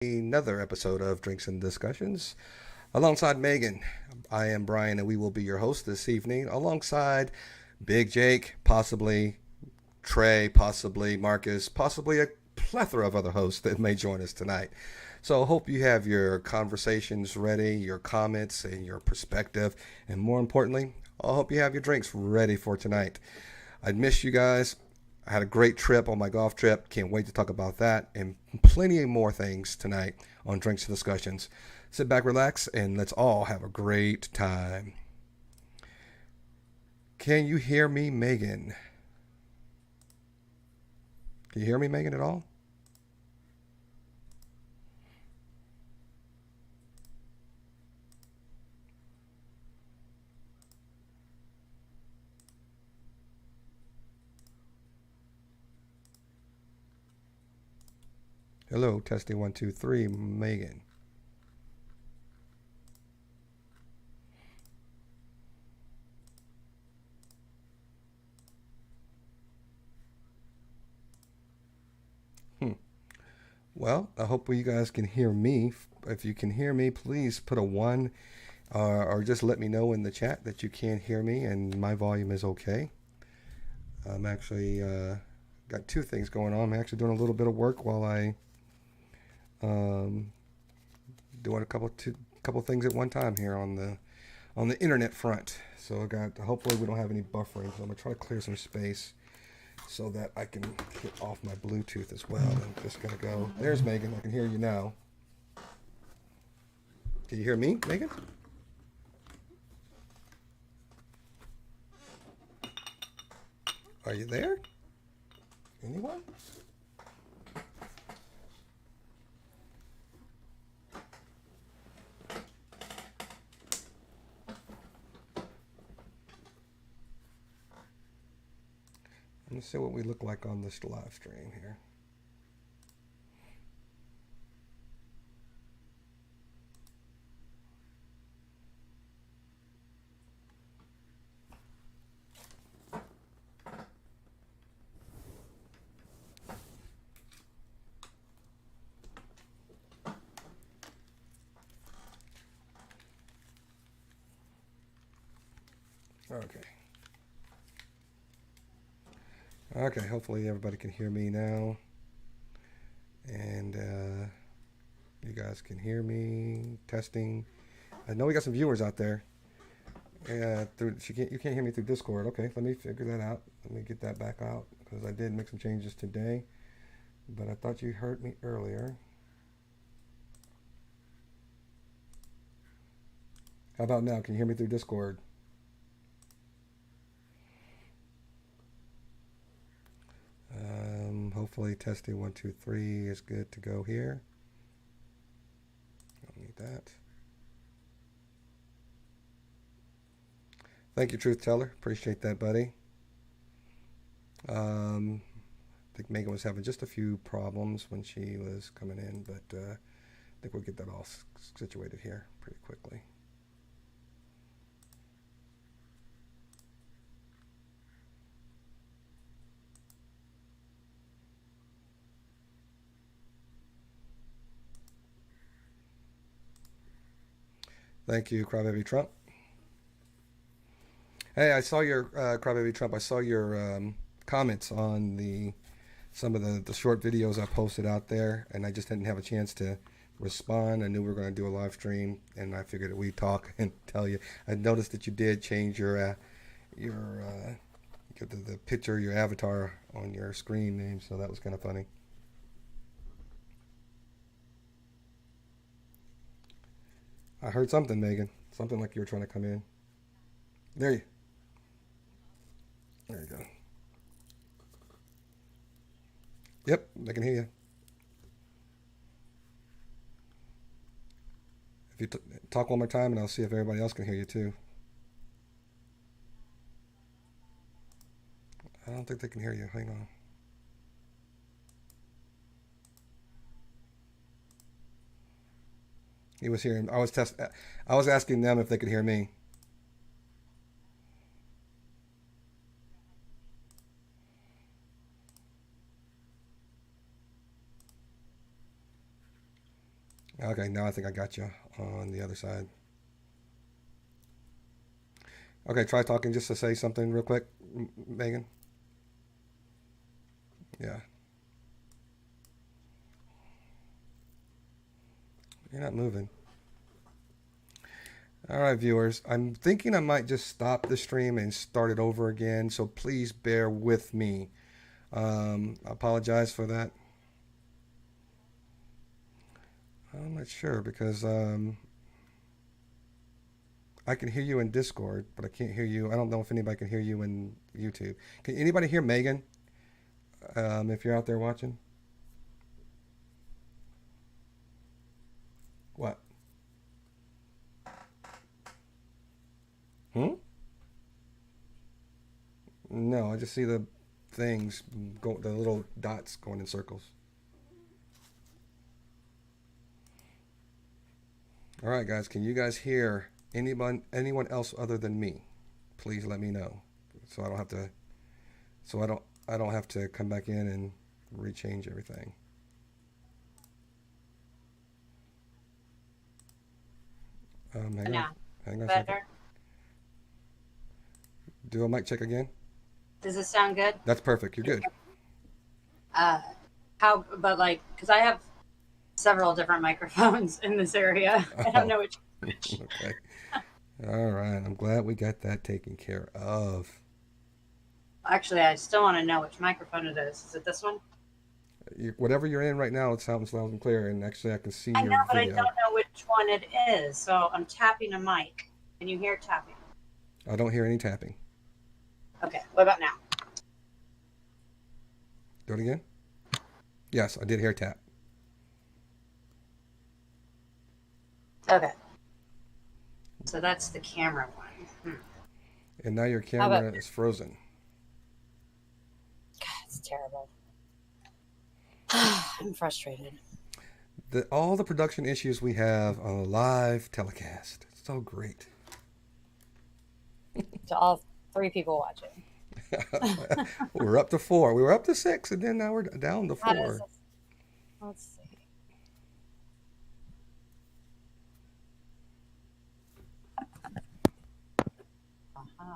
Another episode of Drinks and Discussions. Alongside Megan, I am Brian, and we will be your host this evening, alongside Big Jake, possibly Trey, possibly Marcus, possibly a plethora of other hosts that may join us tonight. So I hope you have your conversations ready, your comments, and your perspective, and more importantly, I hope you have your drinks ready for tonight. I'd miss you guys. I had a great trip on my golf trip. Can't wait to talk about that and plenty more things tonight on Drinks and Discussions. Sit back, relax, and let's all have a great time. Can you hear me, Megan? Can you hear me, Megan, at all? Hello, testing 1, 2, 3, Megan. Hmm. Well, I hope you guys can hear me. If you can hear me, please put a 1 or just let me know in the chat that you can't hear me and my volume is okay. I'm actually got two things going on. I'm actually doing a little bit of work while I um, doing a couple things at one time here on the internet front. So I got hopefully we don't have any buffering. So I'm gonna try to clear some space so that I can get off my Bluetooth as well. I'm just gonna go. There's Megan. I can hear you now. Can you hear me, Megan? Are you there? Anyone? Let's see what we look like on this live stream here. Okay. Okay, hopefully everybody can hear me now. And you guys can hear me. Testing. I know we got some viewers out there. Yeah, you can't hear me through Discord. Okay, let me figure that out. Let me get that back out because I did make some changes today. But I thought you heard me earlier. How about now? Can you hear me through Discord? Hopefully testing 1, 2, 3 is good to go here. Don't need that. Thank you, Truth Teller. Appreciate that, buddy. I think Megan was having just a few problems when she was coming in, but I think we'll get that all situated here pretty quickly. Thank you, Crybaby Trump. Hey, I saw your Crybaby Trump. I saw your comments on some of the short videos I posted out there, and I just didn't have a chance to respond. I knew we were going to do a live stream, and I figured that we'd talk and tell you. I noticed that you did change the picture, your avatar on your screen name, so that was kind of funny. I heard something, Megan. Something like you were trying to come in. There you, there you go. Yep, I can hear you. If you talk one more time, and I'll see if everybody else can hear you too. I don't think they can hear you. Hang on. He was hearing. I was asking them if they could hear me. Okay, now I think I got you on the other side. Okay, try talking just to say something real quick, Megan. Yeah, you're not moving. All right, viewers. I'm thinking I might just stop the stream and start it over again. So please bear with me. I apologize for that. I'm not sure because I can hear you in Discord, but I can't hear you. I don't know if anybody can hear you in YouTube. Can anybody hear Megan? If you're out there watching, what? Hmm? No, I just see the things go, the little dots going in circles. All right, guys. Can you guys hear anyone else other than me? Please let me know, so I don't have to. So I don't have to come back in and rechange everything. Hang on. Now, Hang on a second. better. Do a mic check again. Does this sound good? That's perfect. You're good. Because I have several different microphones in this area. I don't know which. Okay. All right. I'm glad we got that taken care of. Actually, I still want to know which microphone it is. Is it this one? Whatever you're in right now, it sounds loud and clear. And actually, I can see I your know, but I video. don't know which one it is. So I'm tapping a mic. Can you hear tapping? I don't hear any tapping. Okay. What about now? Do it again. Yes, I did hear tap. Okay. So that's the camera one. And now your camera is frozen. God, it's terrible. I'm frustrated. All the production issues we have on a live telecast. It's so great. To all 3 people watching. We're up to 4. We were up to 6, and then now we're down to 4. Let's see. Uh-huh.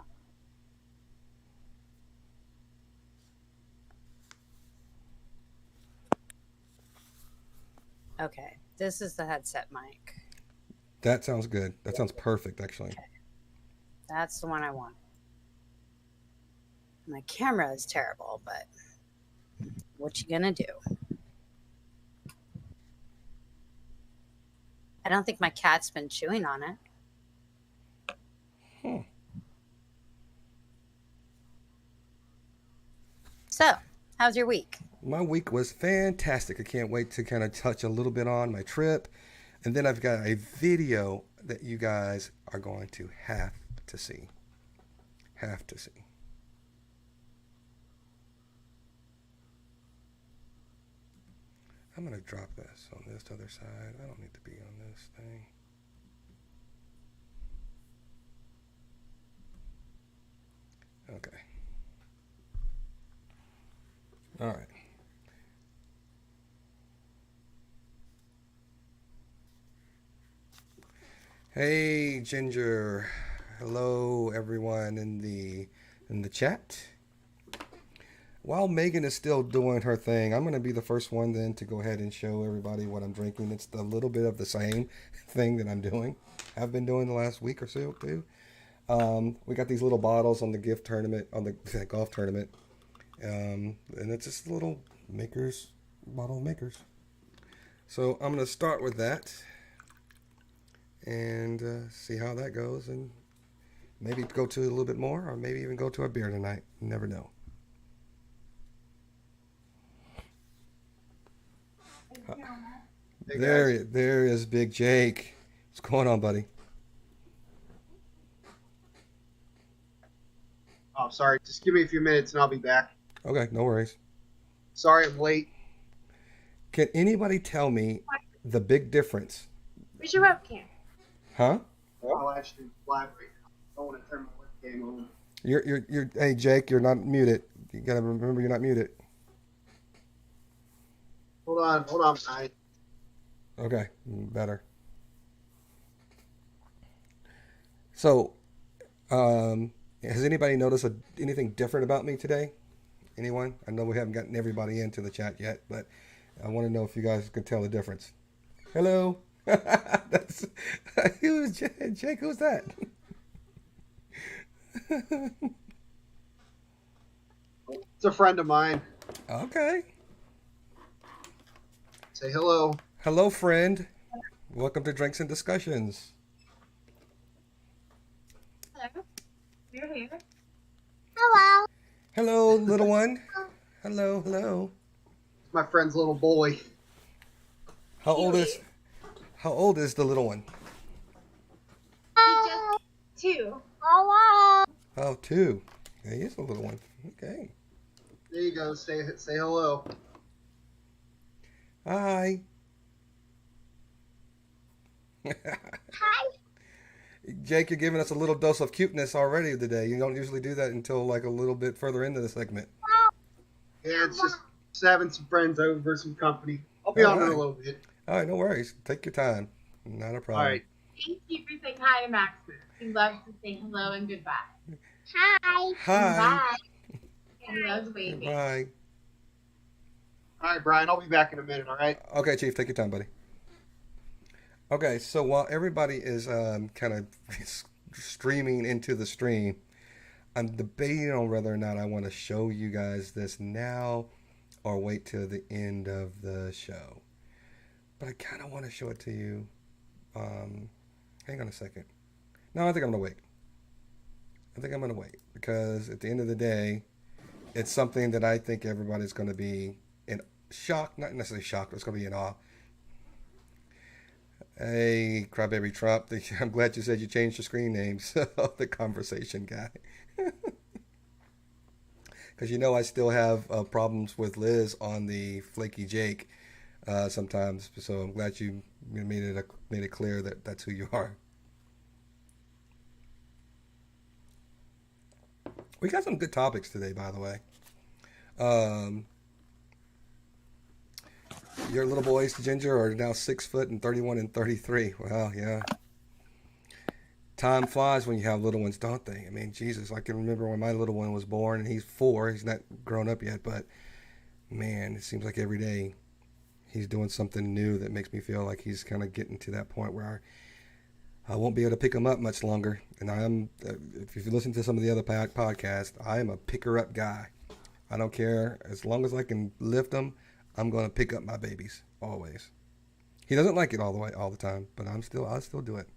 Okay, this is the headset mic. That sounds good. That sounds perfect, actually. Okay. That's the one I want. My camera is terrible, but what you gonna do? I don't think my cat's been chewing on it. So, how's your week? My week was fantastic. I can't wait to kind of touch a little bit on my trip. And then I've got a video that you guys are going to have to see. Have to see. I'm going to drop this on this other side. I don't need to be on this thing. Okay. All right. Hey, Ginger. Hello, everyone in the chat. While Megan is still doing her thing, I'm going to be the first one then to go ahead and show everybody what I'm drinking. It's a little bit of the same thing that I'm doing. I've been doing the last week or so too. We got these little bottles on the gift tournament, on the golf tournament. And it's just little bottle makers. So I'm going to start with that and see how that goes, and maybe go to a little bit more, or maybe even go to a beer tonight. You never know. Hey, there is Big Jake. What's going on, buddy? Oh, sorry. Just give me a few minutes and I'll be back. Okay, no worries. Sorry I'm late. Can anybody tell me the big difference? Where's your webcam? Huh? I'll actually live right now. I don't want to turn my webcam on. You're. Hey, Jake, you're not muted. You gotta remember you're not muted. Hold on, guys. Okay, better. So, has anybody noticed anything different about me today? Anyone? I know we haven't gotten everybody into the chat yet, but I want to know if you guys can tell the difference. Hello. That's who's Jake? Who's that? It's a friend of mine. Okay. Say hello. Hello, friend. Welcome to Drinks and Discussions. Hello. You're here. Hello. Hello, little one. Hello, hello. It's my friend's little boy. How old is the little one? He's just 2. Hello. Oh, 2. Yeah, he is a little one. Okay. There you go. Say hello. Hi. Hi. Jake, you're giving us a little dose of cuteness already today. You don't usually do that until like a little bit further into the segment. Yeah, it's just having some friends over, some company. I'll be All on in right. a little bit. All right, no worries. Take your time. Not a problem. All right. Thank you for saying hi to Maximus. He loves to say hello and goodbye. Hi. Hi. Bye. He loves waving. Bye. All right, Brian. I'll be back in a minute. All right. Okay, Chief, take your time, buddy. Okay, so while everybody is kind of streaming into the stream, I'm debating on whether or not I want to show you guys this now or wait till the end of the show. But I kind of want to show it to you. Hang on a second. No, I think I'm going to wait. I think I'm going to wait because at the end of the day, it's something that I think everybody's going to be in shock, not necessarily shocked, but it's going to be in awe. Hey, Crybaby Trump, I'm glad you said you changed your screen names. The conversation guy. Because you know I still have problems with Liz on the Flaky Jake sometimes. So I'm glad you made it clear that that's who you are. We got some good topics today, by the way. Your little boys, Ginger, are now 6 foot and 31 and 33. Well, yeah. Time flies when you have little ones, don't they? I mean, Jesus, I can remember when my little one was born, and he's 4. He's not grown up yet, but man, it seems like every day he's doing something new that makes me feel like he's kind of getting to that point where I won't be able to pick him up much longer. And I'm, if you listen to some of the other podcasts, I am a picker-up guy. I don't care. As long as I can lift them, I'm going to pick up my babies, always. He doesn't like it all the time, but I'll still do it.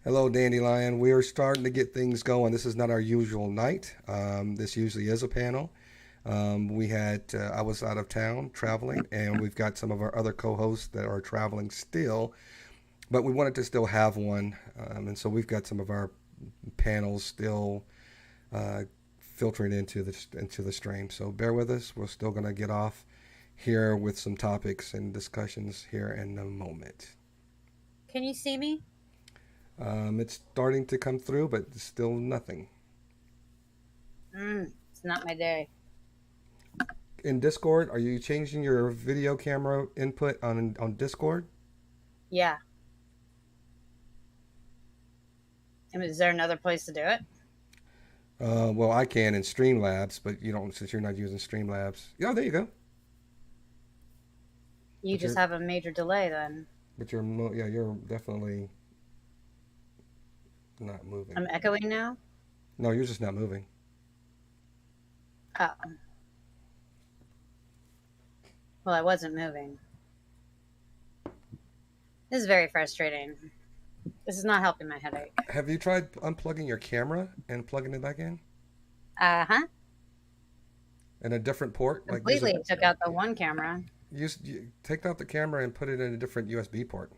Hello, Dandelion. We are starting to get things going. This is not our usual night. This usually is a panel. I was out of town traveling, and we've got some of our other co-hosts that are traveling still, but we wanted to still have one, and so we've got some of our panels still filtering into the stream. So bear with us. We're still going to get off here with some topics and discussions here in a moment. Can you see me? It's starting to come through, but still nothing. It's not my day. In Discord, are you changing your video camera input on Discord? Yeah. And is there another place to do it? Well, I can in Streamlabs, but you don't, since you're not using Streamlabs. Yeah, there you go. You just have a major delay then. But you're definitely not moving. I'm echoing now? No, you're just not moving. Oh. Well, I wasn't moving. This is very frustrating. This is not helping my headache. Have you tried unplugging your camera and plugging it back in? Uh-huh. In a different port? Completely took out the one camera. Take out the camera and put it in a different USB port.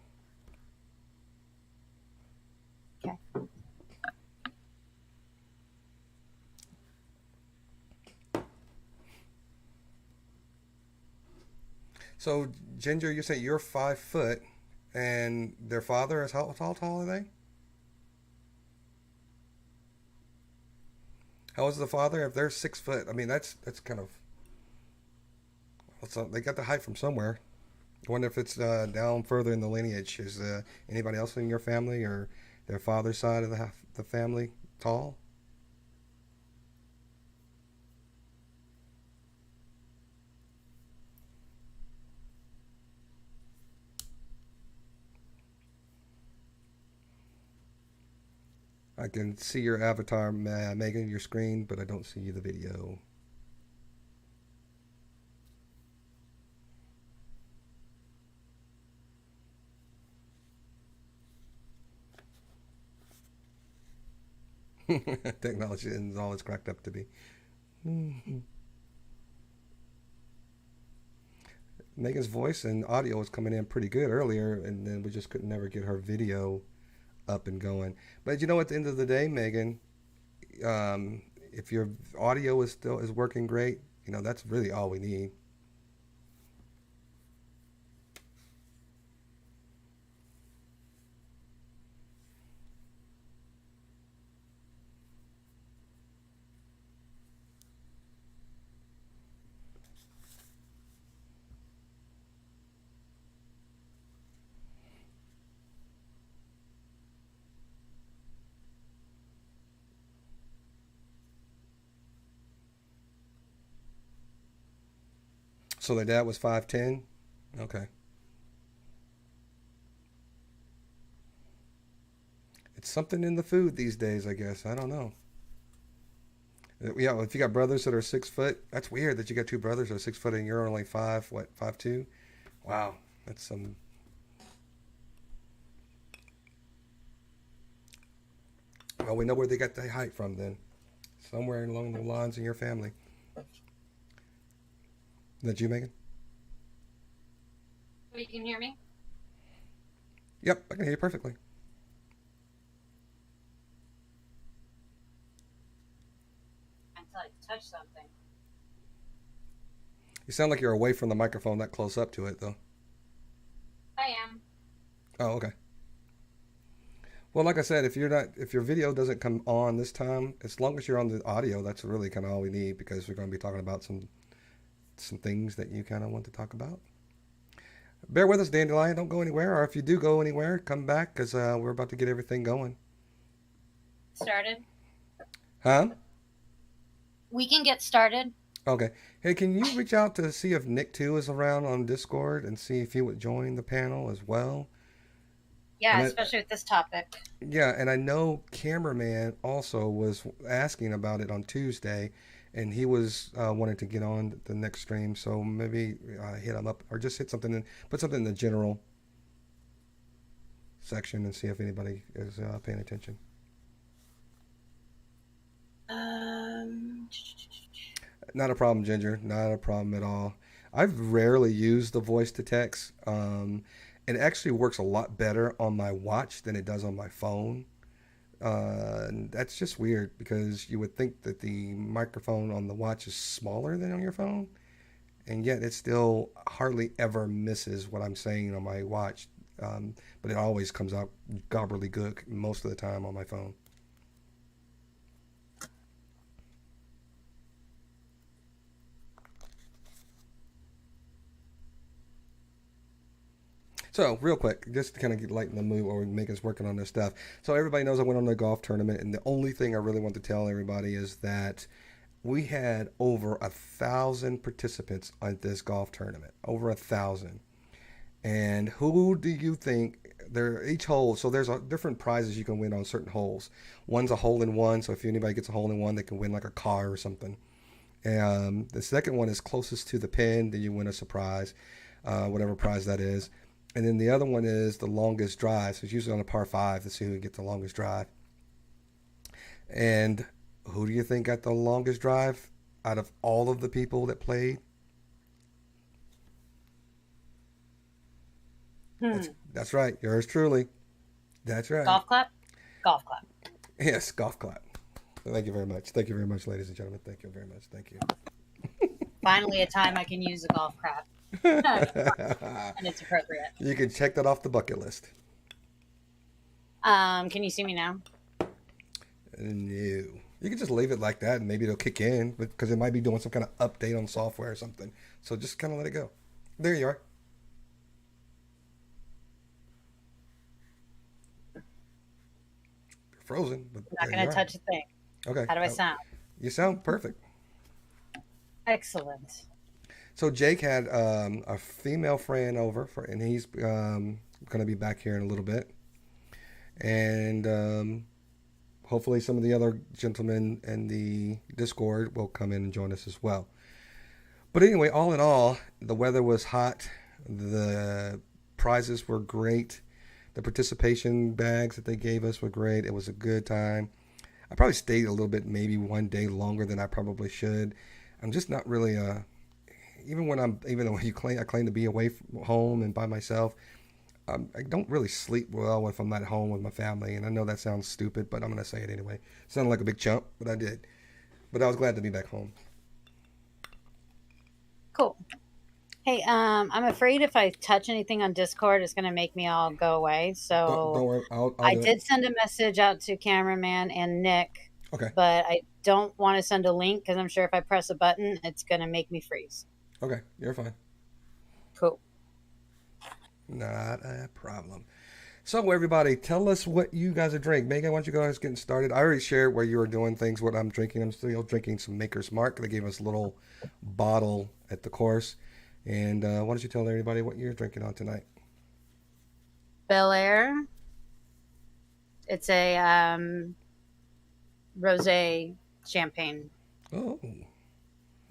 Okay. So, Ginger, you say you're 5 foot, and their father is how tall are they? How is the father? If they're 6 foot, I mean that's kind of. So they got the height from somewhere. I wonder if it's down further in the lineage. Is anybody else in your family or their father's side of the family tall? I can see your avatar, Megan, your screen, but I don't see the video. Technology isn't all it's cracked up to be. Megan's voice and audio was coming in pretty good earlier, and then we just couldn't never get her video up and going. But you know, at the end of the day, Megan, if your audio is working great, you know, that's really all we need. So their dad was 5'10"? Okay. It's something in the food these days, I guess. I don't know. Yeah, if you got brothers that are 6 foot, that's weird that you got two brothers that are 6 foot and you're only 5'2"? Wow, that's some. Well, we know where they got the height from then. Somewhere along the lines in your family. Is that you, Megan? You can hear me? Yep, I can hear you perfectly. Until I touch something. You sound like you're away from the microphone that close up to it, though. I am. Oh, okay. Well, like I said, if your video doesn't come on this time, as long as you're on the audio, that's really kind of all we need, because we're going to be talking about some things that you kind of want to talk about. Bear with us, Dandelion. Don't go anywhere, or if you do go anywhere, come back, because we're about to get everything going. Started? Huh? We can get started. Okay. Hey, can you reach out to see if Nick 2 is around on Discord and see if he would join the panel as well? Yeah, And especially with this topic. Yeah, and I know Cameraman also was asking about it on Tuesday, and he was wanting to get on the next stream, so maybe hit him up, or just hit something in, put something in the general section and see if anybody is paying attention. Not a problem, Ginger. Not a problem at all. I've rarely used the voice to text. It actually works a lot better on my watch than it does on my phone. And that's just weird, because you would think that the microphone on the watch is smaller than on your phone, and yet it still hardly ever misses what I'm saying on my watch. But it always comes out gobbledygook most of the time on my phone. So, real quick, just to kind of lighten the mood or make us working on this stuff. So, everybody knows I went on the golf tournament, and the only thing I really want to tell everybody is that we had over 1,000 participants at this golf tournament. Over 1,000. And who do you think, each hole, so there's different prizes you can win on certain holes. One's a hole-in-one, so if anybody gets a hole-in-one, they can win like a car or something. And the second one is closest to the pin, then you win a surprise, whatever prize that is. And then the other one is the longest drive. So it's usually on a par 5 to see who gets the longest drive. And who do you think got the longest drive out of all of the people that played? That's right. Yours truly. That's right. Golf clap? Golf clap. Yes, golf clap. Thank you very much. Thank you very much, ladies and gentlemen. Thank you very much. Thank you. Finally, a time I can use a golf clap. And it's appropriate. You can check that off the bucket list. Can you see me now? No. You can just leave it like that, and maybe it'll kick in, because it might be doing some kind of update on software or something. So just kind of let it go. There you are. You're frozen, but I'm not there going you to are. touch a thing. Okay. How do I sound? You sound perfect. Excellent. So Jake had a female friend over, and he's going to be back here in a little bit. And hopefully some of the other gentlemen in the Discord will come in and join us as well. But anyway, all in all, the weather was hot. The prizes were great. The participation bags that they gave us were great. It was a good time. I probably stayed a little bit, maybe one day longer than I probably should. I'm just not really even though I claim to be away from home and by myself. I don't really sleep well if I'm not home with my family, and I know that sounds stupid, but I'm gonna say it anyway. Sounded like a big chump, but I did. But I was glad to be back home. Cool. Hey, I'm afraid if I touch anything on Discord, it's going to make me all go away. So Don't worry, I'll I do it. did send a message out to cameraman and Nick, Okay. but I don't want to send a link because I'm sure if I press a button, it's going to make me freeze. Okay, you're fine. Cool. Not a problem. So everybody, tell us what you guys are drinking. Megan, why don't you go ahead and get started? I already shared where you were doing things, what I'm drinking. I'm still drinking some Maker's Mark. They gave us a little bottle at the course. And why don't you tell everybody what you're drinking on tonight? Bel Air. It's a rosé champagne. Oh,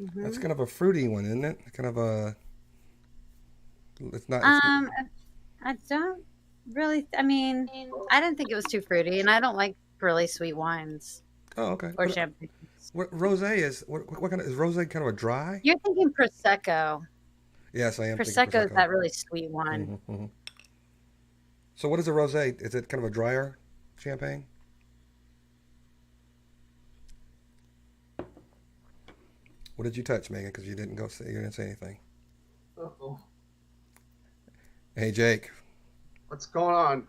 Mm-hmm. that's kind of a fruity one, isn't it? Kind of a. It's not. I don't really. I mean, I didn't think it was too fruity, and I don't like really sweet wines Oh, okay. or champagne. What rosé is? What kind of is rosé? Kind of a dry? You're thinking prosecco. Yes, I am. Prosecco is that really sweet one. Mm-hmm, mm-hmm. So, what is a rosé? Is it kind of a drier champagne? What did you touch, Megan? Because you didn't say anything. Uh-oh. Hey, Jake. What's going on?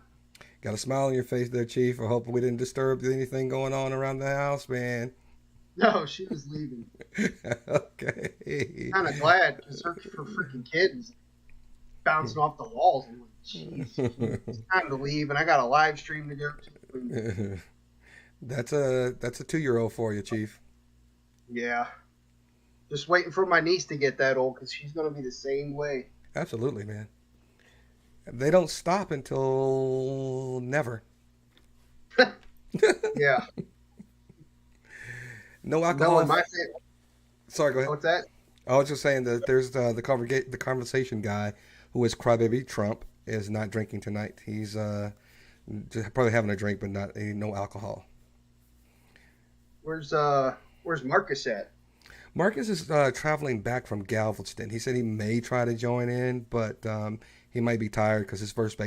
Got a smile on your face there, Chief. I hope we didn't disturb anything going on around the house, man. No, she was leaving. Okay. Kind of glad because her freaking kid was bouncing off the walls. I'm like, jeez, it's time to leave, and I got a live stream to go to. That's a 2-year-old for you, Chief. Yeah. Just waiting for my niece to get that old because she's going to be the same way. Absolutely, man. They don't stop until never. Yeah. No alcohol. No, my family. Sorry, go ahead. What's that? I was just saying that there's the conversation guy who is Crybaby Trump is not drinking tonight. He's just probably having a drink, but no alcohol. Where's Marcus at? Marcus is traveling back from Galveston. He said he may try to join in, but he might be tired because his first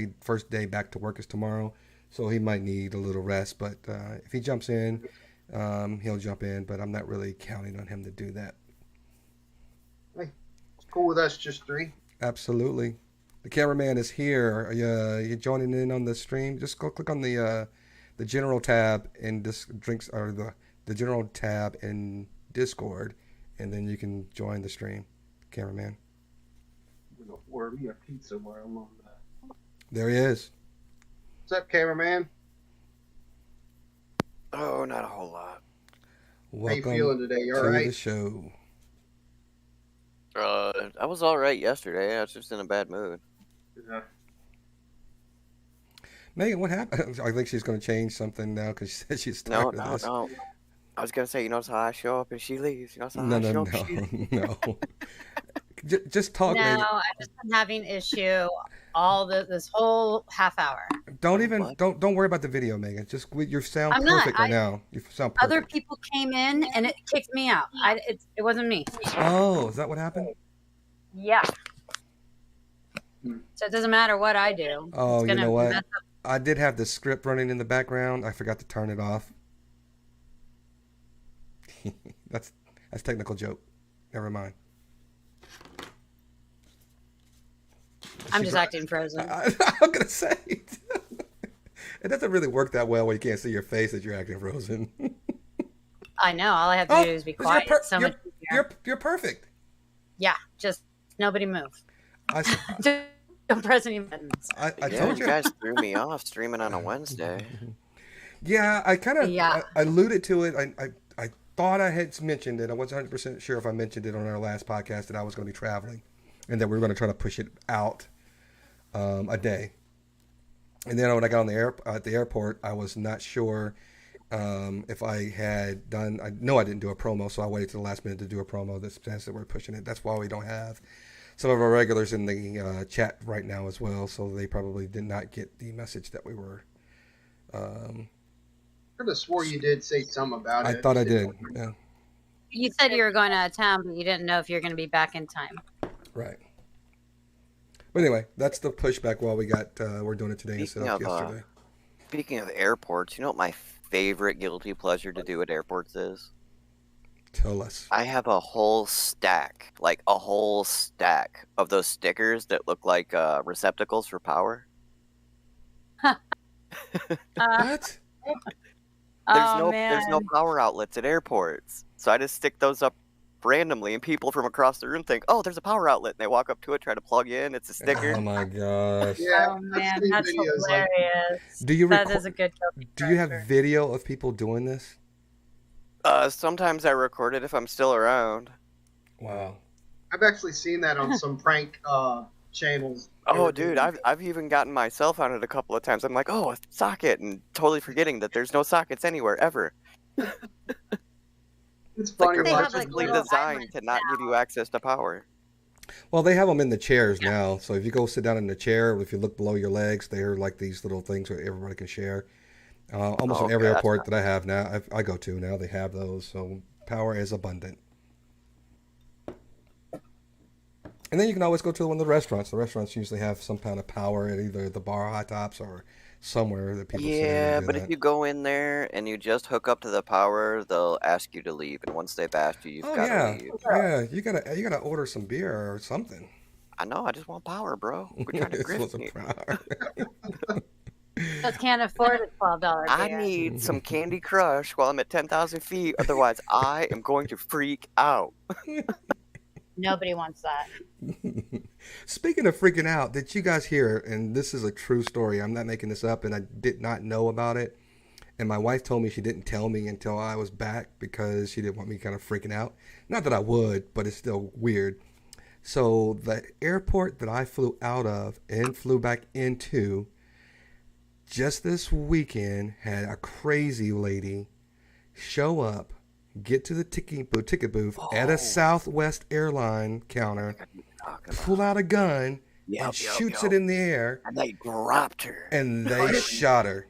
day back to work is tomorrow, so he might need a little rest. But if he jumps in, he'll jump in. But I'm not really counting on him to do that. Hey, it's cool with us, just three. Absolutely. The cameraman is here. Are you joining in on the stream? Just go click on the general tab in the general tab in Discord, and then you can join the stream, cameraman. I'm going to order me a pizza while I'm on that. There he is. What's up, cameraman? Oh, not a whole lot. Welcome How you feeling today? You all to right? the show. I was all right yesterday. I was just in a bad mood. Yeah. Megan, what happened? I think she's going to change something now because she said she's tired of this. No. I was gonna say, you notice how I show up and she leaves. You know how No, I show up and she leaves. no. Just talk, No, Megan. I've just been having issue this whole half hour. Don't worry about the video, Megan. Just you sound I'm not. perfect right now. You sound perfect. Other people came in and it kicked me out. It wasn't me. Oh, is that what happened? Yeah. So it doesn't matter what I do. Oh, It's you gonna know what? mess up. I did have the script running in the background. I forgot to turn it off. That's technical joke. Never mind. I'm just acting frozen. I'm gonna say it. It doesn't really work that well when you can't see your face that you're acting frozen. I know. All I have to do is be quiet. It's so much easier. You're perfect. Yeah, just Nobody move. I, Don't press any buttons. I Yeah, told you you. guys threw me off streaming on a Wednesday. Yeah, I kind of Yeah. I alluded to it. I thought I had mentioned it. I wasn't 100% sure if I mentioned it on our last podcast that I was going to be traveling and that we were going to try to push it out a day. And then when I got on at the airport, I was not sure if I had done. I know I didn't do a promo, so I waited to the last minute to do a promo. This chance that we're pushing it. That's why we don't have some of our regulars in the chat right now as well. So they probably did not get the message that we were. I could have swore you did say something about it. I thought I did. Yeah. You said you were going out of town, but you didn't know if you were going to be back in time. Right. But anyway, that's the pushback while we got we're doing it today instead Speaking of of, yesterday. Speaking of airports, you know what my favorite guilty pleasure to do at airports is? Tell us. I have a whole stack of those stickers that look like receptacles for power. What? There's no power outlets at airports, so I just stick those up randomly, and people from across the room think, "Oh, there's a power outlet," and they walk up to it, try to plug in. It's a sticker. Oh my gosh. Yeah, Oh man, I've seen that's videos like hilarious. Do you That is a good guilty Do you have pleasure. video of people doing this? Sometimes I record it if I'm still around. Wow. I've actually seen that on some prank channels. Oh, dude, I've even gotten myself on it a couple of times. I'm like, "Oh, a socket," and totally forgetting that there's no sockets anywhere ever. It's Like funny you're They have, watching. like, purposely little designed islands to not give you access to power. Well, they have them in the chairs now. So if you go sit down in the chair, if you look below your legs, they're like these little things that everybody can share. Almost in Okay, every that's airport that I have now, I go to now, they have those. So power is abundant. And then you can always go to one of the restaurants. The restaurants usually have some kind of power at either the bar high tops or somewhere that people sit Yeah, and do but that. if you go in there and you just hook up to the power, they'll ask you to leave, and once they've asked you, you've Oh got to yeah, leave. yeah. You gotta order some beer or something. I know, I just want power, bro. We're trying to This was grift a me. power. Just can't afford a $12 I beer. need some Candy Crush while I'm at 10,000 feet, otherwise I am going to freak out. Nobody wants that. Speaking of freaking out, did you guys hear? And this is a true story. I'm not making this up, and I did not know about it. And my wife told me she didn't tell me until I was back because she didn't want me kind of freaking out. Not that I would, but it's still weird. So the airport that I flew out of and flew back into just this weekend had a crazy lady show up, get to the ticket booth at a Southwest airline counter, pull out a gun, and shoots it in the air, And they dropped her. and they shot her.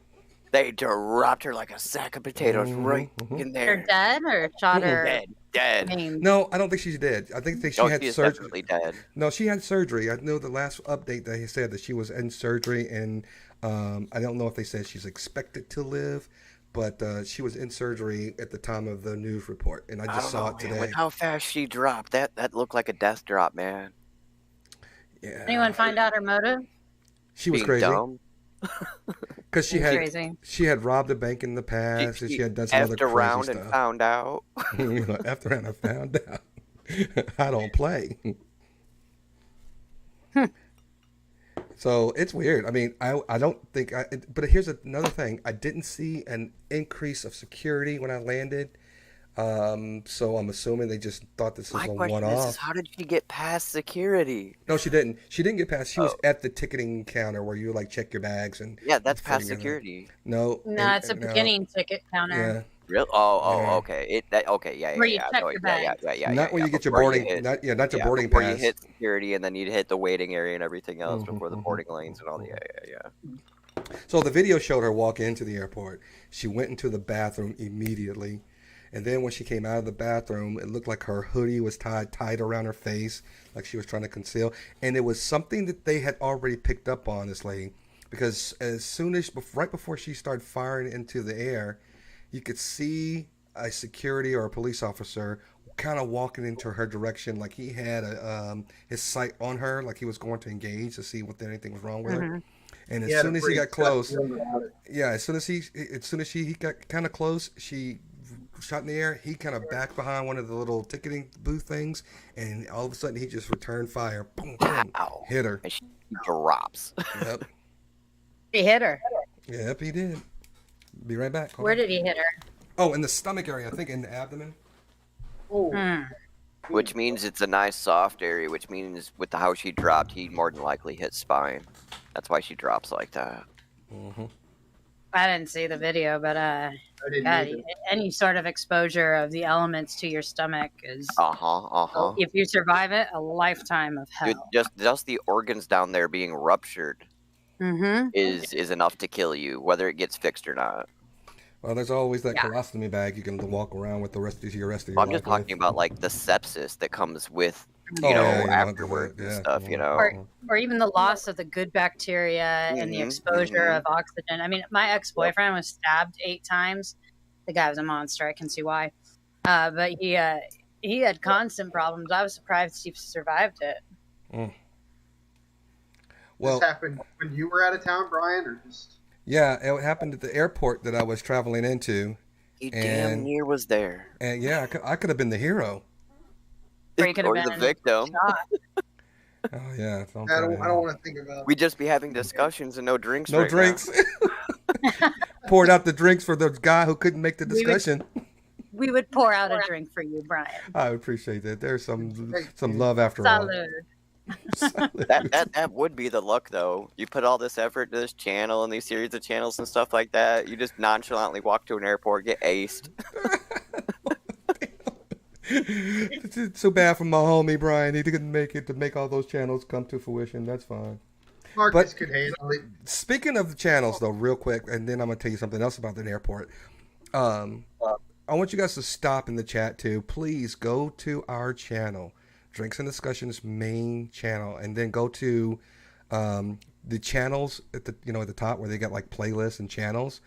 They dropped her like a sack of potatoes right in They're there. dead or shot her? Dead. Maimed? No, I don't think she's dead. I think she No, had she is surgery. definitely dead. No, she had surgery. I know the last update they said that she was in surgery, and I don't know if they said she's expected to live, but she was in surgery at the time of the news report, and I just saw it Man, today. with how fast she dropped, that looked like a death drop, man. Yeah, Anyone find out her motive? she was Being crazy dumb. because she Crazy. had robbed a bank in the past, and she had done some other effed crazy around and stuff. found out. After I found out, I don't play. So it's weird. I mean, I don't think but here's another thing. I didn't see an increase of security when I landed. So I'm assuming they just thought this was My a question one-off. is how did she get past security? No, she didn't. She didn't get past. She was at the ticketing counter where you like check your bags and Yeah, that's before past you get in. security. No, No, it's a no. beginning ticket counter. Yeah, Really? Yeah. Oh, okay. Okay, yeah. Where you yeah, check no, your yeah, bags. not when you get your before boarding. hit- Not your yeah, boarding before pass. you hit security, and then you hit the waiting area and everything else before the Mhm, boarding lanes and all the yeah. So the video showed her walk into the airport. She went into the bathroom immediately. And then when she came out of the bathroom, it looked like her hoodie was tied around her face, like she was trying to conceal. And it was something that they had already picked up on, this lady. Because as soon as, right before she started firing into the air, you could see a security or a police officer kind of walking into her direction, like he had his sight on her, like he was going to engage to see if anything was wrong with her. And as soon as he got close, as soon as she got kind of close, she shot in the air, he kind of backed behind one of the little ticketing booth things, and all of a sudden he just returned fire. Boom, boom, Ow. hit her. And she drops. Yep. He hit her. Yep, he did. Be right back. Hold Where on. did he hit her? Oh, in the stomach area. I think in the abdomen. Oh, Which means it's a nice soft area, which means with how she dropped, he more than likely hit spine. That's why she drops like that. Mm-hmm. I didn't see the video, but I didn't God, either. any sort of exposure of the elements to your stomach is, Uh-huh. if you survive it, a lifetime of hell. Dude, just the organs down there being ruptured Mm-hmm. is enough to kill you, whether it gets fixed or not. Well, there's always that Yeah. colostomy bag you can walk around with the rest of your I'm life. just talking about like the sepsis that comes with, Oh, you know, yeah, afterwards and stuff, you know. Or even the loss of the good bacteria and the Mhm, exposure mhm. of oxygen. I mean, my ex-boyfriend was stabbed 8 times. The guy was a monster. I can see why. But he had constant problems. I was surprised he survived it. Well, This happened when you were out of town, Brian, or just? yeah, it happened at the airport that I was traveling into, He damn And- near was there. and yeah, I could have been the hero. Or he could have Or the been victim. shot. Oh yeah, I don't want to think about. We'd just be having discussions and no drinks. No right now. drinks. Poured out the drinks for the guy who couldn't make the We would- discussion. We would pour out a drink for you, Brian. I appreciate that. There's some love after all. Salud. That would be the luck, though. You put all this effort to this channel and these series of channels and stuff like that. You just nonchalantly walk to an airport, get aced. It's so bad for my homie Brian. He didn't make it to make all those channels come to fruition. That's fine. Marcus could handle it. Speaking of the channels, though, real quick, and then I'm gonna tell you something else about the airport. I want you guys to stop in the chat too. Please go to our channel, Drinks and Discussions main channel, and then go to the channels at the top where they got like playlists and channels.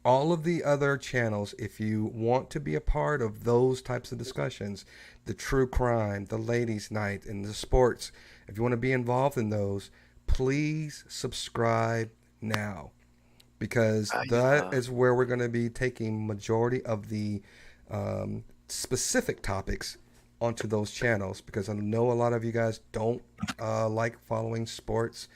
All of the other channels, if you want to be a part of those types of discussions, the true crime, the ladies' night, and the sports, if you want to be involved in those, please subscribe now, because that is where we're going to be taking majority of the specific topics onto those channels, because I know a lot of you guys don't like following sports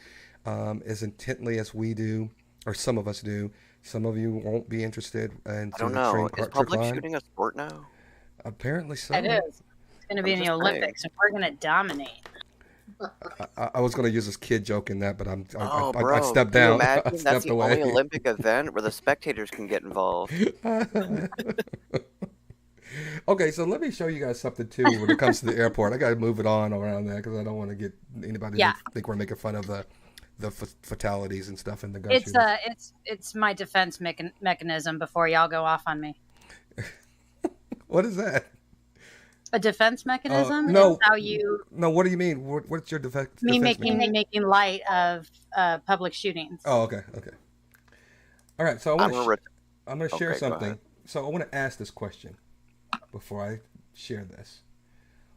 as intently as we do, or some of us do. Some of you won't be interested in I don't know. Is public shooting a sport now? Apparently so. It is. It's going to be in the just Olympics, and we're going to dominate. I was going to use this kid joke in that, but I Bro, stepped can you down. I imagine? That's stepped the away. only Olympic event where the spectators can get involved. Okay, so let me show you guys something too when it comes to the airport. I got to move it on around that because I don't want to get anybody to think we're making fun of the fatalities and stuff in the gun shootings. It's my defense mechanism before y'all go off on me. What is that? A defense mechanism? No. Is how you No, what do you mean? What's your defense? making light of public shootings. Oh, okay. All right, so I'm going to share Okay, go something. ahead. So I want to ask this question before I share this.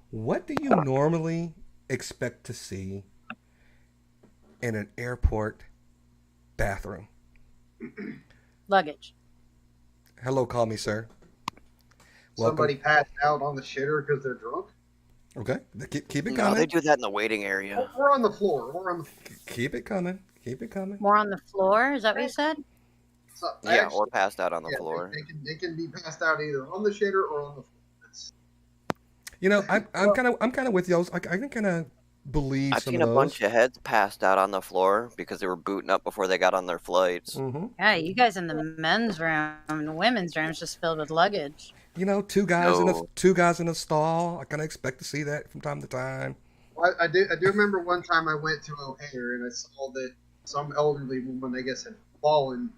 What do you normally expect to see in an airport bathroom? Luggage. Hello, call me sir. Somebody passed out on the shitter because they're drunk. Okay, keep it No, coming. they do that in the waiting area. We're on the floor. Keep it coming. More on the floor? Is that what you said? So, Yeah, actually, or passed out on the floor. They can be passed out either on the shitter or on the floor. It's, You know, I'm kind of with y'all. I can kind of believe I've some seen of a those. bunch of heads passed out on the floor because they were booting up before they got on their flights. Mm-hmm. Yeah, you guys in the men's room and the women's room is just filled with luggage. You know, two guys in a No. stall. I kind of expect to see that from time to time. I do remember one time I went to O'Hare and I saw that some elderly woman, I guess, had fallen,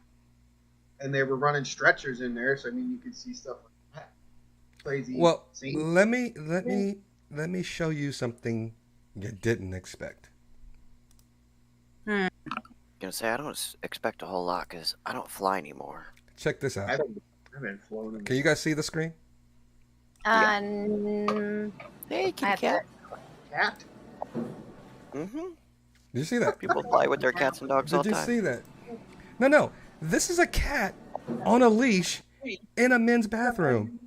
and they were running stretchers in there. So I mean, you could see stuff like that. Crazy. Well, scene. let me show you something you didn't expect. I'm gonna say I don't expect a whole lot because I don't fly anymore. Check this out. I've been flown in. Can you guys see the screen? Hey, I kitty have cat. Cat. Mm-hmm. Did you see that? People fly with their cats and dogs all Did the you time. see that? No. This is a cat on a leash in a men's bathroom.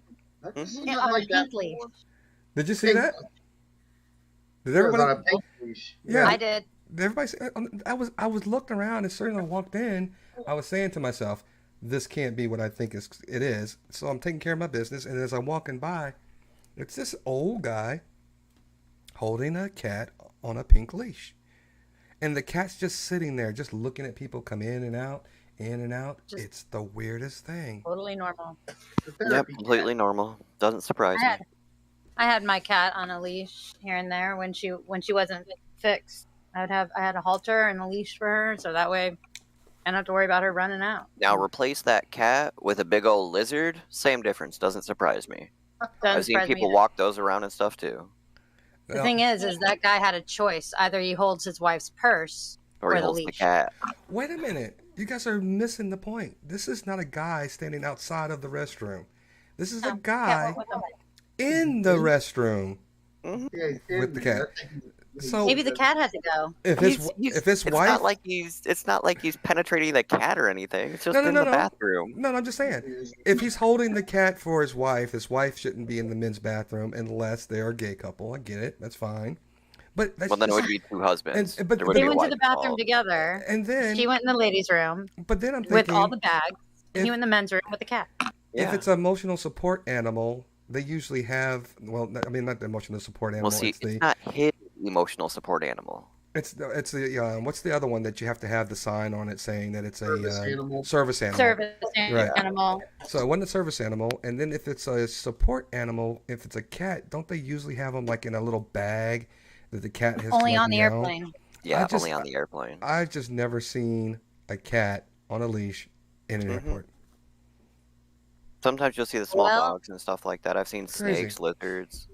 I've never seen Yeah, nothing on like a that pink leash. before. Did you see Pink that? leash. Did It was on everybody? a pink leash. Yeah. I did. Did everybody? I was looking around, and as soon as I walked in, I was saying to myself, "This can't be what I think it is." So I'm taking care of my business, and as I'm walking by, it's this old guy holding a cat on a pink leash, and the cat's just sitting there, just looking at people come in and out, in and out. Just- It's the weirdest thing. Totally normal. The Yep, therapy completely cat. normal. Doesn't surprise I had, me. I had my cat on a leash here and there when she wasn't fixed. I had a halter and a leash for her, so that way I don't have to worry about her running out. Now replace that cat with a big old lizard. Same difference. Doesn't surprise me. Doesn't I've seen surprise me people either. walk those around and stuff too. The thing is that guy had a choice. Either he holds his wife's purse Or he the holds the leash. cat. Wait a minute. You guys are missing the point. This is not a guy standing outside of the restroom. This is a No, guy cat went with him. in the restroom. Mhm. Yeah, he's With the cat. So Maybe the cat had to go. if his It's wife, not like he's penetrating the cat or anything. It's just No, no, in no, the no. bathroom. no, I'm just saying, if he's holding the cat for his wife shouldn't be in the men's bathroom unless they are a gay couple. I get it, that's fine. But that's Well, then it just- would be two husbands. but There would They be a went to wife the bathroom involved. together. and then She went in the ladies' room but then I'm with thinking all the bags. And he if- went in the men's room with the cat. if Yeah. it's an emotional support animal, they usually have not the emotional support animal. Well, see, it's the it's not his emotional support animal. it's the what's the other one that you have to have the sign on it saying that it's Service a animal. service animal. Service Right. animal. So it wasn't a service animal, and then if it's a support animal, if it's a cat, don't they usually have them like in a little bag that the cat has to, Only like, on the meow? airplane. Yeah, just- only on the airplane. I've just never seen a cat on a leash in an Mhm. airport. Sometimes you'll see the small Well- dogs and stuff like that. I've seen Crazy. snakes, lizards.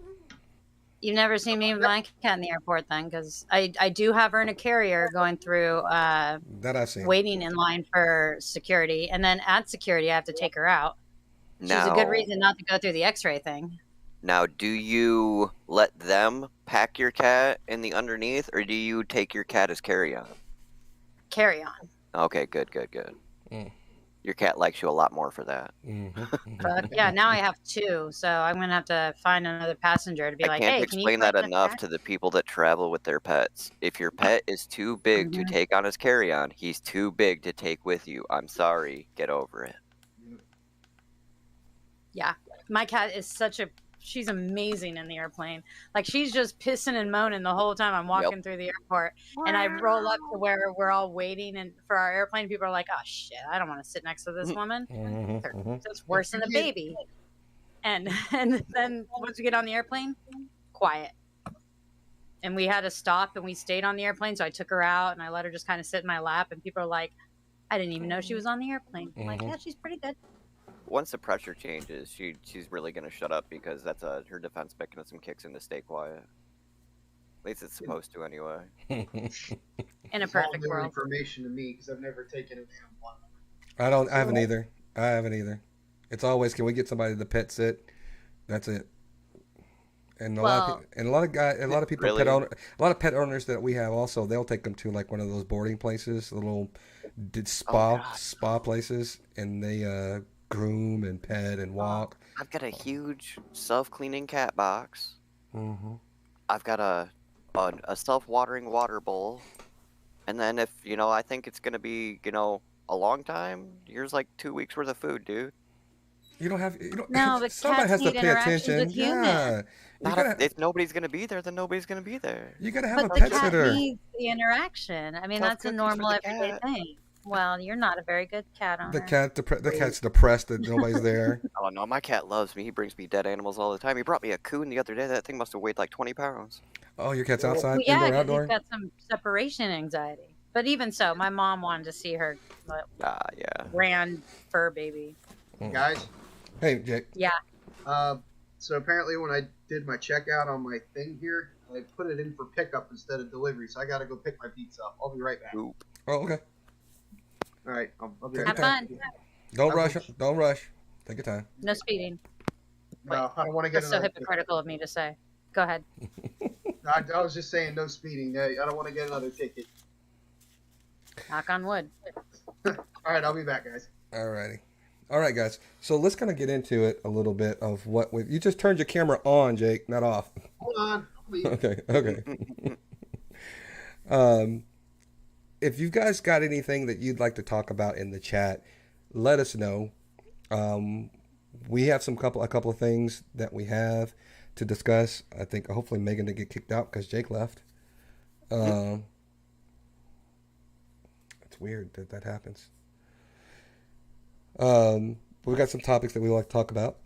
You've never seen me with my cat in the airport then, because I do have her in a carrier going through That I've seen. waiting in line for security, and then at security I have to take her out. She's a good reason not to go through the X-ray thing. Now, do you let them pack your cat in the underneath, or do you take your cat as carry-on? Carry on. Okay, good. Mm. Your cat likes you a lot more for that. But yeah, now I have two, so I'm gonna have to find another passenger to be I like, can't hey, can you explain that find enough cat? to the people that travel with their pets. If your pet is too big to Mhm. take on as carry-on, he's too big to take with you. I'm sorry. Get over it. Yeah, my cat is she's amazing in the airplane. Like she's just pissing and moaning the whole time I'm walking through the airport, and I roll up to where we're all waiting and for our airplane. People are like, "Oh shit, I don't want to sit next to this woman. It's worse than a baby." And then once we get on the airplane, quiet. And we had to stop, and we stayed on the airplane. So I took her out, and I let her just kind of sit in my lap. And people are like, "I didn't even know she was on the airplane." I'm like, Mhm. yeah, she's pretty good. Once the pressure changes, she's really gonna shut up because that's her defense mechanism kicks in to stay quiet. At least it's supposed to anyway. In a It's all perfect new world. information to me because I've never taken an animal. I haven't either. It's always, can we get somebody to pet sit? That's it. And a lot of people, Really? a lot of pet owners that we have also, they'll take them to like one of those boarding places, little spa places, and they groom and pet and walk. I've got a huge self-cleaning cat box. Mm-hmm. I've got a self-watering water bowl, and then if I think it's gonna be a long time. Here's like 2 weeks worth of food, dude. No, but somebody cats has to need pay interactions attention. with humans. Yeah, If nobody's gonna be there, then nobody's gonna be there. you gotta have a But the pet cat sitter. needs the interaction. I mean, Tough that's a cookies normal for the everyday cat. thing. Well, you're not a very good cat owner. The cat's depressed that nobody's there. Oh no, my cat loves me. He brings me dead animals all the time. He brought me a coon the other day. That thing must have weighed like 20 pounds. Oh, your cat's outside, Well, yeah, indoor, because outdoor. he's got some separation anxiety. But even so, my mom wanted to see her Yeah. grand fur baby. Guys, Hey, Jake. Yeah. so apparently when I did my checkout on my thing here, I put it in for pickup instead of delivery, so I got to go pick my pizza up. I'll be right back. Oop. Oh, okay. All right, I'll be Take right your back. Have fun. Don't Okay. rush. Don't rush. Take your time. No speeding. No, I don't want to get That's so another ticket. hypocritical of me to say. Go ahead. I was just saying no speeding. I don't want to get another ticket. Knock on wood. All right, I'll be back, guys. Alrighty. All right, guys. So let's kind of get into it a little bit of what you just turned your camera on, Jake, not off. Hold on. Please. Okay. Um, if you guys got anything that you'd like to talk about in the chat, let us know. We have a couple of things that we have to discuss. I think hopefully Megan didn't get kicked out because Jake left. It's weird that happens. We've got some topics that we like to talk about.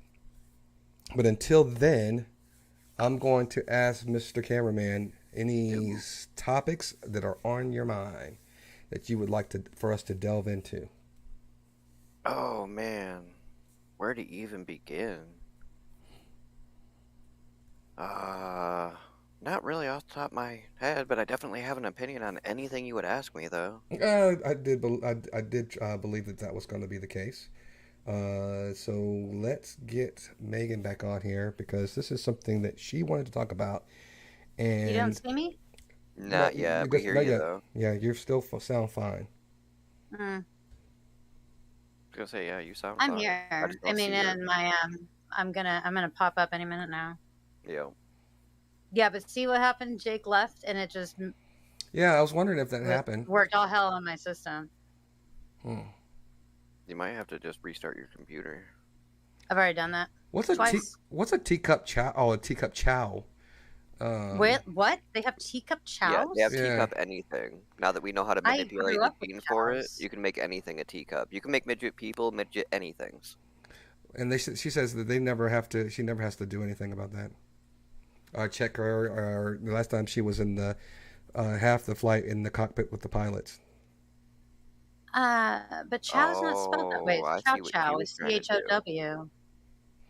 But until then, I'm going to ask Mr. Cameraman any topics that are on your mind that you would like for us to delve into. Oh man, where to even begin? Not really off the top of my head, but I definitely have an opinion on anything you would ask me, though. I did believe that was going to be the case. So let's get Megan back on here because this is something that she wanted to talk about. And You don't see me? Not yet. We hear you, though. Yeah, you still sound fine. Mm. I was gonna say, yeah, you sound I'm fine. here. just I don't mean, see you. and my I'm gonna pop up any minute now. Yeah. Yeah, but see what happened? Jake left, and it just Yeah, I was wondering if that happened. worked all hell on my system. You might have to just restart your computer. I've already done that. What's Twice. what's a teacup chow? Oh, a teacup chow. Wait, what? They have teacup chows? Yeah, they have Yeah. teacup anything. Now that we know how to I manipulate grew the up with gene for it, chows. you can make anything a teacup. You can make midget people, midget anythings. And she says that she never has to do anything about that. Check her, or the last time she was in the half the flight in the cockpit with the pilots. But chow is not spelled that way. Oh, I It's chow see what chow. he was It's trying to do.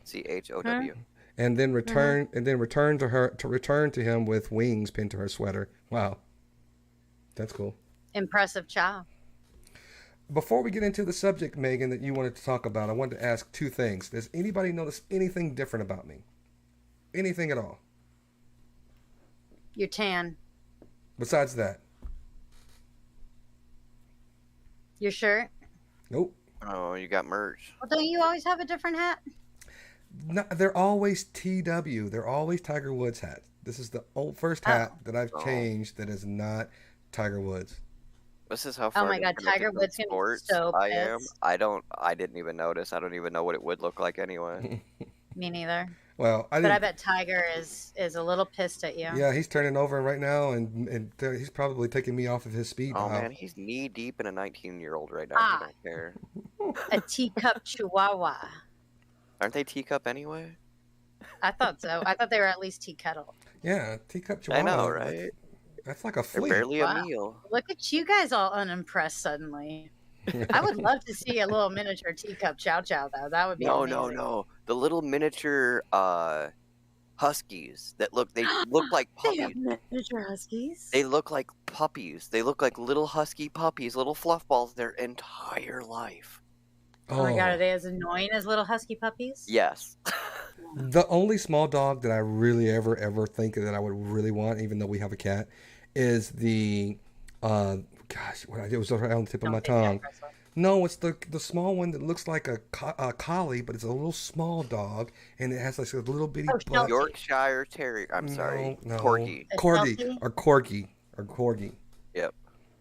CHOW. CHOW. And then return to him with wings pinned to her sweater. Wow, that's cool. Impressive chow. Before we get into the subject, Megan, that you wanted to talk about, I wanted to ask two things. Does anybody notice anything different about me? Anything at all? You're tan. Besides that? Your shirt. Nope. Oh, you got merch. Well, don't you always have a different hat? No, they're always TW. They're always Tiger Woods hats. This is the first hat that I've changed that is not Tiger Woods. This is how far Oh my God, Tiger disconnected from Woods can be sports so I am. pissed. I didn't even notice. I don't even know what it would look like anyway. Me neither. Well, But I bet Tiger is a little pissed at you. Yeah, he's turning over right now, and he's probably taking me off of his speed Oh dial. man, he's knee deep in a 19-year-old right now. Ah. I don't care. A teacup chihuahua. Aren't they teacup anyway? I thought so. I thought they were at least tea kettle. Yeah, teacup I chihuahua. know, right? That's like a They're flea. barely Wow. a meal. Look at you guys all unimpressed suddenly. I would love to see a little miniature teacup chow chow though. That would be No, amazing. no. The little miniature huskies that look like They have puppies. miniature huskies. They look like puppies. They look like little husky puppies, little fluff balls their entire life. Oh my God, are they as annoying as little husky puppies? Yes. The only small dog that I really ever think that I would really want, even though we have a cat, is the it was right on the tip of my tongue. No, it's the small one that looks like a collie, but it's a little small dog, and it has like a little bitty butt. Sheltie. Yorkshire Terrier. I'm sorry. No. Corgi. A Corgi Sheltie? or corgi. Yep.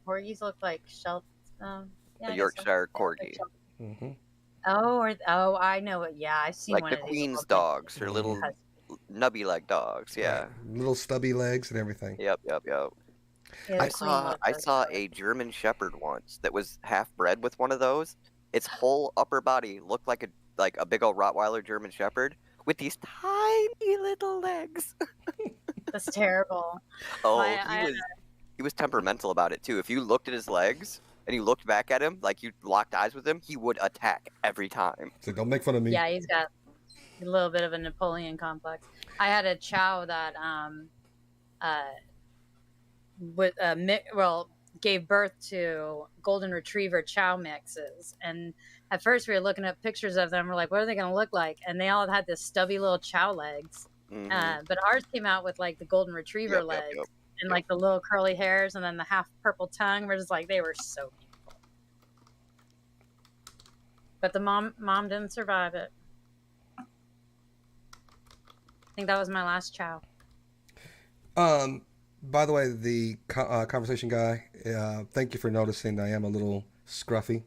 Corgis look like yeah, A I guess so. Yorkshire Yeah, like Corgi. Sheltie. Mm-hmm. Oh, I know it. Yeah, I've seen Like one the of these Queen's little dogs, her little husky- nubby leg dogs. Yeah. Right. Little stubby legs and everything. Yep. Yeah, I the Queen saw loves I those saw dogs. a German Shepherd once that was half bred with one of those. Its whole upper body looked like a big old Rottweiler German Shepherd with these tiny little legs. That's terrible. Oh, I he was temperamental about it too. If you looked at his legs and you looked back at him, like you locked eyes with him, he would attack every time. So don't make fun of me. Yeah, he's got a little bit of a Napoleon complex. I had a chow that gave birth to golden retriever chow mixes, and at first we were looking at pictures of them. We're like, what are they going to look like? And they all had this stubby little chow legs. Mhm. But ours came out with like the golden retriever Yep, legs yep. and like the little curly hairs and then the half purple tongue. We're just like, they were so beautiful. but the mom didn't survive it. I think that was my last chow. By the way, the conversation guy, thank you for noticing I am a little scruffy.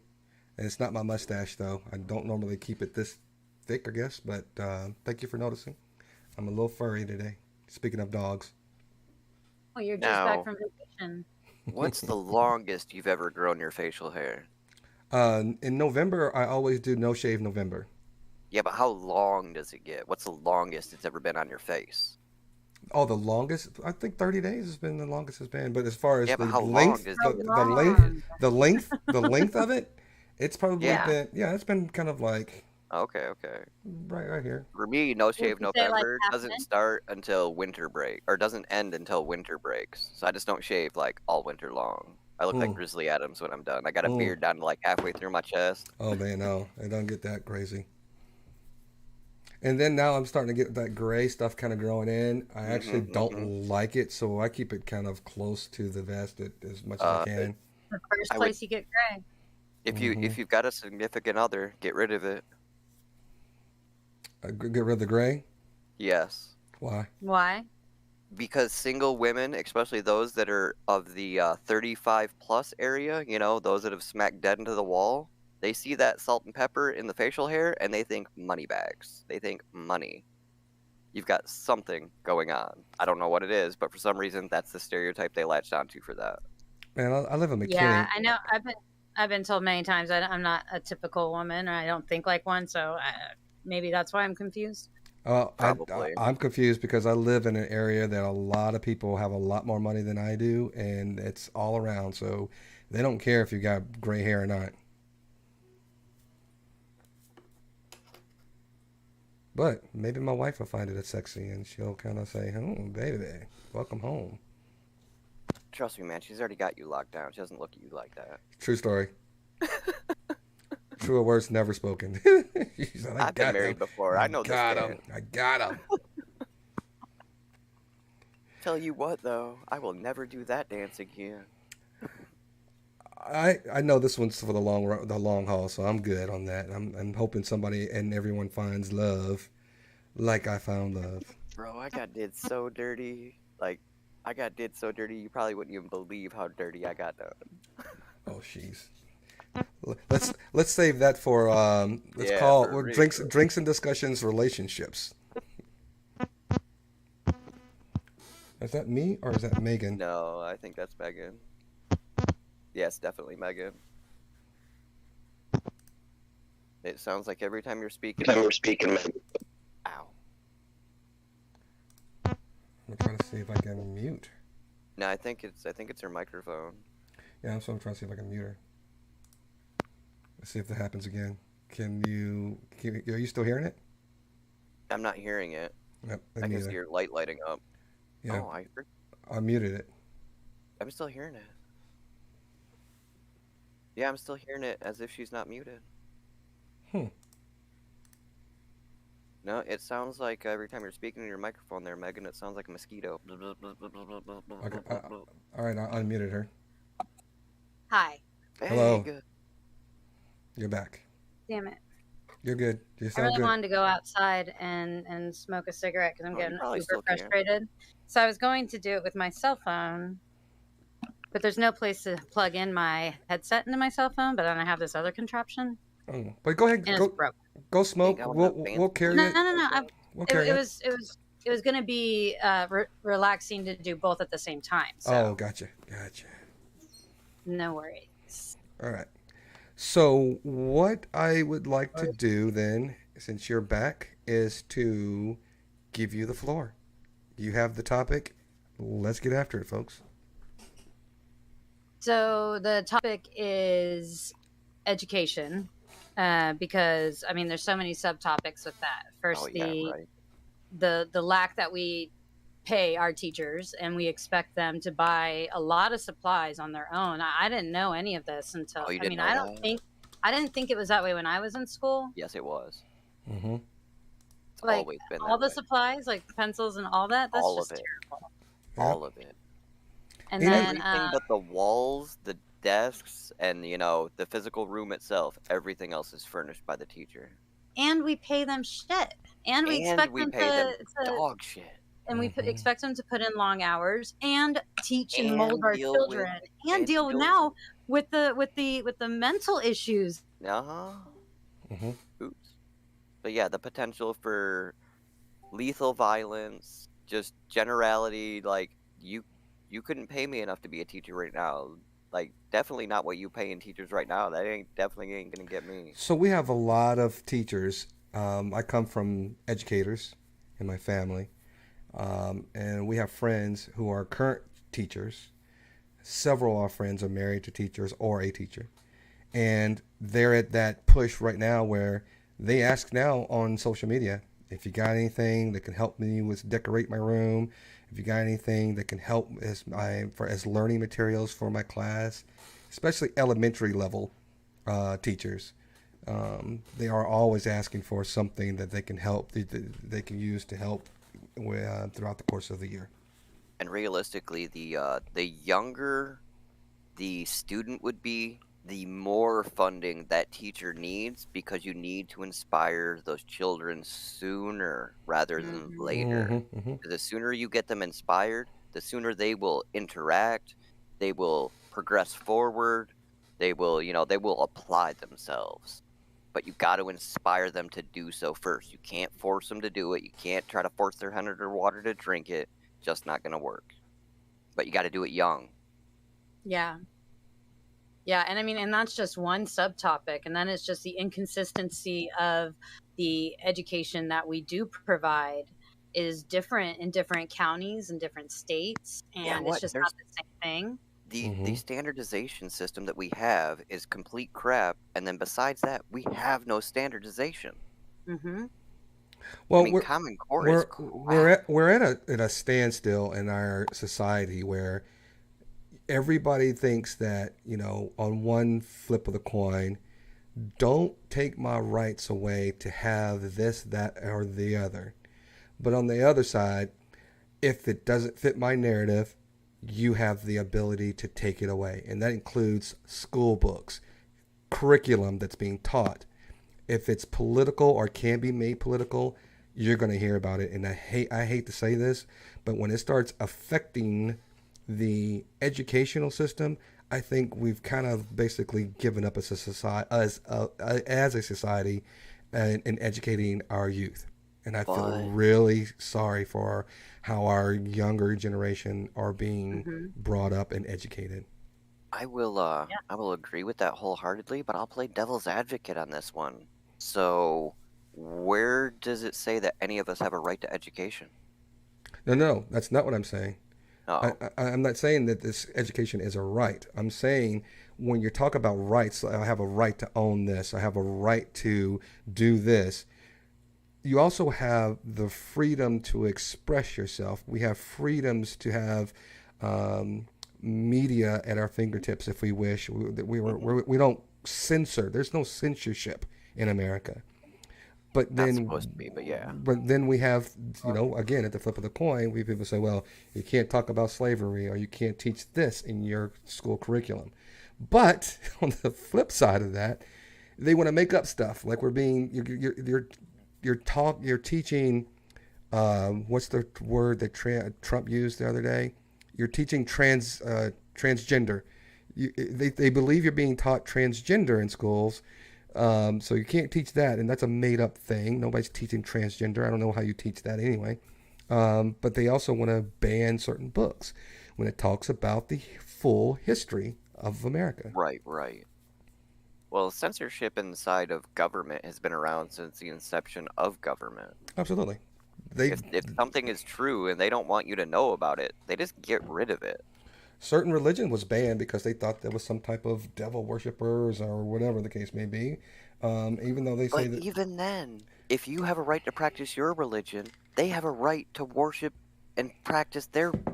And it's not my mustache, though. I don't normally keep it this thick, I guess. But thank you for noticing. I'm a little furry today. Speaking of dogs. Oh, you're just back from vacation. What's the longest you've ever grown your facial hair? In November, I always do no shave November. Yeah, but how long does it get? What's the longest it's ever been on your face? Oh, the longest? I think 30 days has been the longest it's been. But as far as Yeah, the but how length, long does the length of it, it's probably been, it's been kind of like Okay. right here. For me, no shave you say, like, November half doesn't inch? start until winter break, or doesn't end until winter breaks. So I just don't shave like all winter long. I look like Grizzly Adams when I'm done. I got a beard down to like halfway through my chest. Oh man, no, it doesn't get that crazy. And then now I'm starting to get that gray stuff kind of growing in. I actually don't like it, so I keep it kind of close to the vest as much as I can. The first place you get gray. If you've got a significant other, get rid of it. Get rid of the gray? Yes. Why? Why? Because single women, especially those that are of the 35 plus area, those that have smacked dead into the wall, they see that salt and pepper in the facial hair and they think money bags. They think money. You've got something going on. I don't know what it is, but for some reason that's the stereotype they latched onto for that. Man, I live in McKinney. Yeah, I know. I've been told many times I'm not a typical woman, or I don't think like one. So maybe that's why I'm confused. I'm confused because I live in an area that a lot of people have a lot more money than I do, and it's all around. So they don't care if you got gray hair or not. But maybe my wife will find it sexy, and she'll kind of say, "Oh, baby, welcome home." Trust me, man. She's already got you locked down. She doesn't look at you like that. True story. Truer words never spoken. I've been married before. I know this man. I got him. Tell you what, though, I will never do that dance again. I know this one's for the long haul, so I'm good on that. I'm hoping somebody and everyone finds love, like I found love. Bro, I got did so dirty. I got did so dirty, you probably wouldn't even believe how dirty I got done. Oh, jeez. Let's save that for call drinks and discussions relationships. Is that me or is that Megan? No, I think that's Megan. Yes, definitely Megan. It sounds like every time you're speaking. Ow. I'm trying to see if I can mute. No, I think it's her microphone. Yeah, so I'm trying to see if I can mute her. Let's see if that happens again. Are you still hearing it? I'm not hearing it. Yep, I can see your light lighting up. Yeah. Oh, I muted it. I'm still hearing it. Yeah, I'm still hearing it as if she's not muted. No, it sounds like every time you're speaking in your microphone there, Megan, it sounds like a mosquito. Okay, all right, I unmuted her. Hi. Hey, Hello. good. You're back. Damn it. You're good. You I sound really good. wanted to go outside and smoke a cigarette because I'm Oh, you getting probably super still can. frustrated. So I was going to do it with my cell phone, but there's no place to plug in my headset into my cell phone. But then I have this other contraption, Oh, but go ahead, and it's broken. go smoke. Ain't got We'll enough fancy- we'll carry No, it. no, no, no. We'll carry It was going to be relaxing to do both at the same time. So Oh, gotcha. no worries. All right. So what I would like to do then, since you're back, is to give you the floor. You have the topic. Let's get after it, folks. So the topic is education, because I mean, there's so many subtopics with that. First, Oh, yeah, right. the lack that we pay our teachers and we expect them to buy a lot of supplies on their own. I didn't know any of this until Oh, you I didn't mean, know that? I didn't think it was that way when I was in school. Yes, it was. Mm-hmm. It's Like always been all that the way. supplies, like pencils and all that. That's All just of it. terrible. All of it. And Any- then Everything but the walls, desks and, the physical room itself, everything else is furnished by the teacher. And we pay them shit. And we And expect we them pay them to dog shit. and we expect them to put in long hours and teach and And mold our deal with- children and deal with deal now with the mental issues. Uh-huh. Mhm. Oops. But yeah, the potential for lethal violence, just generality, like, you couldn't pay me enough to be a teacher right now. Like, definitely not what you paying teachers right now. That definitely ain't gonna get me. So we have a lot of teachers. I come from educators in my family, and we have friends who are current teachers. Several of our friends are married to teachers or a teacher, and they're at that push right now where they ask now on social media, if you got anything that can help me with decorate my room, if you got anything that can help as learning materials for my class, especially elementary level teachers. They are always asking for something that they can help, they can use to help throughout the course of the year. And realistically, the younger the student would be, the more funding that teacher needs, because you need to inspire those children sooner rather than later. Mm-hmm, mm-hmm. Because the sooner you get them inspired, the sooner they will interact, they will progress forward, they will apply themselves. But you got to inspire them to do so first. You can't force them to do it. You can't try to force their hand under water to drink it. Just not going to work. But you got to do it young. Yeah. Yeah, and I mean, and that's just one subtopic, and then it's just the inconsistency of the education that we do provide is different in different counties and different states, and it's just not the same thing. The standardization system that we have is complete crap, and then besides that, we have no standardization. Mm-hmm. Well, I mean, Common Core is crap. we're at a standstill in our society where everybody thinks that, on one flip of the coin, don't take my rights away to have this, that, or the other. But on the other side, if it doesn't fit my narrative, you have the ability to take it away. And that includes school books, curriculum that's being taught. If it's political or can be made political, you're going to hear about it. And I hate to say this, but when it starts affecting the educational system, I think we've kind of basically given up as a society in educating our youth. And I feel really sorry for how our younger generation are being brought up and educated. I will agree with that wholeheartedly, but I'll play devil's advocate on this one. So, where does it say that any of us have a right to education? No, that's not what I'm saying. Oh. I'm not saying that this education is a right. I'm saying when you talk about rights, I have a right to own this, I have a right to do this. You also have the freedom to express yourself. We have freedoms to have media at our fingertips if we wish. We don't censor. There's no censorship in America. But then, not supposed to be, but yeah. But then we have, again, at the flip of the coin, we people say, well, you can't talk about slavery or you can't teach this in your school curriculum. But on the flip side of that, they want to make up stuff like you're teaching. What's the word that Trump used the other day? You're teaching transgender. They believe you're being taught transgender in schools. So you can't teach that, and that's a made-up thing. Nobody's teaching transgender. I don't know how you teach that anyway. But they also want to ban certain books when it talks about the full history of America. Right. Well, censorship inside of government has been around since the inception of government. Absolutely. If something is true and they don't want you to know about it, they just get rid of it. Certain religion was banned because they thought there was some type of devil worshippers or whatever the case may be. Even though they say that. Even then, if you have a right to practice your religion, they have a right to worship and practice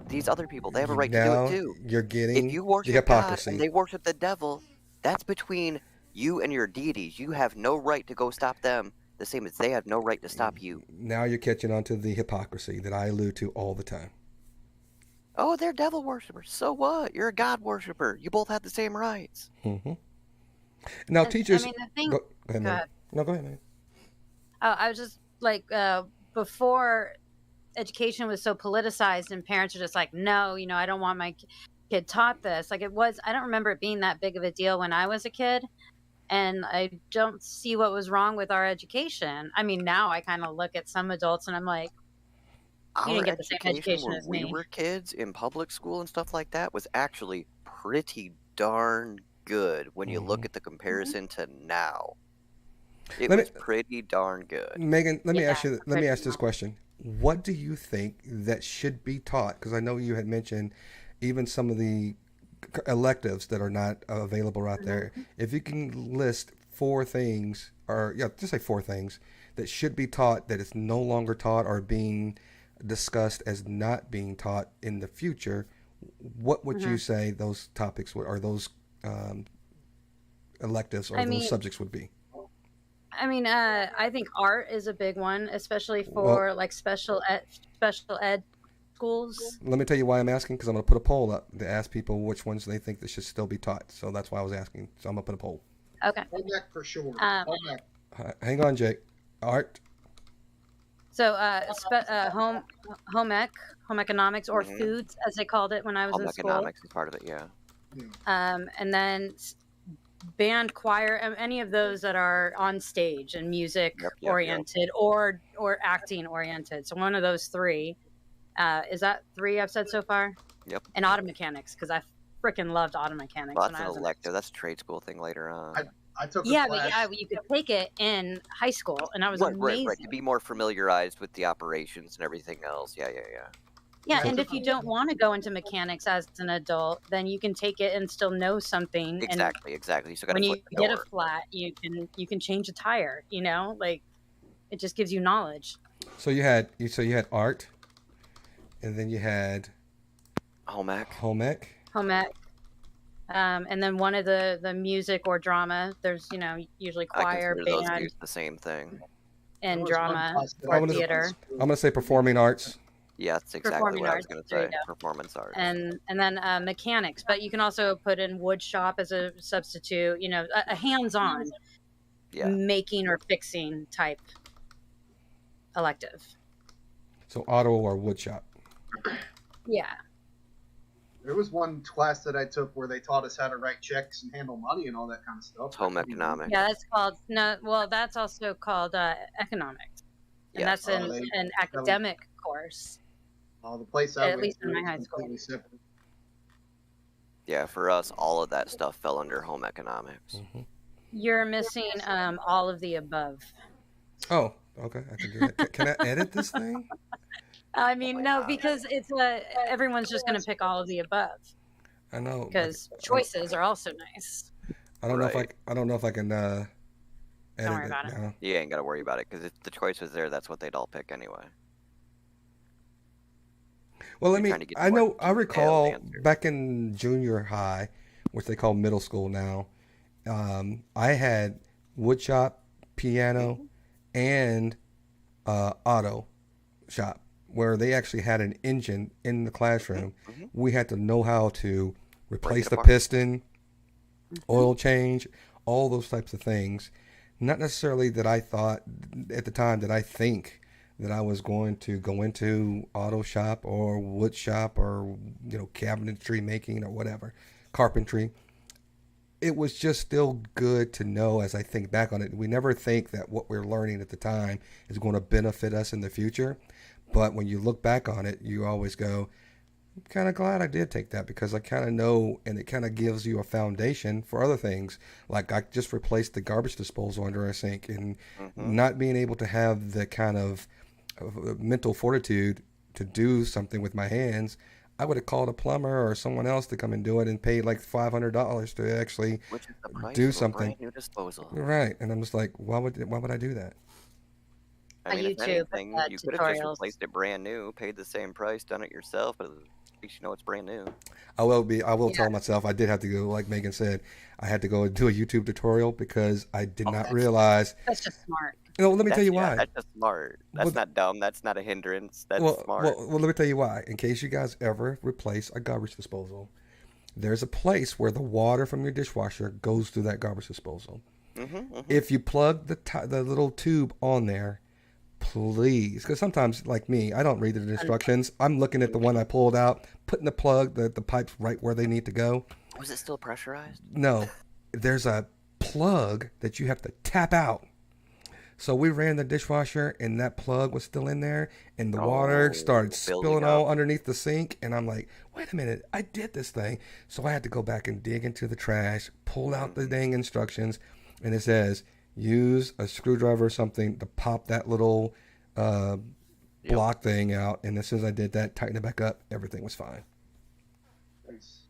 these other people. They have a right to do it too. You're getting if you worship the hypocrisy. God and they worship the devil, that's between you and your deities. You have no right to go stop them, the same as they have no right to stop you. Now you're catching on to the hypocrisy that I allude to all the time. Oh, they're devil worshippers. So what? You're a God worshiper. You both have the same rights. Mm-hmm. Now, And, teachers. I mean, the thing. Go ahead, Go man. ahead. No, go ahead, man. Oh, I was just like, before education was so politicized and parents are just like, no, I don't want my kid taught this. Like, I don't remember it being that big of a deal when I was a kid. And I don't see what was wrong with our education. I mean, now I kind of look at some adults and I'm like, you Our didn't get the same education when as we me. were kids in public school and stuff like that was actually pretty darn good when you look at the comparison to now. It Let was me- pretty darn good. Megan, let me Yeah, ask you. Let me ask this question: what do you think that should be taught? Because I know you had mentioned even some of the electives that are not available out there. If you can list 4 things, or just say 4 things that should be taught that is no longer taught or being discussed as not being taught in the future, what would you say those topics would, or those electives or those subjects would be? I mean, I think art is a big one, especially for like special ed schools. Let me tell you why I'm asking, because I'm going to put a poll up to ask people which ones they think that should still be taught. So that's why I was asking. So I'm going to put a poll. Okay. Home ec for sure. Um, Home ec. Hang on, Jake. Art. So home economics, or foods as they called it when I was Home in school. economics is part of it, yeah. And then band, choir, any of those that are on stage and music oriented or acting oriented. So one of those 3. Is that 3 I've said so far? Yep. And auto mechanics, because I freaking loved auto mechanics. Well, that's an elective. That's a trade school thing later on. I took a But class. you could take it in high school, and that was amazing. Right. To be more familiarized with the operations and everything else. Yeah. Yeah, and if you don't want to go into mechanics as an adult, then you can take it and still know something. Exactly. You still got When to you flip the get a door. flat, you can change a tire. Like it just gives you knowledge. So you had art, and then you had Home ec. home ec. And then one of the music or drama. There's usually I choir, consider those band, two the same thing. and There was one drama class that or I took in theater. school. I'm going to say performing arts. Yeah, that's exactly Performing what I was arts, going to there you say. go. Performance arts. And then mechanics, but you can also put in wood shop as a substitute. A hands-on making or fixing type elective. So auto or wood shop. Yeah. There was one class that I took where they taught us how to write checks and handle money and all that kind of stuff. Home economics. Yeah, that's called that's also called economics, and that's an academic course. The place I At went least to in my was high school. completely separate. Yeah, for us, all of that stuff fell under home economics. You're missing all of the above. Oh, okay. I can do that. Can I edit this thing? I mean, no, because it's everyone's just going to pick all of the above. I know. Because choices are also nice. I don't know if I can edit worry about it now. You ain't got to worry about it, because if the choice was there, that's what they'd all pick anyway. Well, I recall answer. back in junior high, which they call middle school now, I had wood shop, piano, and auto shop, where they actually had an engine in the classroom. We had to know how to replace the piston, oil change, all those types of things. Not necessarily that I thought at the time that I think that I was going to go into auto shop or wood shop or cabinetry making or whatever, carpentry. It was just still good to know as I think back on it. We never think that what we're learning at the time is going to benefit us in the future. But when you look back on it, you always go, I'm kind of glad I did take that, because I kind of know, and it kind of gives you a foundation for other things. Like I just replaced the garbage disposal under our sink, and not being able to have the kind of mental fortitude to do something with my hands, I would have called a plumber or someone else to come and do it and paid like $500 to actually do something. Brand new disposal. Right, and I'm just like, why would I do that? I mean, if YouTube anything, had you could have just tutorials. replaced it brand new, paid the same price, done it yourself, but least you know it's brand new. I will tell myself I did have to go, like Megan said, I had to go and do a YouTube tutorial because I did not realize. That's just smart. Let me tell you why. That's just smart. That's not dumb. That's not a hindrance. That's smart. Well, let me tell you why. In case you guys ever replace a garbage disposal, there's a place where the water from your dishwasher goes through that garbage disposal. If you plug the little tube on there, please, because sometimes, like me, I don't read the instructions. I'm looking at the one I pulled out, putting the pipes right where they need to go. Was it still pressurized? No, there's a plug that you have to tap out. So we ran the dishwasher, and that plug was still in there, and the water started spilling all underneath the sink. And I'm like, wait a minute, I did this thing. So I had to go back and dig into the trash, pull out the dang instructions, and it says, use a screwdriver or something to pop that little block thing out. And as soon as I did that, tighten it back up, everything was fine. Nice.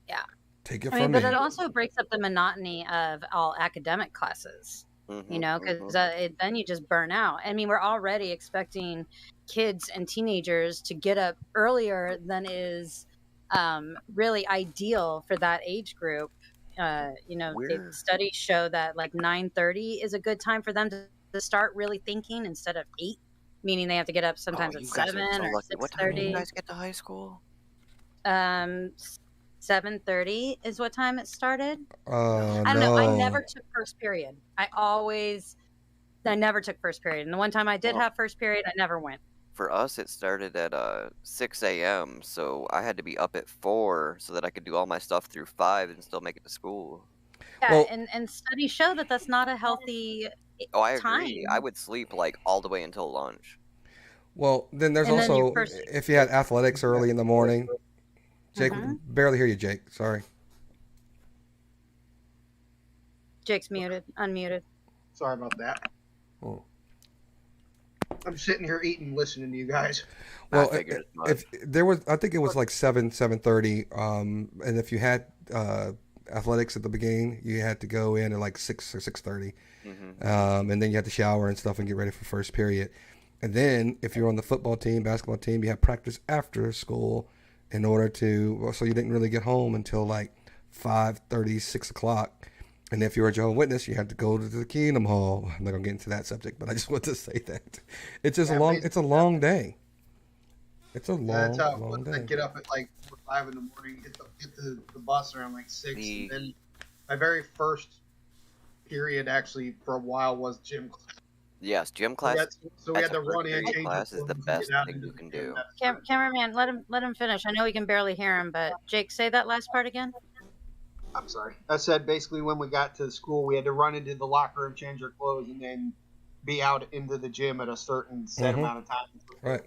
Yeah. Take it from me. But it also breaks up the monotony of all academic classes. You know, because then you just burn out. I mean, we're already expecting kids and teenagers to get up earlier than is really ideal for that age group. You know, studies show that like 9:30 is a good time for them to start really thinking instead of 8, meaning they have to get up sometimes at 7 or 6:30. What time do you guys get to high school? 7:30 is what time it started. I don't know. I never took first period. I never took first period. And the one time I did have first period, I never went. For us, it started at 6 a.m., so I had to be up at 4 so that I could do all my stuff through 5 and still make it to school. Yeah, and studies show that that's not a healthy I time. agree. I would sleep like all the way until lunch. Well, then there's also, if you had athletics early in the morning. Jake, barely hear you, Jake. Sorry. Jake's unmuted. Sorry about that. I'm sitting here eating, listening to you guys. Well, if there was, I think it was like 7:30. And if you had athletics at the beginning, you had to go in at like 6 or 6:30. And then you had to shower and stuff and get ready for first period. And then if you're on the football team, basketball team, you had practice after school. In order to, so you didn't really get home until like 5:30, 6 o'clock. And if you were a Jehovah's Witness, you had to go to the Kingdom Hall. I'm not gonna get into that subject, but I just want to say that it's just it's a long day. It's a long day. I get up at like 4 or 5 in the morning, get the bus around like 6, and then my very first period actually for a while was gym class. Yes, gym class. So we had to run in. Gym class is the best thing you can do. Cameraman, let him finish. I know we can barely hear him, but Jake, say that last part again. I'm sorry. I said basically when we got to school, we had to run into the locker room, change our clothes, and then be out into the gym at a certain set amount of time. Right.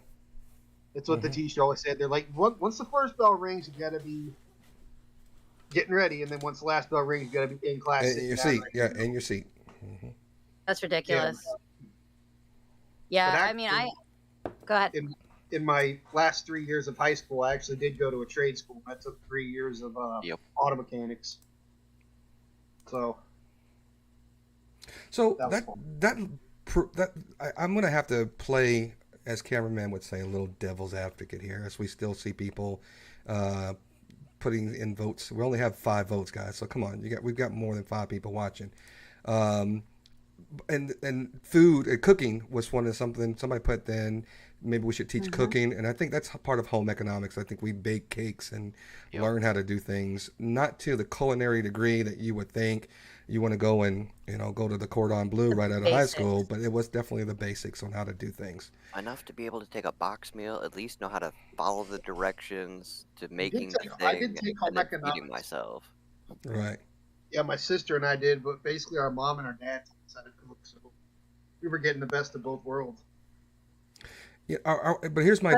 It's what the teacher always said. They're like, once the first bell rings, you got to be getting ready, and then once the last bell rings, you got to be in class. In your seat, in your seat. That's ridiculous. Yeah, I mean, go ahead. In my last 3 years of high school, I actually did go to a trade school. I took 3 years of auto mechanics. So I'm gonna have to play, as cameraman would say, a little devil's advocate here, as we still see people putting in votes. We only have 5 votes, guys. So come on, we've got more than 5 people watching. And food and cooking was one of something somebody put. Then maybe we should teach cooking, and I think that's part of home economics. I think we bake cakes and learn how to do things, not to the culinary degree that you would think you want to go and go to the cordon bleu right out of high school, but it was definitely the basics on how to do things. Enough to be able to take a box meal, at least know how to follow the directions to making the thing, I did take home and then economics. feeding myself. Right. Yeah, my sister and I did, but basically our mom and our dad taught us how to cook, so we were getting the best of both worlds. Yeah, but here's my.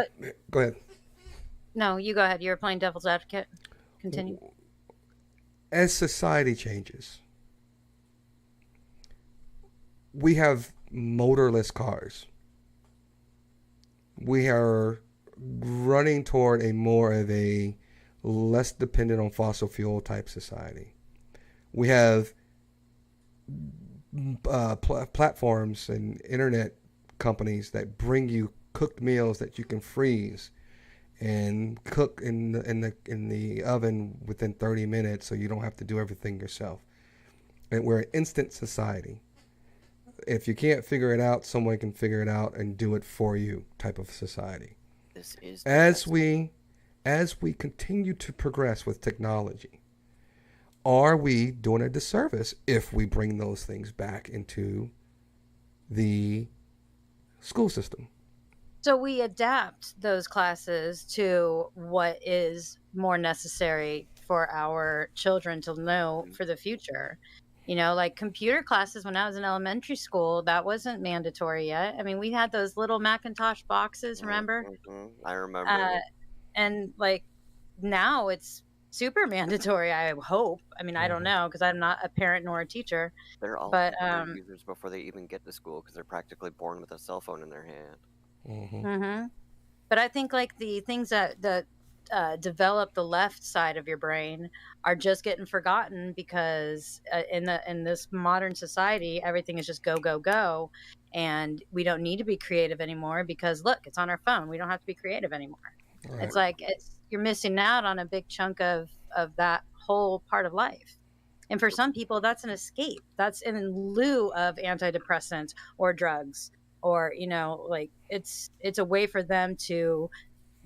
Go ahead. No, you go ahead. You were playing devil's advocate. Continue. As society changes, we have motorless cars. We are running toward a more of a less dependent on fossil fuel type society. We have platforms and internet companies that bring you cooked meals that you can freeze and cook in the oven within 30 minutes, so you don't have to do everything yourself. And we're an instant society. If you can't figure it out, someone can figure it out and do it for you type of society. This is As we continue to progress with technology, are we doing a disservice if we bring those things back into the school system? So we adapt those classes to what is more necessary for our children to know for the future. You know, like computer classes when I was in elementary school, that wasn't mandatory yet. I mean, we had those little Macintosh boxes, remember? I remember. And like now it's super mandatory, I hope. I mean, I don't know because I'm not a parent nor a teacher. They're all But users before they even get to school because they're practically born with a cell phone in their hand. But I think like the things that develop the left side of your brain are just getting forgotten because in this modern society, everything is just go go go, and we don't need to be creative anymore because look, it's on our phone. We don't have to be creative anymore. Right. It's like you're missing out on a big chunk of that whole part of life. And for some people, that's an escape. That's in lieu of antidepressants or drugs, or like it's a way for them to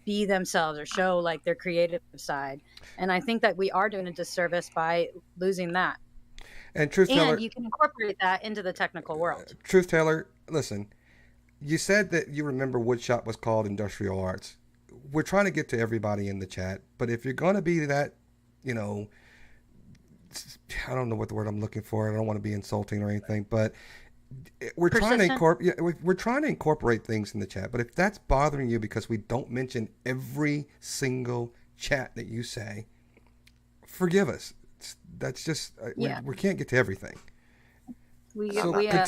be themselves or show like their creative side. And I think that we are doing a disservice by losing that. And Truth Teller, and you can incorporate that into the technical world. Truth Teller, listen, you said that you remember woodshop was called industrial arts. We're trying to get to everybody in the chat, but if you're going to be that, I don't know what the word I'm looking for. I don't want to be insulting or anything, but we're trying to incorporate things in the chat. But if that's bothering you because we don't mention every single chat that you say, forgive us. That's just we can't get to everything. We already are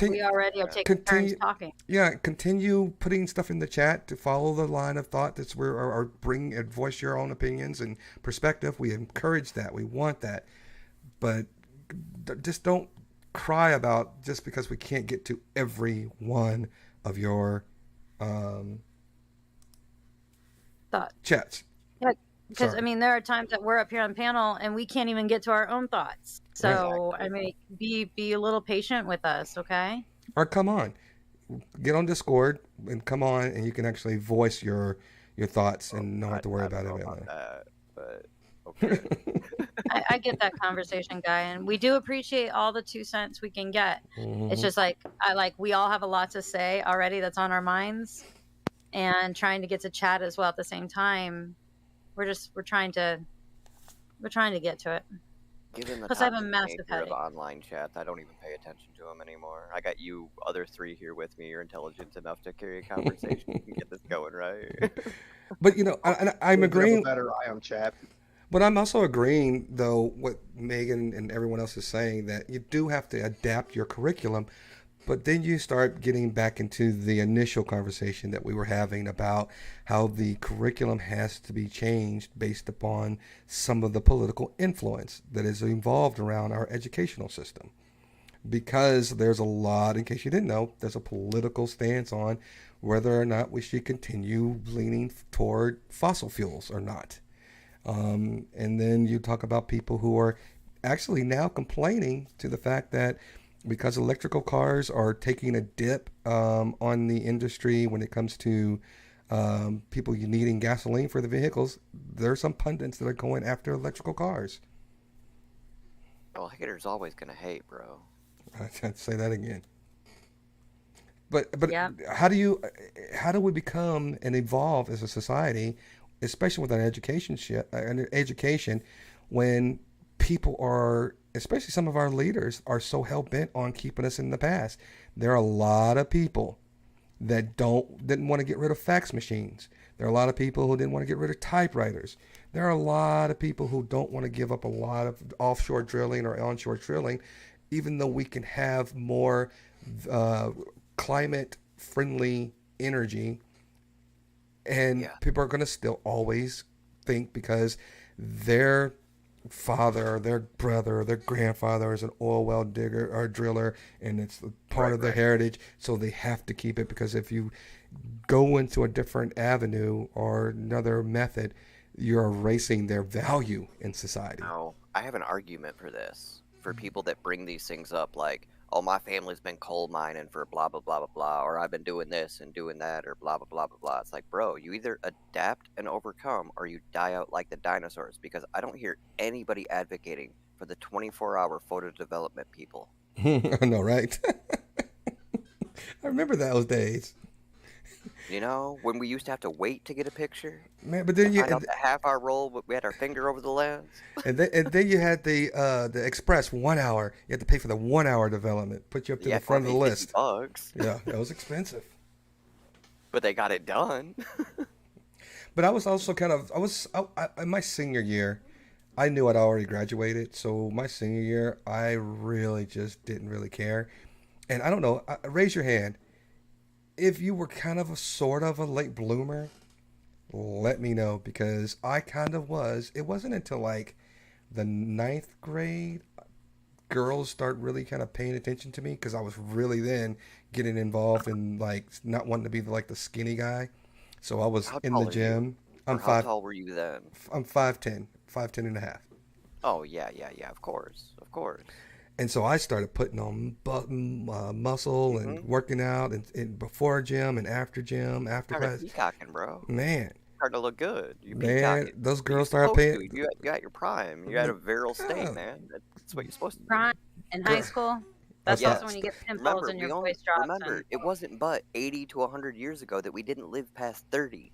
taking turns talking. Yeah, continue putting stuff in the chat to follow the line of thought that's or bring and voice your own opinions and perspective. We encourage that. We want that. But just don't cry about just because we can't get to every one of your chats. Yeah, because I mean, there are times that we're up here on panel and we can't even get to our own thoughts. So I mean, be a little patient with us, okay? Or come on, get on Discord and come on, and you can actually voice your thoughts and not have to worry about it. But okay. I get that conversation, Guy, and we do appreciate all the 2 cents we can get. It's just like we all have a lot to say already that's on our minds, and trying to get to chat as well at the same time. We're trying to get to it. Given the Plus, I have a massive nature of online chats, I don't even pay attention to them anymore. I got you other three here with me. You're intelligent enough to carry a conversation. You can get this going, right? But I'm agreeing. Better eye on chat. But I'm also agreeing, though, what Megan and everyone else is saying, that you do have to adapt your curriculum. But then you start getting back into the initial conversation that we were having about how the curriculum has to be changed based upon some of the political influence that is involved around our educational system. Because there's a lot, in case you didn't know, there's a political stance on whether or not we should continue leaning toward fossil fuels or not. And then you talk about people who are actually now complaining to the fact that because electrical cars are taking a dip on the industry when it comes to people needing gasoline for the vehicles, there are some pundits that are going after electrical cars. Well, haters always gonna hate, bro. I can't say that again. But yeah. How do we become and evolve as a society, especially with an education, when people are, especially some of our leaders, are so hell-bent on keeping us in the past? There are a lot of people that didn't want to get rid of fax machines. There are a lot of people who didn't want to get rid of typewriters. There are a lot of people who don't want to give up a lot of offshore drilling or onshore drilling, even though we can have more climate-friendly energy. And people are going to still always think, because their father, their brother, their grandfather is an oil well digger or driller, and it's part of their heritage, so they have to keep it, because if you go into a different avenue or another method, you're erasing their value in society. Now, I have an argument for this. For people that bring these things up, like, oh, my family's been coal mining for blah, blah, blah, blah, blah, or I've been doing this and doing that, or blah, blah, blah, blah, blah. It's like, bro, you either adapt and overcome, or you die out like the dinosaurs, because I don't hear anybody advocating for the 24-hour photo development people. I know, right? I remember those days. You know, when we used to have to wait to get a picture. Man, but then you Find out the half hour roll, we had our finger over the lens. and then you had the express 1 hour. You had to pay for the 1 hour development. Put you up to the front of the list. $50. Yeah, that was expensive. But they got it done. But I was also in my senior year, I knew I'd already graduated. So my senior year, I really just didn't really care. And I don't know, raise your hand if you were kind of a sort of a late bloomer. Let me know, because I kind of was. It wasn't until like the 9th grade girls start really kind of paying attention to me, because I was really then getting involved in like not wanting to be like the skinny guy. So I was How in tall the are you? gym. I'm How 5. tall were you then? I'm 5'10", 5'10" and a half. Oh, yeah, of course. And so I started putting on muscle and working out, and before gym and after gym, after Started class. peacocking, bro. Man, Starting to look good. You man, peacocking. those girls You're started supposed paying. to. You at your prime. You're at a virile state, Yeah. man. That's what you're supposed to do. Prime in high school. That's Yeah. also when you get pimples Remember, and we your only, voice drops. remember, And it wasn't but 80 to 100 years ago that we didn't live past 30,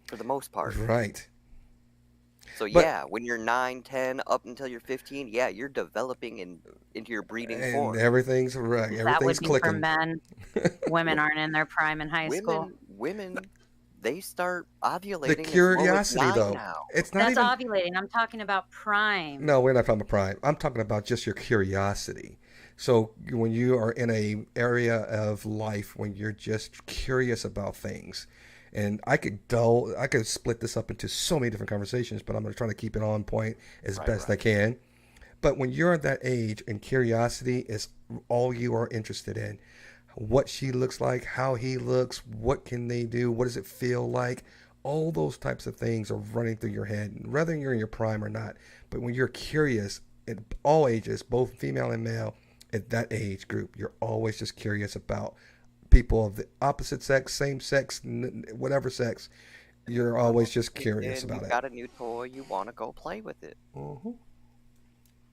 for the most part. Right. So But- yeah, when you're 9, 10, up until you're 15, yeah, you're developing into your breeding And form. everything's right. that would Everything's be for clicking. men. Women aren't in their prime in high school. Women, they start ovulating. The as low as curiosity, 9 though. now. It's not That's even. ovulating. I'm talking about prime. No, we're not talking about prime. I'm talking about just your curiosity. So when you are in a area of life when you're just curious about things, and I could split this up into so many different conversations, but I'm going to try to keep it on point as best I can. But when you're at that age and curiosity is all you are interested in, what she looks like, how he looks, what can they do, what does it feel like, all those types of things are running through your head, whether you're in your prime or not. But when you're curious at all ages, both female and male, at that age group, you're always just curious about people of the opposite sex, same sex, whatever sex. You're always just curious And about you it. got a new toy, you want to go play with it.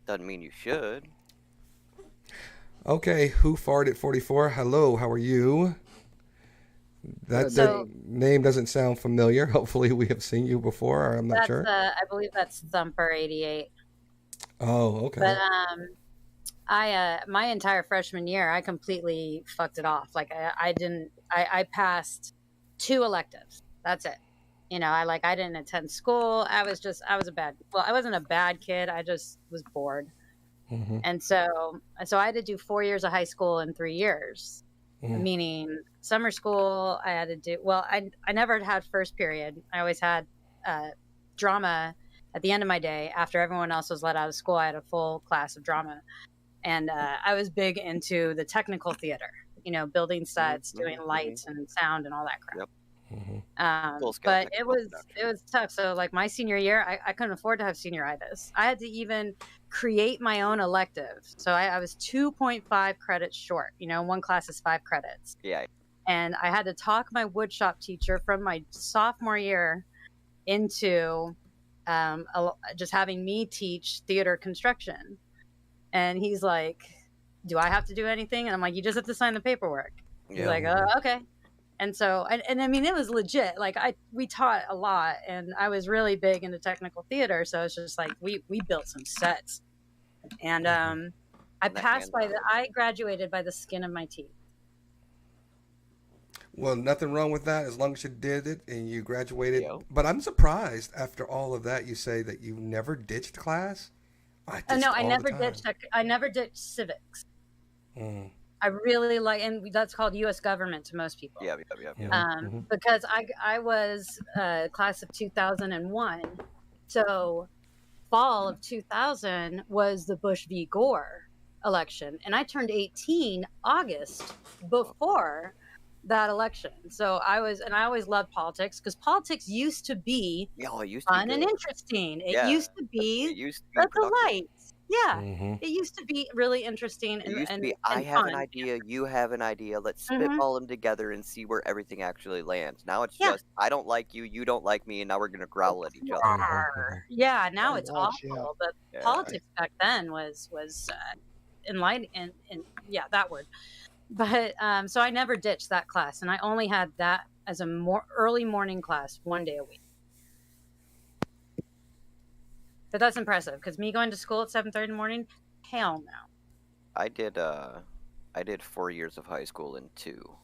Doesn't mean you should. Okay, who farted 44? Hello, how are you? That So- name doesn't sound familiar. Hopefully we have seen you before, or I'm not That's sure. I believe that's Thumper 88. Oh, okay. But my entire freshman year, I completely fucked it off. Like I passed 2 electives. That's it. You know, I didn't attend school. I wasn't a bad kid. I just was bored. Mhm. And so I had to do 4 years of high school in 3 years, meaning summer school. I had to do, I never had first period. I always had drama at the end of my day. After everyone else was let out of school, I had a full class of drama. And I was big into the technical theater, you know, building sets, doing lights and sound and all that crap. Yep. Mhm. But it was tough. So like my senior year, I couldn't afford to have senioritis. I had to even create my own elective. So I was 2.5 credits short. You know, one class is 5 credits. Yeah. And I had to talk my woodshop teacher from my sophomore year into just having me teach theater construction. And he's like, do I have to do anything? And I'm like, you just have to sign the paperwork. He's like, okay. And so, and I mean, it was legit. Like we taught a lot, and I was really big into technical theater. So it's just like, we built some sets, and I graduated by the skin of my teeth. Well, nothing wrong with that as long as you did it and you graduated. Yep. But I'm surprised after all of that you say that you never ditched class. I never ditched civics. I really like, and that's called U.S. government to most people. Yeah. Because I was class of 2001, so fall of 2000 was the Bush v. Gore election, and I turned 18 August before that election. So I always loved politics because politics used to be it used to be fun and good. interesting. It Yeah. used to be It used to be the productive. lights. Yeah. Mm-hmm. It used to be really interesting It and, used to and, be, I and have fun. an idea, you have an idea, let's Mhm. spitball them together and see where everything actually lands. Now it's Yeah. just, I don't like you, you don't like me, and now we're going to growl at each other. Mm-hmm. Yeah, now Pretty it's much, awful. yeah. But Yeah. politics back then was enlightening, and yeah, that word. But so I never ditched that class, and I only had that as a more early morning class 1 day a week. But that's impressive because me going to school at 7:30 in the morning, hell no. I did 4 years of high school in 2.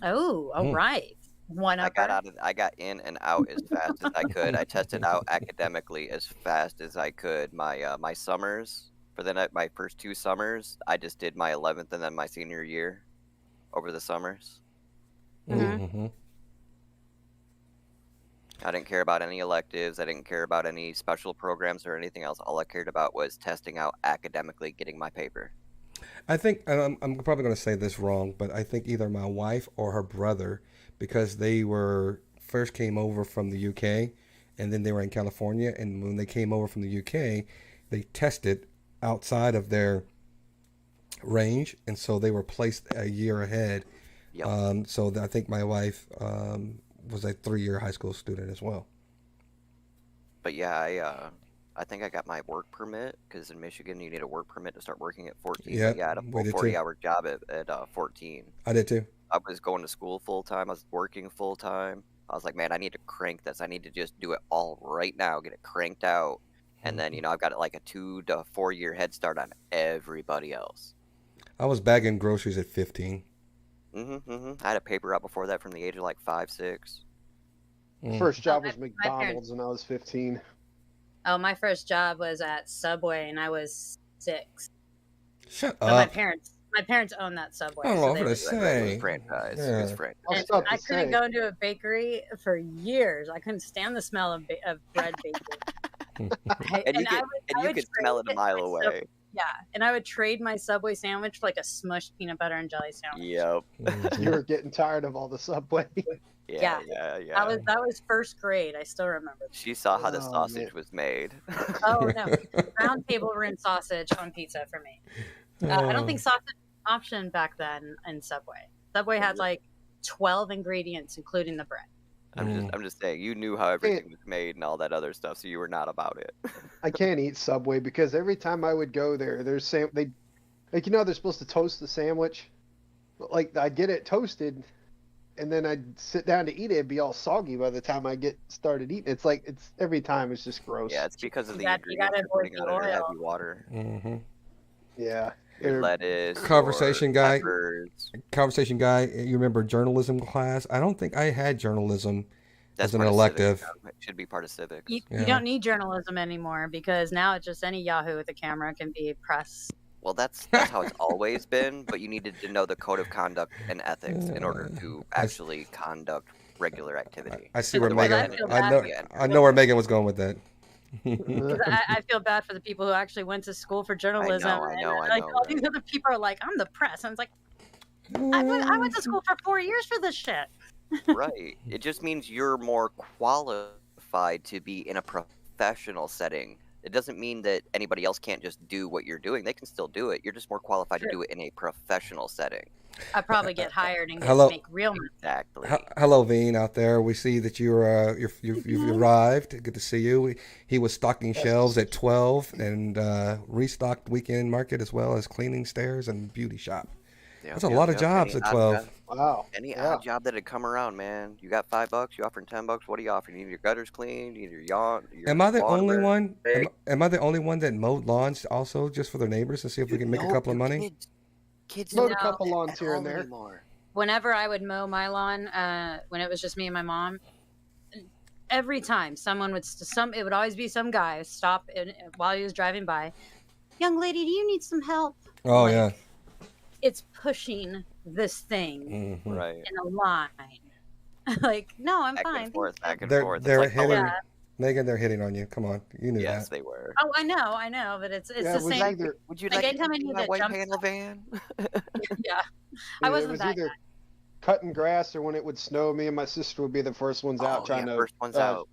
Oh, all Hmm. right. One I upper. got in and out as fast as I could. I tested out academically as fast as I could. My summers for my first 2 summers, I just did my 11th and then my senior year over the summers. Mm-hmm. I didn't care about any electives. I didn't care about any special programs or anything else. All I cared about was testing out academically, getting my paper. I think I'm probably going to say this wrong, but I think either my wife or her brother, because they were first came over from the UK, and then they were in California, and when they came over from the UK, they tested outside of their range, and so they were placed a year ahead. Yep. So I think my wife was a 3-year high school student as well. But yeah, I think I got my work permit because in Michigan you need a work permit to start working at 14. Yeah, But yeah, I had a we full did too. 40-hour job at 14. I did too. I was going to school full time. I was working full time. I was like, man, I need to crank this. I need to just do it all right now, get it cranked out. And then, I've got like a 2 to 4 year head start on everybody else. I was bagging groceries at 15. I had a paper route before that from the age of like 5, 6. First job was my McDonald's when I was 15. Oh, my first job was at Subway, and I was 6. Shut But my up. parents owned that Subway. Oh, so I'm they gonna would- say. It was franchise. Yeah. It was franchise. I was and about I to couldn't say. go into a bakery for years. I couldn't stand the smell of bread baking. And you I would could smell it a trade mile my away. Yeah, and I would trade my Subway sandwich for like a smushed peanut butter and jelly sandwich. Yep. You were getting tired of all the Subway. Yeah. That was first grade. I still remember. She saw how the Oh, sausage man. was made. Oh no, round table room sausage on pizza for me. I don't think sausage was an option back then in Subway. Subway had like 12 ingredients, including the bread. I'm just saying, you knew how everything was made and all that other stuff, so you were not about it. I can't eat Subway because every time I would go there, they're supposed to toast the sandwich, but like I'd get it toasted, and then I'd sit down to eat it, it'd be all soggy by the time I get started eating. It's like every time it's just gross. Yeah, it's because of the You ingredients gotta you're putting avoid on the it, or oil. heavy water. Mm-hmm. Yeah. Your They're- lettuce. Conversation or guy. peppers. Conversation guy, you remember journalism class? I don't think I had journalism as an part of elective. civics now. It should be part of civics. You Yeah. don't need journalism anymore because now it's just any Yahoo with a camera can be press. Well, that's how it's always been, but you needed to know the code of conduct and ethics in order to actually conduct regular activity. I see where Otherwise, Megan. I feel I know. bad. I know where Megan was going with that. 'Cause I feel bad for the people who actually went to school for journalism. I know, and like all right? these other people are like, I'm the press. And it's like, I went to school for 4 years for this shit. Right. It just means you're more qualified to be in a professional setting. It doesn't mean that anybody else can't just do what you're doing. They can still do it. You're just more qualified to do it in a professional setting. I probably get hired and get Hello. to make real money. Exactly. Hello, Veen, out there. We see that you've arrived. Good to see you. He was stocking shelves at 12 and restocked weekend market as well as cleaning stairs and beauty shop. Yep, That's a yep, lot of yep. jobs Any at odd 12. job- Wow. Any Yeah. odd job that had come around, man. You got $5, you offering $10. What do you offer? You need your gutters cleaned, you need your yawn. Am I the only lawnmower. one? Am I the only one that mowed lawns also just for their neighbors to see if we can make a No, couple of money? Kids Mowed don't a do couple that lawns at here and all there. anymore. Whenever I would mow my lawn, when it was just me and my mom, every time someone would, it would always be some guy stop while he was driving by. Young lady, do you need some help? Oh Like, yeah. It's pushing this thing Mhm. Right. in a line. Like, no, I'm Back fine. and forth, back and They're- forth. It's they're like, hitting- oh, Megan, they're hitting on you. Come on, you knew Yes, that. they were. Oh, I know, but it's Yeah, the it was same. either Would you Like like to anytime I be in need that to white jump panel van? Yeah, I it wasn't was that either cutting grass or when it would snow, me and my sister would be the first ones out Oh, trying yeah, to. first one's out.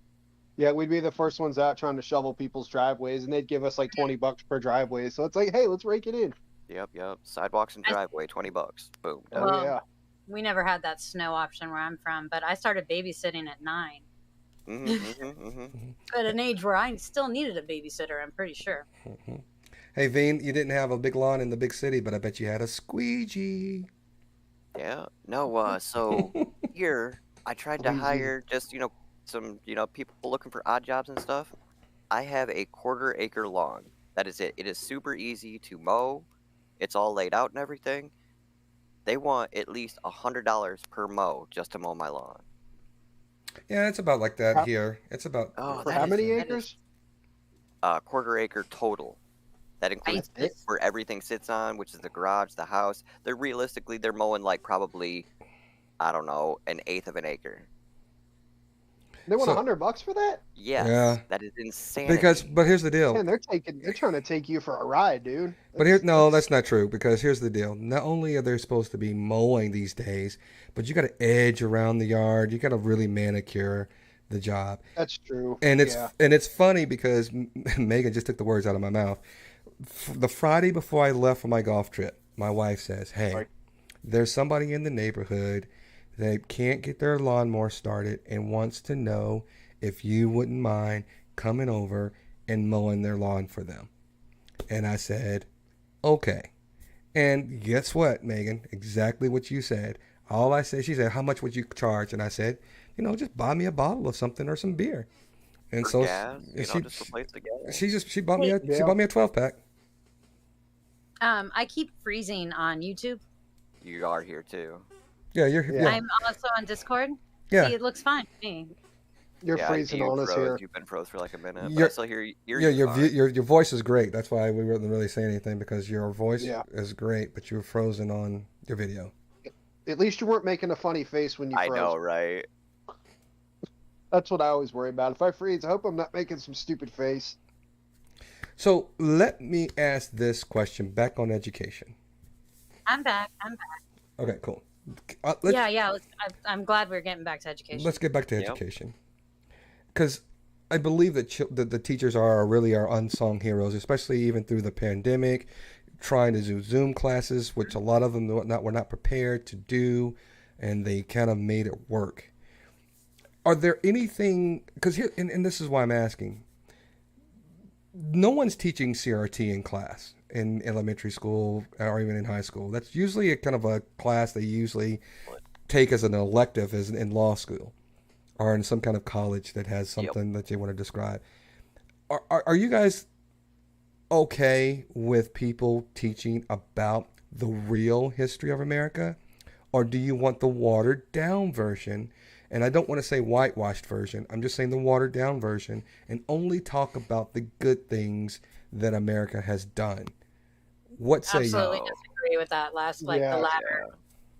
Yeah, we'd be the first ones out trying to shovel people's driveways, and they'd give us like $20 per driveway. So it's like, hey, let's rake it in. Yep. Sidewalks and I- driveway, $20. Boom. Oh Done. Well, yeah. We never had that snow option where I'm from, but I started babysitting at 9. At an age where I still needed a babysitter, I'm pretty sure. Hey, Veen, you didn't have a big lawn in the big city, but I bet you had a squeegee. Yeah. No. So here I tried to Squeezy. hire just some people looking for odd jobs and stuff. I have a 1/4 acre lawn. That is it. It is super easy to mow. It's all laid out and everything. They want at least $100 per mow just to mow my lawn. Yeah, it's about like that How- here. It's about. Oh, For that how is- many that is, acres? 1/4 acre total. That includes That's it? where everything sits on, which is the garage, the house. They're mowing like probably, I don't know, an eighth of an acre. They want So- $100 for that? Yes, Yeah. that is insane. But here's the deal. Man, they're trying to take you for a ride, dude. But here, no, that's not true, because here's the deal. Not only are they supposed to be mowing these days, but you got to edge around the yard. You got to really manicure the job. That's true. And it's yeah. and it's funny because Megan just took the words out of my mouth. The Friday before I left for my golf trip, my wife says, "Hey, Right. there's somebody in the neighborhood that can't get their lawnmower started and wants to know if you wouldn't mind coming over and mowing their lawn for them." And I said, "Okay." And guess what, Megan? Exactly what you said. All I said, she said, "How much would you charge?" And I said, just buy me a bottle of something or some beer. And For so gas, just replace the gas. she bought me a Yeah. she bought me a 12-pack. I keep freezing on YouTube. You are here too. Yeah, you're Yeah. yeah. I'm also on Discord. Yeah. See, it looks fine to me. You're Yeah, freezing you on us froze. here. You've been froze for like a minute, but I You're- still hear you. Yeah, your voice is great. That's why we weren't really saying anything, because your voice Yeah. is great, but you were frozen on your video. At least you weren't making a funny face when you I froze. know, right? That's what I always worry about. If I freeze, I hope I'm not making some stupid face. So let me ask this question back on education. I'm back. Okay, cool. Yeah. I'm glad we're getting back to education. Let's get back to Yep. education, because I believe that the teachers are really our unsung heroes, especially even through the pandemic, trying to do Zoom classes, which a lot of them were not prepared to do, and they kind of made it work. Are there anything? Because here, and this is why I'm asking. No one's teaching CRT in class in elementary school or even in high school. That's usually a kind of a class they usually take as an elective as in law school or in some kind of college that has something that they want to describe. Are you guys okay with people teaching about the real history of America? Or do you want the watered down version? And I don't want to say whitewashed version. I'm just saying the watered down version, and only talk about the good things that America has done. What say Absolutely you? disagree with that last, the Yeah. latter.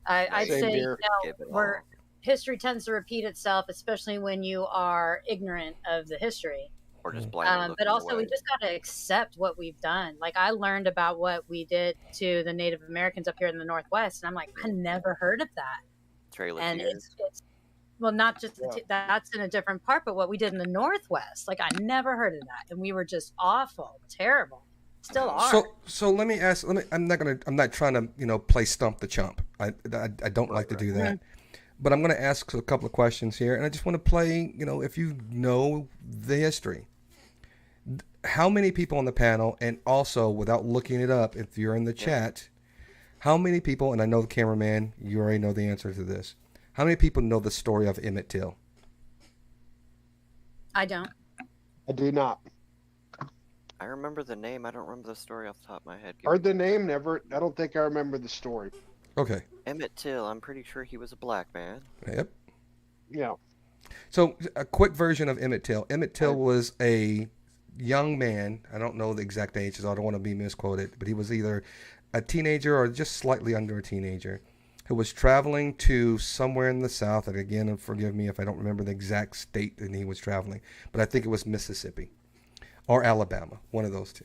I'd Same say here. Give it where history tends to repeat itself, especially when you are ignorant of the history. Or just blindly But looking also, we away. just got to accept what we've done. Like, I learned about what we did to the Native Americans up here in the Northwest, and I'm like, I never heard of that. Trailer And tears. it's well, not just Yeah. that's in a different part, but what we did in the Northwest, like, I never heard of that, and we were just awful, terrible, still are. So let me ask. I'm not trying to play stump the chump. I don't like to do that. But I'm going to ask a couple of questions here, and I just want to play. If you know the history. How many people on the panel, and also without looking it up, if you're in the chat, how many people, and I know the cameraman, you already know the answer to this. How many people know the story of Emmett Till? I don't. I do not. I remember the name. I don't remember the story off the top of my head. Heard the name, never. I don't think I remember the story. Okay. Emmett Till. I'm pretty sure he was a black man. Yep. Yeah. So a quick version of Emmett Till. Emmett Till was a young man. I don't know the exact age, so I don't want to be misquoted, but he was either a teenager or just slightly under a teenager, who was traveling to somewhere in the South. And again, forgive me if I don't remember the exact state that he was traveling, but I think it was Mississippi or Alabama, one of those two.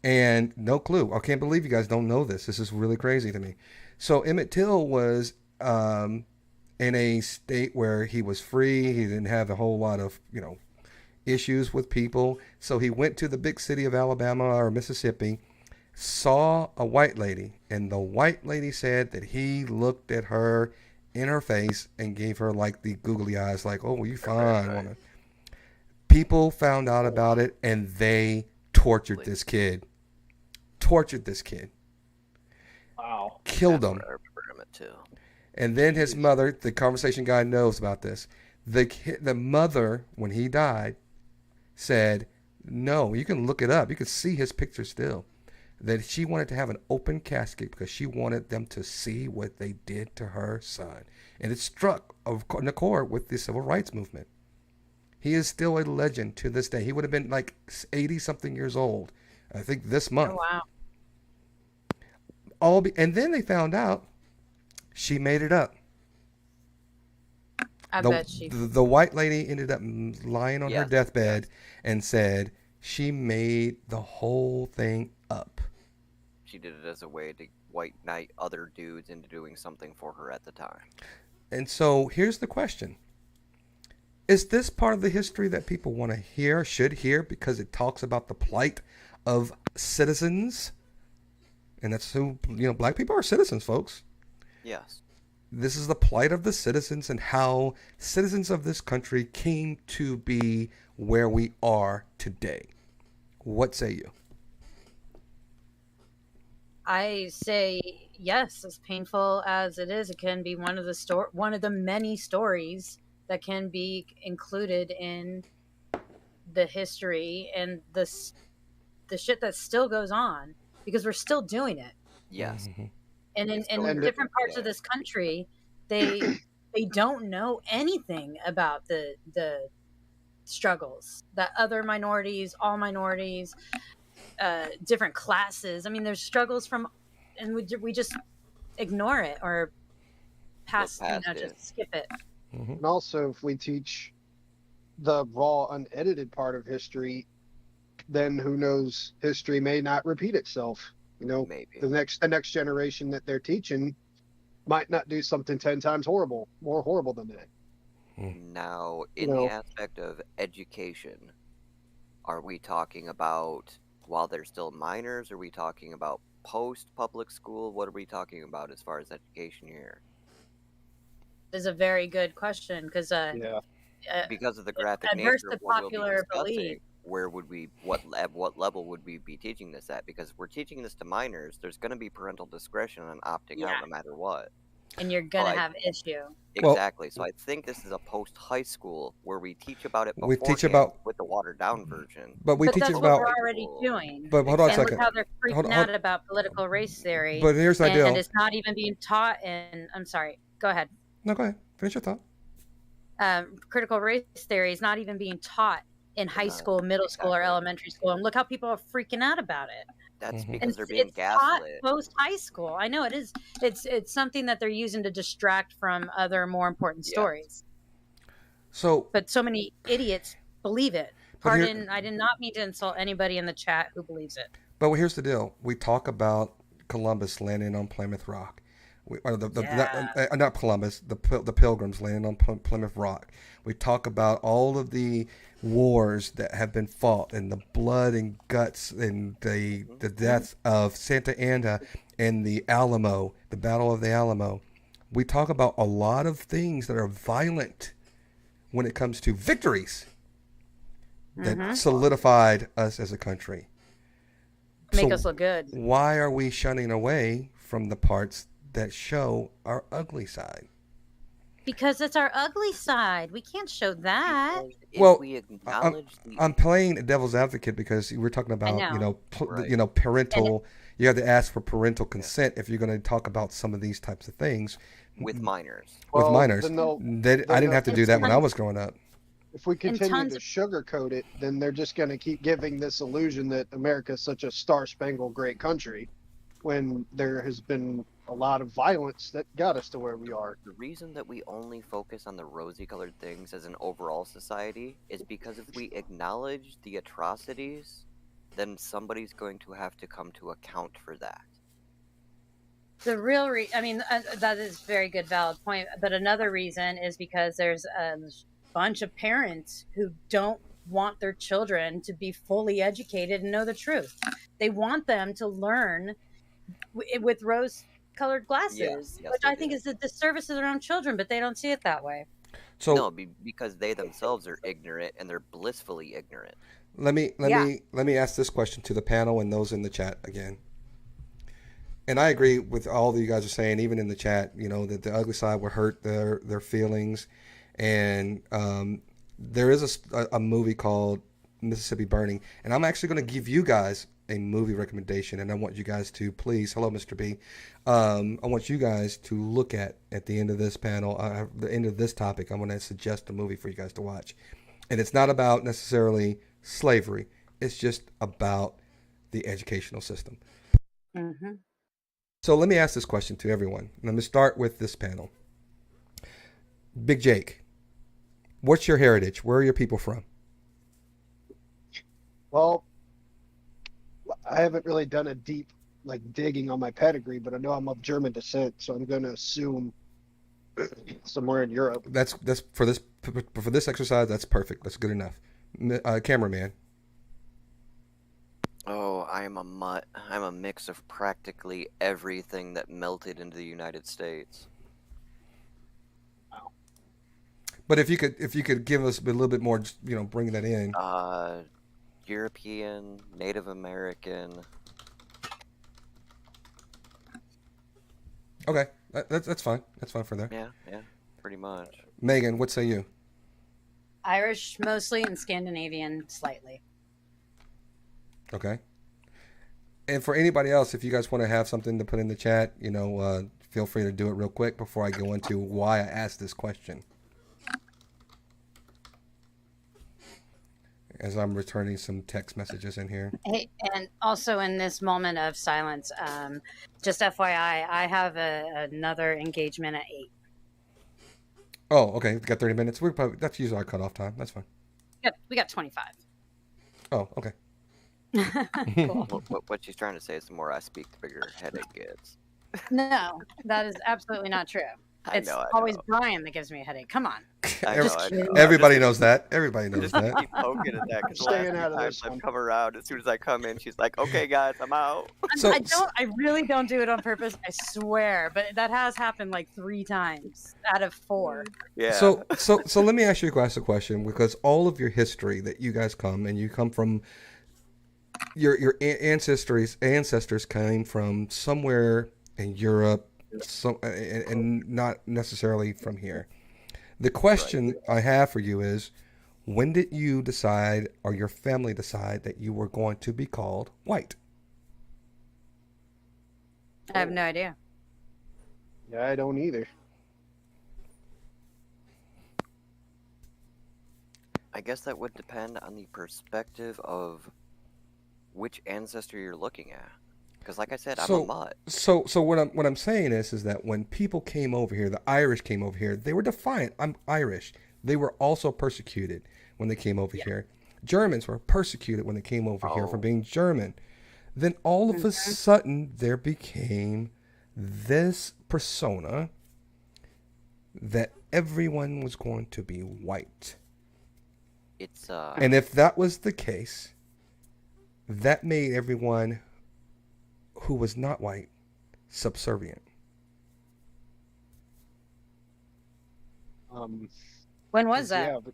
And no clue. I can't believe you guys don't know this. This is really crazy to me. So Emmett Till was in a state where he was free. He didn't have a whole lot of, issues with people. So he went to the big city of Alabama or Mississippi, saw a white lady, and the white lady said that he looked at her in her face and gave her like the googly eyes, like, "Oh, you fine, woman." People found out about it, and they tortured this kid. Wow. Killed him. That's what I remember it too. And then his mother, the conversation guy knows about this. The mother, when he died, said, "No, you can look it up. You can see his picture still." That she wanted to have an open casket because she wanted them to see what they did to her son. And it struck an accord with the civil rights movement. He is still a legend to this day. He would have been like 80-something years old, I think, this month. Oh, wow. And then they found out she made it up. I bet she. The white lady ended up lying on her deathbed and said she made the whole thing up. She did it as a way to white knight other dudes into doing something for her at the time. And so here's the question. Is this part of the history that people want to hear, should hear, because it talks about the plight of citizens? And that's who, black people are citizens, folks. Yes. This is the plight of the citizens and how citizens of this country came to be where we are today. What say you? I say yes. As painful as it is, it can be one of the many stories that can be included in the history and the shit that still goes on because we're still doing it. Yes. Mm-hmm. And in different parts of this country, they don't know anything about the struggles that other minorities, all minorities, different classes. I mean, there's struggles and we just ignore it or just skip it. Mm-hmm. And also, if we teach the raw, unedited part of history, then who knows, history may not repeat itself. Maybe. The next generation that they're teaching might not do something 10 times more horrible than that. Now, in the aspect of education, are we talking about while they're still minors? Are we talking about post-public school? What are we talking about as far as education here? Is a very good question because because of the graphic adverse nature to of what popular we'll be discussing, belief. where would we, at what level would we be teaching this at? Because if we're teaching this to minors, there's going to be parental discretion on opting out no matter what. And you're going to have issue. Exactly. So I think this is a post-high school where we teach about it We teach about with the watered-down version. But we teach that's about what we're already doing. But hold on a second. Look how they're freaking out about political race theory. But here's the deal. And it's not even being taught in. I'm sorry. Go ahead. No, go ahead. Finish your thought. Critical race theory is not even being taught in high school, middle school, or elementary school. And look how people are freaking out about it. That's because they're being gaslit. Taught post high school. I know it is. It's something that they're using to distract from other more important stories. But so many idiots believe it. Pardon, I did not mean to insult anybody in the chat who believes it. But here's the deal. We talk about Columbus landing on Plymouth Rock. Not Columbus, the Pilgrims landing on Plymouth Rock. We talk about all of the wars that have been fought and the blood and guts and the death of Santa Anna and the Alamo, the Battle of the Alamo. We talk about a lot of things that are violent when it comes to victories that solidified us as a country. Make us look good. Why are we shunning away from the parts that show our ugly side? Because it's our ugly side. We can't show that. I'm playing devil's advocate because we're talking about parental. You have to ask for parental consent if you're going to talk about some of these types of things with minors. I didn't have to do that when I was growing up. If we continue to sugarcoat it, then they're just going to keep giving this illusion that America is such a star-spangled great country, when there has been a lot of violence that got us to where we are. The reason that we only focus on the rosy-colored things as an overall society is because if we acknowledge the atrocities, then somebody's going to have to come to account for that. The real that is a very good, valid point. But another reason is because there's a bunch of parents who don't want their children to be fully educated and know the truth. They want them to learn with rose-colored glasses, Yes, which I think is a disservice to their own children, but they don't see it that way. So No, because they themselves are ignorant and they're blissfully ignorant. let me ask this question to the panel and those in the chat again. And I agree with all that you guys are saying, even in the chat, that the ugly side will hurt their feelings. And there is a movie called Mississippi Burning, and I'm actually going to give you guys a movie recommendation, and I want you guys to please, hello, Mr. B. I want you guys to look at the end of this panel, the end of this topic. I'm going to suggest a movie for you guys to watch, and it's not about necessarily slavery. It's just about the educational system. Mm-hmm. So let me ask this question to everyone. Let me start with this panel. Big Jake, what's your heritage? Where are your people from? Well, I haven't really done a deep digging on my pedigree, but I know I'm of German descent, so I'm going to assume somewhere in Europe. That's for this exercise. That's perfect. That's good enough. Cameraman. Oh, I'm a mutt. I'm a mix of practically everything that melted into the United States. But if you could give us a little bit more, bringing that in. European, Native American. Okay, that's fine. That's fine for there. Yeah, pretty much. Megan, what say you? Irish mostly and Scandinavian slightly. Okay. And for anybody else, if you guys want to have something to put in the chat, feel free to do it real quick before I go into why I asked this question. As I'm returning some text messages in here. Hey, and also in this moment of silence, just FYI, I have another engagement at 8. Oh, okay. We got 30 minutes. That's usually our cutoff time. That's fine. We got 25. Oh, okay. Cool. What she's trying to say is the more I speak, the bigger headache gets. No, that is absolutely not true. It's always Brian that gives me a headache. Come on. I know. Everybody knows that. Everybody knows that. Keep poking at that because the Staying last out of few this times one. I've come around, as soon as I come in, she's like, "Okay, guys, I'm out." I really don't do it on purpose. I swear, but that has happened 3 times out of 4. Yeah. So let me ask you guys a question, because all of your history that you guys come from, your ancestors came from somewhere in Europe, and not necessarily from here. The question I have for you is, when did you decide, or your family decide, that you were going to be called white? I have no idea. Yeah, I don't either. I guess that would depend on the perspective of which ancestor you're looking at. Because, like I said, I'm a mutt. So what I'm saying is that when people came over here, the Irish came over here, they were defiant. I'm Irish. They were also persecuted when they came over here. Germans were persecuted when they came over here for being German. Then all of a sudden, there became this persona that everyone was going to be white. And if that was the case, that made everyone who was not white subservient. When was that? Yeah, but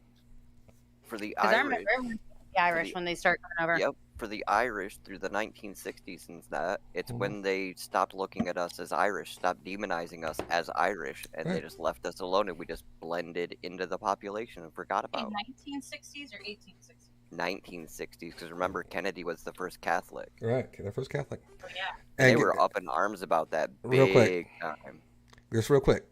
For the Because I Irish. remember the Irish when they started coming over. Yep. For the Irish through the 1960s and that, it's when they stopped looking at us as Irish, stopped demonizing us as Irish, and they just left us alone, and we just blended into the population and forgot about it. 1960s or 1860s? 1960s, because remember, Kennedy was the first Catholic. Right, the first Catholic. Oh, yeah. And they were up in arms about that Real quick. big time. Just real quick.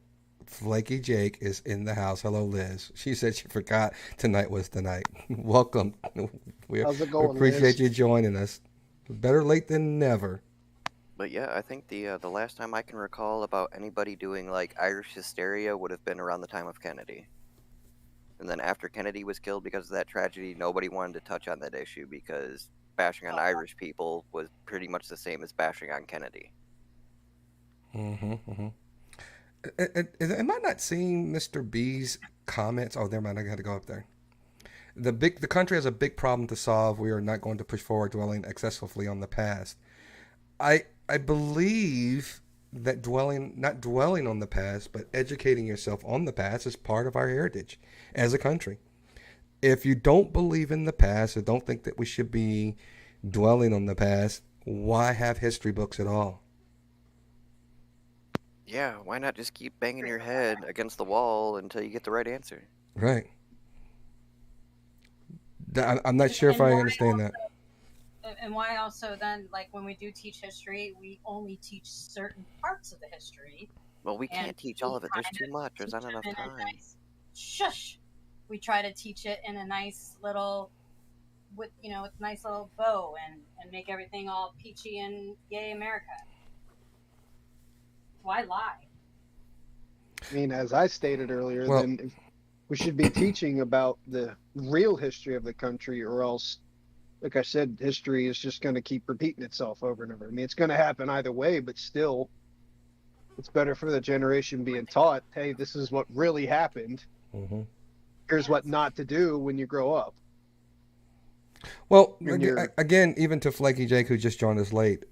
Flaky Jake is in the house. Hello, Liz. She said she forgot tonight was the night. Welcome. How's it going, We appreciate Liz? you joining us. Better late than never. But yeah, I think the last time I can recall about anybody doing like Irish hysteria would have been around the time of Kennedy. And then after Kennedy was killed because of that tragedy, nobody wanted to touch on that issue because bashing on Irish people was pretty much the same as bashing on Kennedy. Am I not seeing Mr. B's comments? Oh, never mind. I got to go up there. The country has a big problem to solve. We are not going to push forward dwelling excessively on the past. I believe that not dwelling on the past, but educating yourself on the past is part of our heritage as a country. If you don't believe in the past or don't think that we should be dwelling on the past, why have history books at all? Yeah, why not just keep banging your head against the wall until you get the right answer? Right. I'm not sure if I understand that. And why also then, like when we do teach history, we only teach certain parts of the history. Well, we can't teach all of it. There's too much. There's not enough time. Shush. We try to teach it in a nice little, with a nice little bow and make everything all peachy and yay America. Why lie? I mean, as I stated earlier, then we should be teaching about the real history of the country, or else, like I said, history is just going to keep repeating itself over and over. I mean, it's going to happen either way, but still, it's better for the generation being taught, hey, this is what really happened. Mm-hmm. Here's what not to do when you grow up. Well, again, even to Flaky Jake, who just joined us late,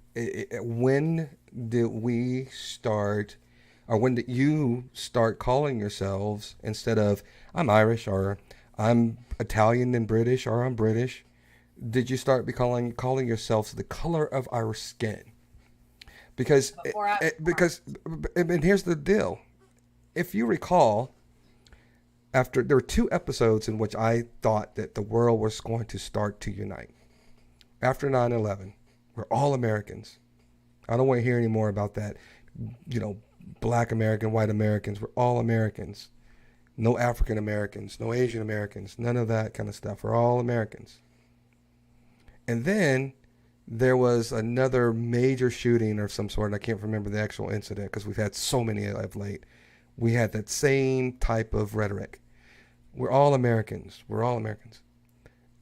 when did we start, or when did you start calling yourselves, instead of I'm Irish or I'm Italian and British or I'm British, did you start calling yourselves the color of our skin? Because and here's the deal. If you recall, there were 2 episodes in which I thought that the world was going to start to unite. After 9/11, we're all Americans. I don't want to hear any more about that. Black American, white Americans. We're all Americans. No African Americans, no Asian Americans, none of that kind of stuff. We're all Americans. And then there was another major shooting of some sort, and I can't remember the actual incident because we've had so many of late. We had that same type of rhetoric. We're all Americans. We're all Americans.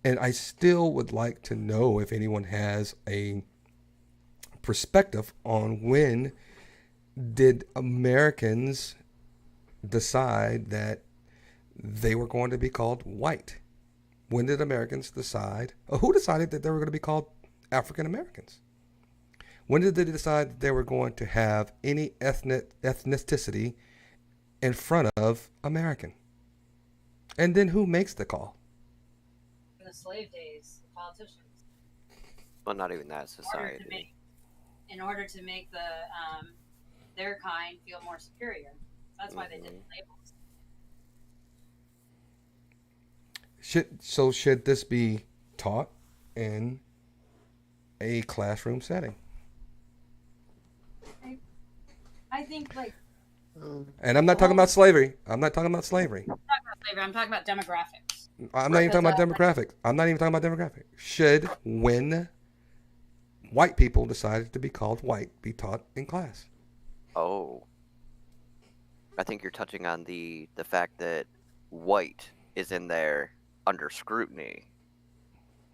And I still would like to know if anyone has a perspective on when did Americans decide that they were going to be called white? When did Americans decide, or who decided that they were going to be called African Americans? When did they decide that they were going to have any ethnicity in front of American? And then who makes the call? In the slave days, the politicians. Well, not even that, society. In order to make their kind feel more superior. That's why they did the labels. Should this be taught in a classroom setting? I think and I'm not talking about slavery. I'm not talking about slavery. I'm talking about demographics. I'm not even talking about demographics. I'm not even talking about demographics. Should, when white people decided to be called white, be taught in class? Oh. I think you're touching on the fact that white is in there under scrutiny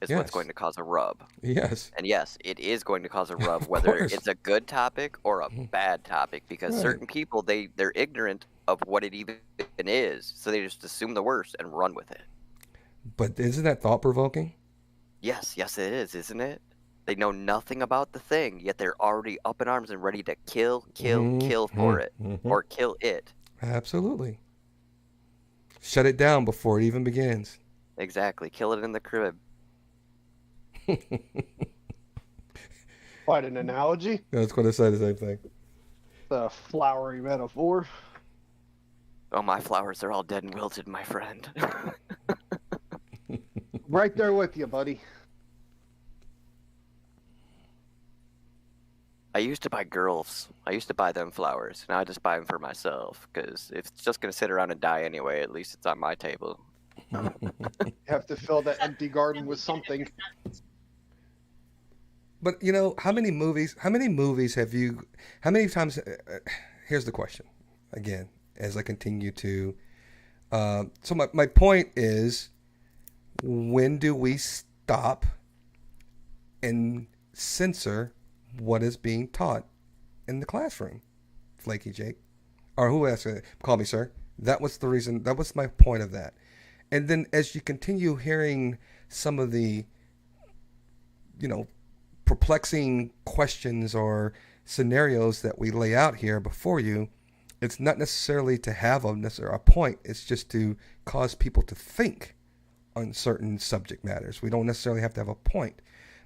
is what's going to cause a rub. Yes. And yes, it is going to cause a rub, whether it's a good topic or a bad topic, because certain people, they're ignorant of what it even is, so they just assume the worst and run with it. But isn't that thought-provoking? Yes, it is, isn't it? They know nothing about the thing, yet they're already up in arms and ready to kill for it, or kill it. Absolutely. Shut it down before it even begins. Exactly. Kill it in the crib. Quite an analogy. I was going to say the same thing. The flowery metaphor. Oh, my flowers are all dead and wilted, my friend. Right there with you, buddy. I used to buy girls. I used to buy them flowers. Now I just buy them for myself, because if it's just going to sit around and die anyway, at least it's on my table. You have to fill that empty garden with something. But how many movies? How many movies have you? How many times? Here's the question, again, as I continue to. So my point is, when do we stop and censor what is being taught in the classroom? Flaky Jake, or who asked it? Call me sir. That was the reason. That was my point of that. And then as you continue hearing some of the, perplexing questions or scenarios that we lay out here before you, it's not necessarily to have a point. It's just to cause people to think on certain subject matters. We don't necessarily have to have a point.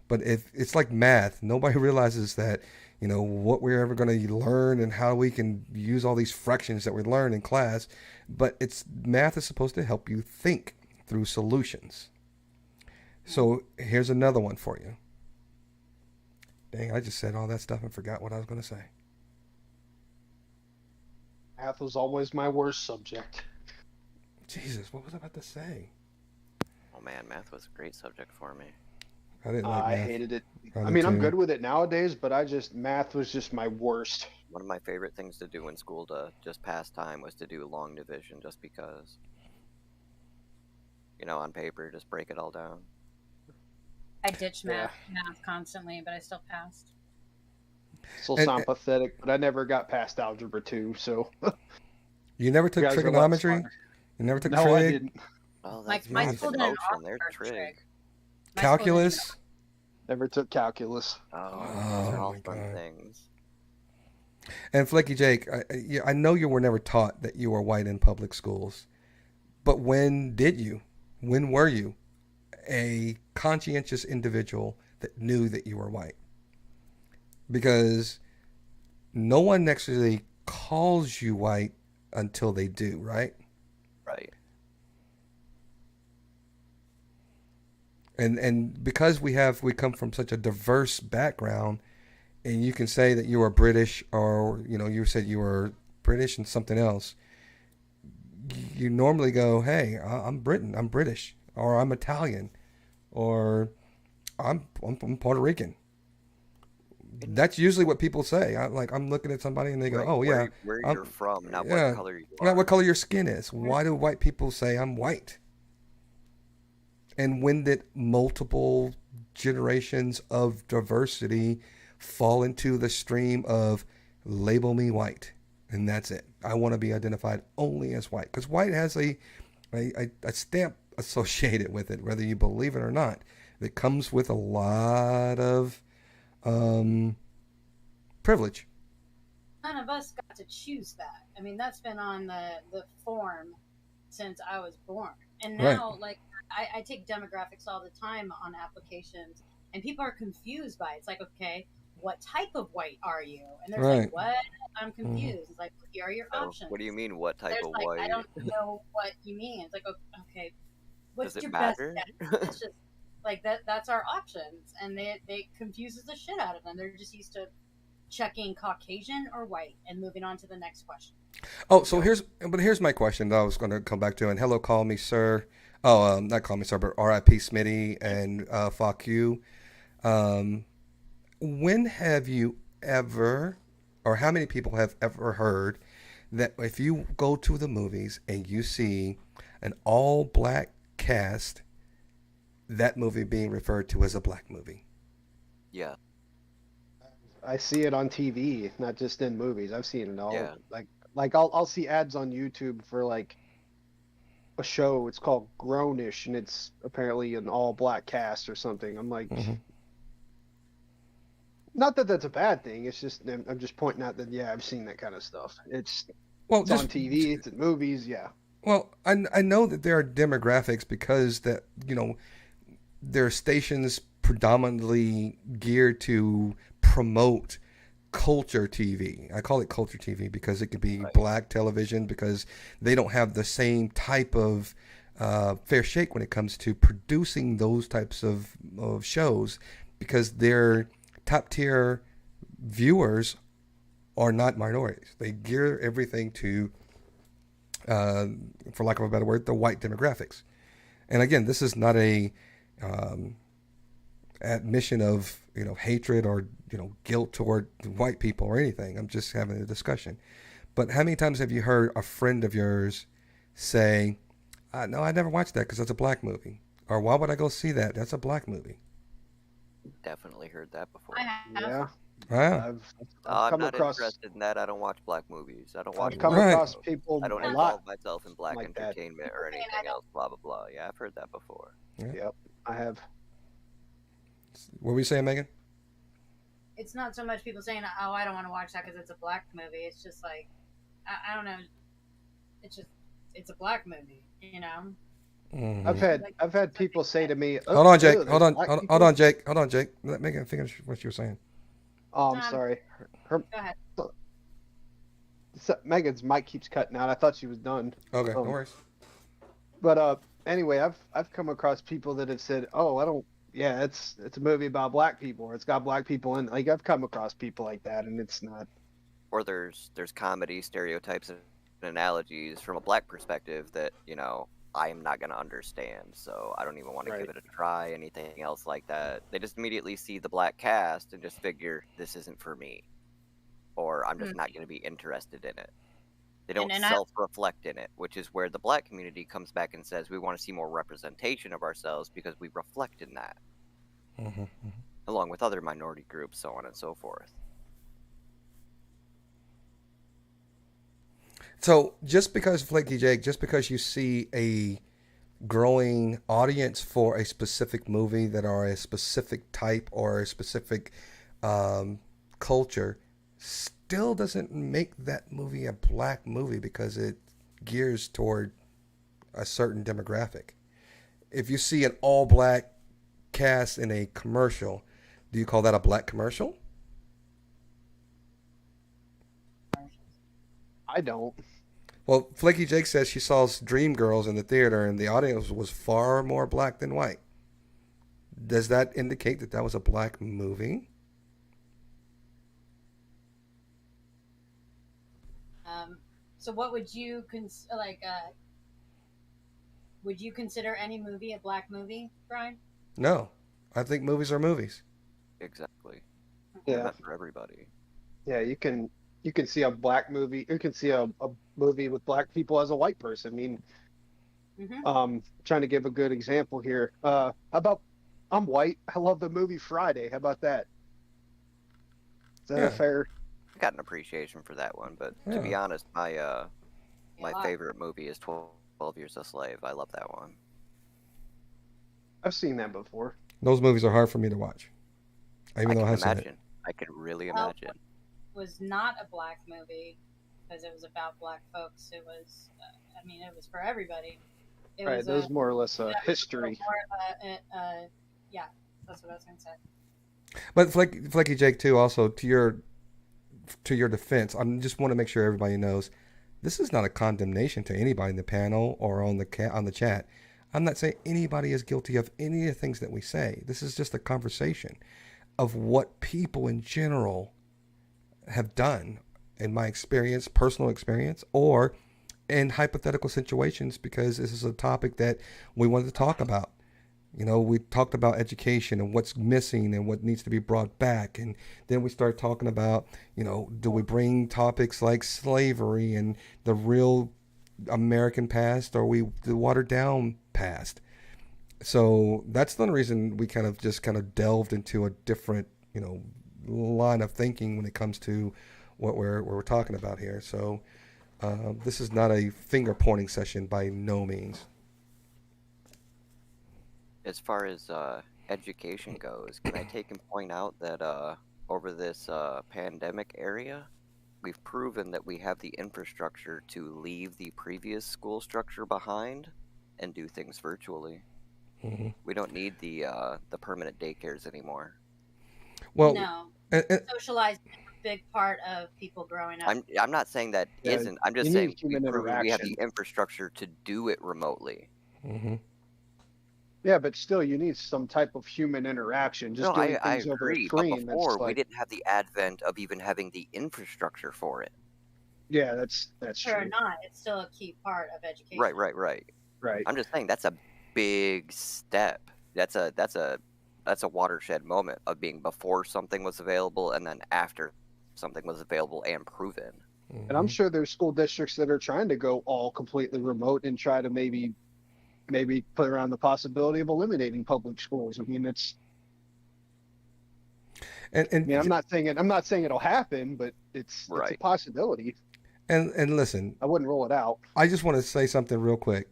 But if it's like math, nobody realizes that, what we're ever going to learn and how we can use all these fractions that we learn in class. But math is supposed to help you think through solutions. So here's another one for you. Dang, I just said all that stuff and forgot what I was going to say. Math was always my worst subject. Jesus, what was I about to say? Oh man, math was a great subject for me. I didn't like I math. hated it. I I mean, did I'm too. good with it nowadays, but math was just my worst. One of my favorite things to do in school to just pass time was to do long division, just because. On paper, just break it all down. I ditched math constantly, but I still passed. Still And- sound pathetic, but I never got past algebra 2, so. You never took You guys are a lot trigonometry? smarter. You never took No, I trig? didn't. Oh, My that's my school in didn't motion. They're offer trig. trig. My school didn't Calculus? Never took calculus. Oh, those Oh are all my fun God. things. And Flaky Jake, I know you were never taught that you were white in public schools, but when did you? When were you a conscientious individual that knew that you were white? Because no one actually calls you white until they do, right? Right. And because we come from such a diverse background, and you can say that you were British, or you said you were British and something else, you normally go, hey, I'm British, or I'm Italian, or I'm Puerto Rican. That's usually what people say. I'm looking at somebody and they go, Right, oh yeah, where I'm- you're from, not yeah, what color you are. not what color your skin is. Why do white people say I'm white? And when did multiple generations of diversity fall into the stream of label me white, and that's it? I want to be identified only as white, because white has a stamp associated with it, whether you believe it or not. It comes with a lot of privilege. None of us got to choose that. I mean, that's been on the form since I was born. And now, I take demographics all the time on applications, and people are confused by it. It's like, okay, what type of white are you? And they're Right. like, what? I'm confused. It's like, here are your So, options. what do you mean, what type There's of like, white? I don't know what you mean. It's like, okay, what's Does it your matter? best guess? It's just like that's our options, and they confuses the shit out of them. They're just used to checking Caucasian or white and moving on to the next question. Oh, so here's my question that I was going to come back to. And hello, call me sir. Oh, not call me sir, but R.I.P. Smitty and fuck you. When have you ever, or how many people have ever heard that if you go to the movies and you see an all black cast, that movie being referred to as a black movie? Yeah. I see it on TV, not just in movies. I've seen it all. Yeah. Like I'll see ads on YouTube for like a show. It's called Grownish, and it's apparently an all black cast or something. I'm like, not that that's a bad thing. It's just I'm just pointing out that I've seen that kind of stuff. It's on TV. It's in movies. Yeah. Well, I know that there are demographics because that there are stations predominantly geared to promote culture TV. I call it culture TV because it could be black television, because they don't have the same type of fair shake when it comes to producing those types of shows, because their top tier viewers are not minorities. They gear everything to, for lack of a better word, the white demographics. And again, this is not a admission of hatred or guilt toward white people or anything. I'm just having a discussion. But how many times have you heard a friend of yours say, "No, I never watched that because it's a black movie," or "Why would I go see that? That's a black movie." Definitely heard that before. I have. Yeah. Wow. I've I'm come not across interested in that. I don't watch black movies. I don't watch. I've come Right. across people I don't a involve lot. myself in black like that. entertainment or anything else. Blah blah blah. Yeah, I've heard that before. Yep, I have. What were you saying, Megan? It's not so much people saying, "Oh, I don't want to watch that because it's a black movie." It's just like, I don't know. It's a black movie, Mhm. I've had people say to me, Hold on, Jake. ew, Hold there's on, black hold people?" on, Jake. Hold on, Jake. Let Megan finish what you were saying. Oh, I'm sorry. Go ahead. Megan's mic keeps cutting out. I thought she was done. Okay, no worries. But anyway, I've come across people that have said, "Oh, I don't. Yeah, it's a movie about black people, or it's got black people in." Like I've come across people like that, and it's not. Or there's comedy stereotypes and analogies from a black perspective that I am not going to understand, so I don't even want to give it a try. Anything else like that, they just immediately see the black cast and just figure this isn't for me, or I'm just not going to be interested in it. They don't self-reflect in it, which is where the black community comes back and says we want to see more representation of ourselves because we reflect in that, along with other minority groups, so on and so forth. So just because, Flaky Jake, just because you see a growing audience for a specific movie that are a specific type or a specific culture, still doesn't make that movie a black movie because it gears toward a certain demographic. If you see an all black cast in a commercial, do you call that a black commercial? I don't. Well, Flaky Jake says she saw Dreamgirls in the theater and the audience was far more black than white. Does that indicate that that was a black movie? So what would you would you consider any movie a black movie, Brian? No. I think movies are movies. Exactly. Yeah. Not for everybody. Yeah, you can see a black movie. You can see a movie with black people as a white person. I mean, trying to give a good example here. How about I'm white. I love the movie Friday. How about that? Is that fair? I got an appreciation for that one, but to be honest, my favorite movie is 12 Years a Slave. I love that one. I've seen that before. Those movies are hard for me to watch. I can imagine. I can really imagine. It was not a black movie because it was about black folks. It was, it was for everybody. It was that was more or less a history. Yeah, that's what I was going to say. But Flaky Jake, too, also to your defense, I just want to make sure everybody knows this is not a condemnation to anybody in the panel or on the chat. I'm not saying anybody is guilty of any of the things that we say. This is just a conversation of what people in general have done, in my experience, personal experience, or in hypothetical situations, because this is a topic that we wanted to talk about. We talked about education and what's missing and what needs to be brought back. And then we start talking about, do we bring topics like slavery and the real American past, or the watered down past? So that's the reason we kind of delved into a different, line of thinking when it comes to what we're talking about here. So this is not a finger pointing session by no means. As far as education goes, can I take and point out that over this pandemic area, we've proven that we have the infrastructure to leave the previous school structure behind and do things virtually. Mm-hmm. We don't need the permanent daycares anymore. Well, no, socializing is a big part of people growing up. I'm not saying that isn't. I'm just saying we have the infrastructure to do it remotely. Mm-hmm. Yeah, but still, you need some type of human interaction. Just doing things over a screen. But before, we didn't have the advent of even having the infrastructure for it. Yeah, that's true. Or not, it's still a key part of education. Right. I'm just saying that's a big step. That's a that's a watershed moment of being before something was available and then after something was available and proven. And I'm sure there's school districts that are trying to go all completely remote and try to maybe put around the possibility of eliminating public schools. I mean, I mean, I'm not saying it'll happen, but it's a possibility. And listen, I wouldn't rule it out. I just want to say something real quick.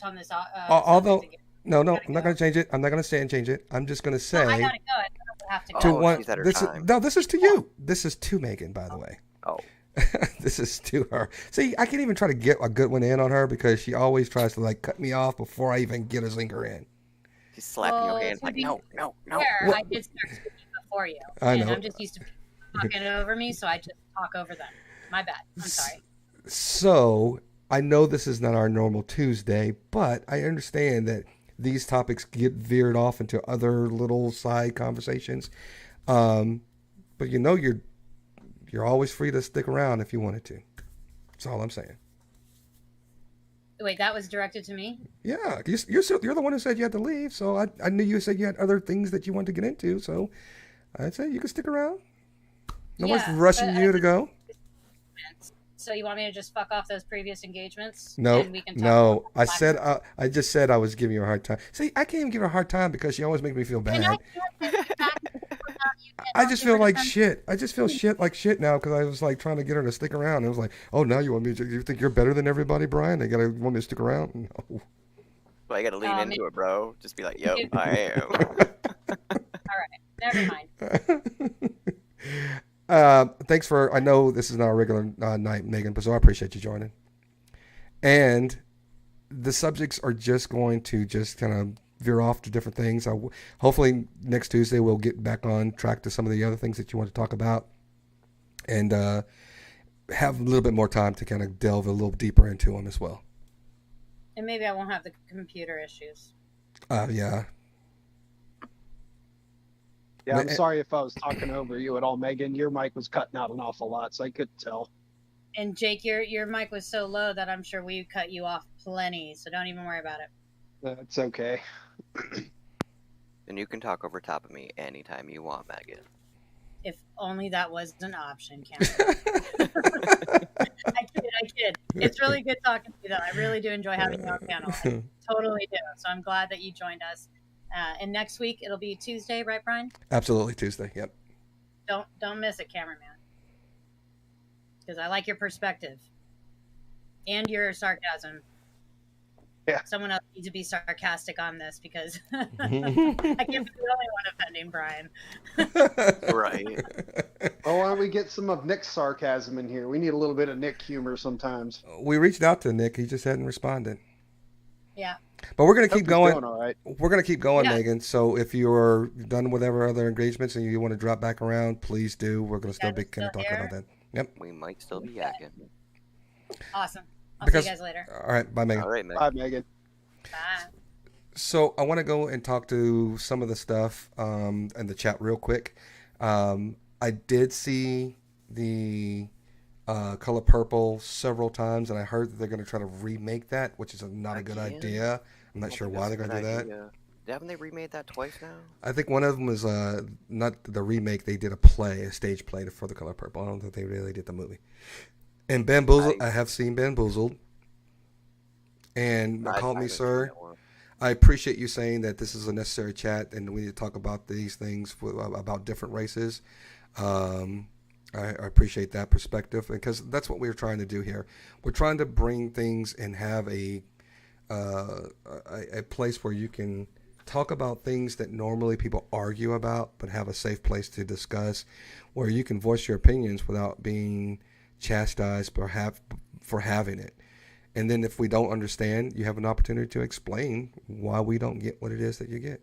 On this, Although, no, I'm not going to change it. I'm not going to say and change it. I'm just going to say. No, I gotta go. I have to go. To one, this is to you. This is to Megan, by the way. Oh. This is to her. See, I can't even try to get a good one in on her because she always tries to like cut me off before I even get a zinger in. She's slapping your hand like, no. I did start speaking before you. I know. And I'm just used to people talking over me, so I just talk over them. My bad. I'm sorry. So I know this is not our normal Tuesday, but I understand that these topics get veered off into other little side conversations. But you know, you're always free to stick around if you wanted to. That's all I'm saying. Wait, that was directed to me? Yeah, you're the one who said you had to leave, so I knew you said you had other things that you wanted to get into, so I'd say you can stick around. No one's rushing you to go. So you want me to just fuck off those previous engagements? No, and we can talk no. I just said I was giving you a hard time. See, I can't even give her a hard time because she always makes me feel bad. I just feel like shit. I just feel like shit now because I was like trying to get her to stick around. It was like, oh, now you want me to? You think you're better than everybody, Brian? They want me to stick around? No. Well, I gotta lean into it, bro. Just be like, yep, I am. All right, never mind. Thanks for. I know this is not a regular night, Megan, but so I appreciate you joining. And the subjects are just going to just kind of veer off to different things. Hopefully next Tuesday we'll get back on track to some of the other things that you want to talk about, and have a little bit more time to kind of delve a little deeper into them as well. And maybe I won't have the computer issues. Yeah. Yeah, I'm sorry if I was talking over you at all, Megan. Your mic was cutting out an awful lot, so I couldn't tell. And Jake, your mic was so low that I'm sure we cut you off plenty, so don't even worry about it. That's okay. And you can talk over top of me anytime you want, Megan. If only that was an option, Cameron. I kid. It's really good talking to you, though. I really do enjoy having you on the panel. I totally do. So I'm glad that you joined us. And next week it'll be Tuesday, right, Brian? Absolutely Tuesday. Yep. Don't miss it, Cameron, man. Because I like your perspective and your sarcasm. Yeah. Someone else needs to be sarcastic on this because I can't be the only one offending Brian. Right. Well, why don't we get some of Nick's sarcasm in here? We need a little bit of Nick humor sometimes. We reached out to Nick. He just hadn't responded. Yeah. But we're going to keep going. All right. We're going to keep going, Yeah. Megan. So if you're done with whatever other engagements and you want to drop back around, please do. We're going to still be kind of talking about that. Yep. We might still be yakking. Awesome. I'll see you guys later. All right. Bye, Megan. All right, Megan. Bye, Megan. Bye. So I want to go and talk to some of the stuff in the chat real quick. I did see the Color Purple several times, and I heard that they're going to try to remake that, which is not a good idea. I'm not sure why they're going to do that. Haven't they remade that twice now? I think one of them was not the remake. They did a stage play for the Color Purple. I don't think they really did the movie. And Bamboozled, I have seen Bamboozled. And Call Me Sir, I appreciate you saying that this is a necessary chat and we need to talk about these things about different races. I appreciate that perspective because that's what we're trying to do here. We're trying to bring things and have a place where you can talk about things that normally people argue about, but have a safe place to discuss, where you can voice your opinions without being chastised for having it. And then if we don't understand, you have an opportunity to explain why we don't get what it is that you get.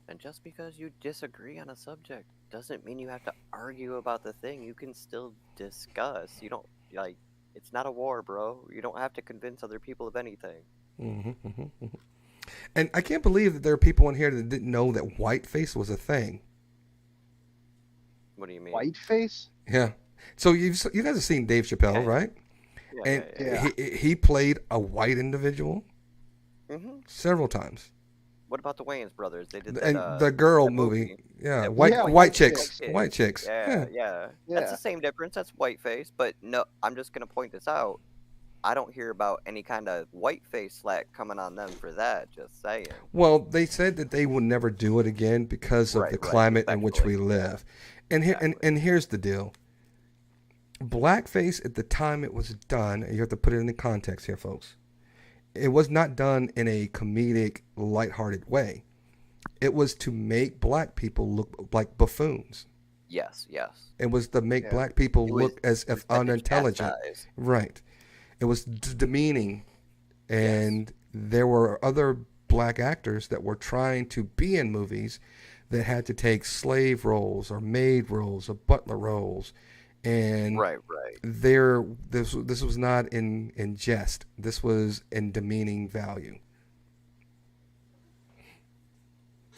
And just because you disagree on a subject doesn't mean you have to argue about the thing. You can still discuss. You don't, it's not a war, bro. You don't have to convince other people of anything. Mm-hmm, mm-hmm, mm-hmm. And I can't believe that there are people in here that didn't know that whiteface was a thing. What do you mean? Whiteface? Yeah. So you guys have seen Dave Chappelle, right? Yeah, and he played a white individual several times. What about the Wayans brothers? They did that. And the girl that movie. Yeah, That white Yeah, white White chicks. Chicks. White chicks. Yeah, yeah. That's Yeah. the same difference. That's whiteface. But no, I'm just gonna point this out. I don't hear about any kind of whiteface slack coming on them for that. Just saying. Well, they said that they will never do it again because of Right, the right, climate in which we respectfully, yeah. live. And here Exactly. and here's the deal. Blackface at the time it was done, and you have to put it in the context here, folks. It was not done in a comedic, lighthearted way. It was to make black people look like buffoons. Yes, yes. It was to make Yeah. black people It was- look as it was if meant to unintelligent. chastise. Right. It was demeaning. And there were other black actors that were trying to be in movies that had to take slave roles or maid roles or butler roles. And Right, right. this was not in jest. This was in demeaning value.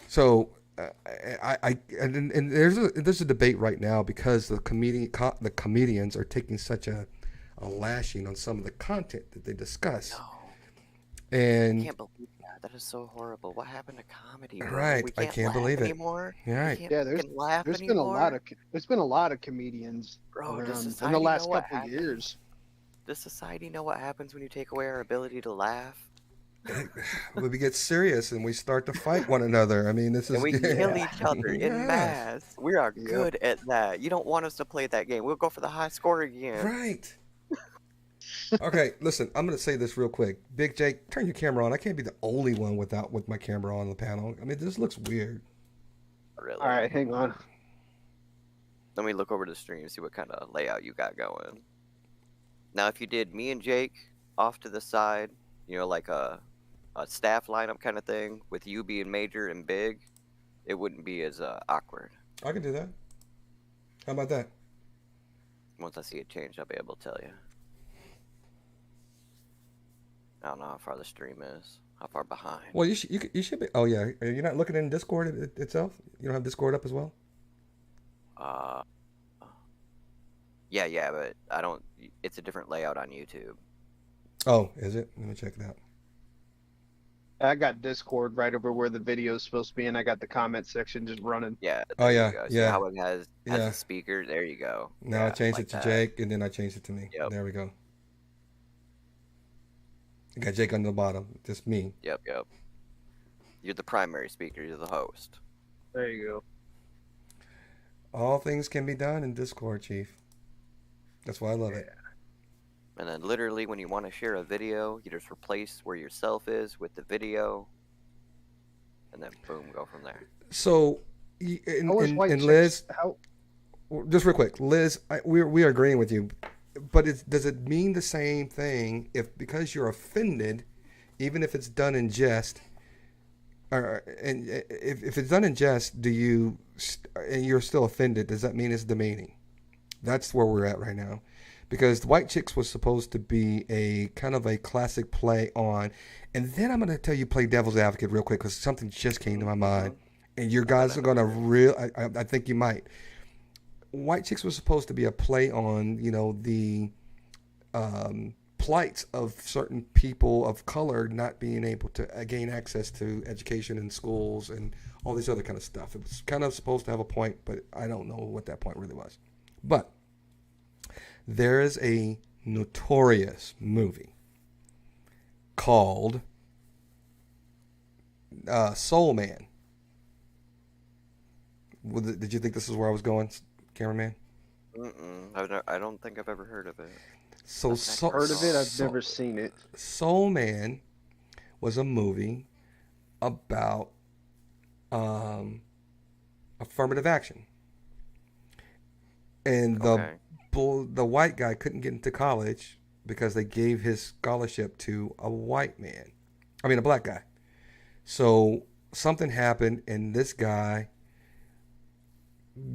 So and there's a debate right now because the comedians are taking such a lashing on some of the content that they discuss. No, I And can't believe that. That is so horrible. What happened to comedy? Bro? Right, We I can't can't laugh believe it. anymore. You're right. We can't Yeah, fucking laugh There's been anymore. there's been a lot of comedians Bro, does around in society the know last what couple of happens? years. Does society know what happens when you take away our ability to laugh? we get serious and we start to fight one another. I mean, this is And we kill each other in Yes. mass. We are Yep. good at that. You don't want us to play that game. We'll go for the high score again. Right. Okay, listen, I'm going to say this real quick. Big Jake, turn your camera on. I can't be the only one with my camera on the panel. I mean, this looks weird. Really. All right, hang on. Let me look over the stream, see what kind of layout you got going. Now, if you did me and Jake off to the side, you know, like a staff lineup kind of thing, with you being major and big, it wouldn't be as awkward. I can do that. How about that? Once I see it change, I'll be able to tell you. I don't know how far the stream is, how far behind. Well, you should be. Oh yeah, you're not looking in Discord itself. You don't have Discord up as well. Yeah, but I don't. It's a different layout on YouTube. Oh, is it? Let me check it out. I got Discord right over where the video is supposed to be, and I got the comment section just running. Yeah. Oh, there you yeah, go. See yeah. how it has Yeah. the speaker? There you go. Now Yeah, I changed like it to that. Jake, and then I changed it to me. Yep. There we go. I got Jake on the bottom. Just me. Yep. You're the primary speaker. You're the host. There you go. All things can be done in Discord, Chief. That's why I love it. And then literally, when you want to share a video, you just replace where yourself is with the video, and then boom, go from there. So, How is White and Chicks- Liz, How just real quick, Liz, we are agreeing with you, but does it mean the same thing if because you're offended, even if it's done in jest, and if it's done in jest, and you're still offended, does that mean it's demeaning? That's where we're at right now, because White Chicks was supposed to be a kind of a classic play on, and then I'm going to tell you play devil's advocate real quick because something just came to my mind, and your guys are going to I think you might. White Chicks was supposed to be a play on, the plights of certain people of color not being able to gain access to education in schools and all this other kind of stuff. It was kind of supposed to have a point, but I don't know what that point really was. But there is a notorious movie called Soul Man. Did you think this is where I was going, cameraman? I don't think I've ever heard of it. heard of it? I've never seen it. Soul Man was a movie about affirmative action, and the white guy couldn't get into college because they gave his scholarship to a black guy. So something happened, and this guy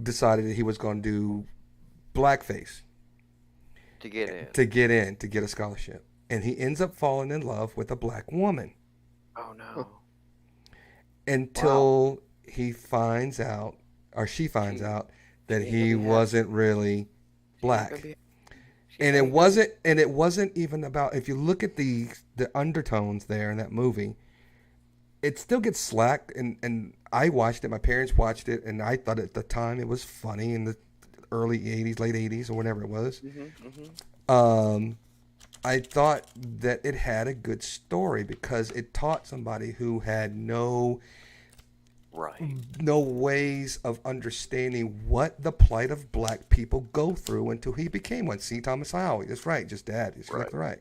decided that he was going to do blackface To get in. to get a scholarship, and he ends up falling in love with a black woman Oh no. until he finds out, or she finds out, that he wasn't really black. And it wasn't even about, if you look at the undertones there in that movie, it still gets slack, and I watched it. My parents watched it, and I thought at the time it was funny in the early '80s, late '80s, or whatever it was. I thought that it had a good story because it taught somebody who had no ways of understanding what the plight of black people go through until he became one. C. Thomas Howell. That's right, just dad. It's right.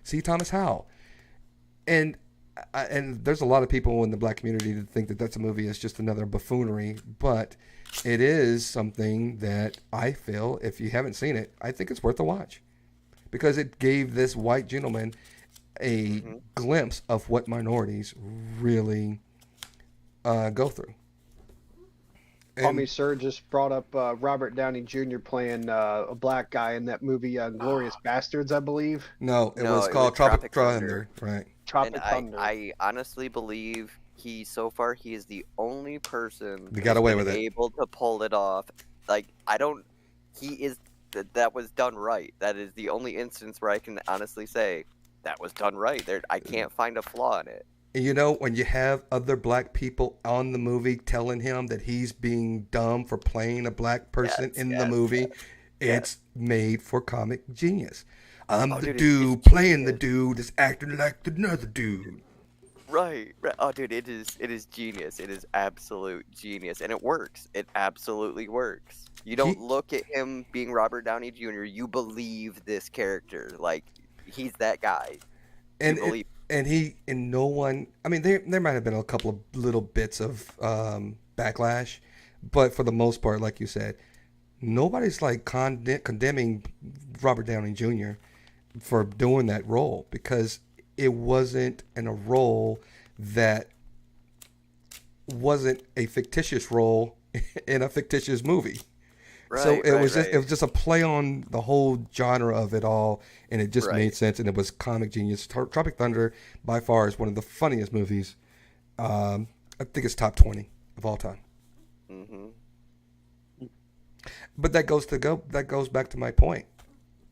C. Thomas Howell. And there's a lot of people in the black community that think that that's a movie is just another buffoonery, but it is something that I feel, if you haven't seen it, I think it's worth a watch because it gave this white gentleman a glimpse of what minorities really go through. Tommy Sir just brought up Robert Downey Jr. playing a black guy in that movie Glorious Bastards, I believe. No, it was called Tropic Thunder. Right. Tropic Thunder. I honestly believe he is the only person who got away with it, able to pull it off. Like that was done right. That is the only instance where I can honestly say that was done right. I can't find a flaw in it. You know, when you have other black people on the movie telling him that he's being dumb for playing a black person in the movie, it's made for comic genius. I'm the dude playing the dude that's acting like another dude. Right. Oh, dude, it is genius. It is absolute genius, and it works. It absolutely works. You don't look at him being Robert Downey Jr. You believe this character, like he's that guy. And no one. I mean, there might have been a couple of little bits of backlash, but for the most part, like you said, nobody's like condemning Robert Downey Jr. for doing that role because it wasn't in a role that wasn't a fictitious role in a fictitious movie. So it was just a play on the whole genre of it all, and it just made sense, and it was comic genius. Tropic Thunder, by far, is one of the funniest movies. I think it's top 20 of all time. But that goes back to my point.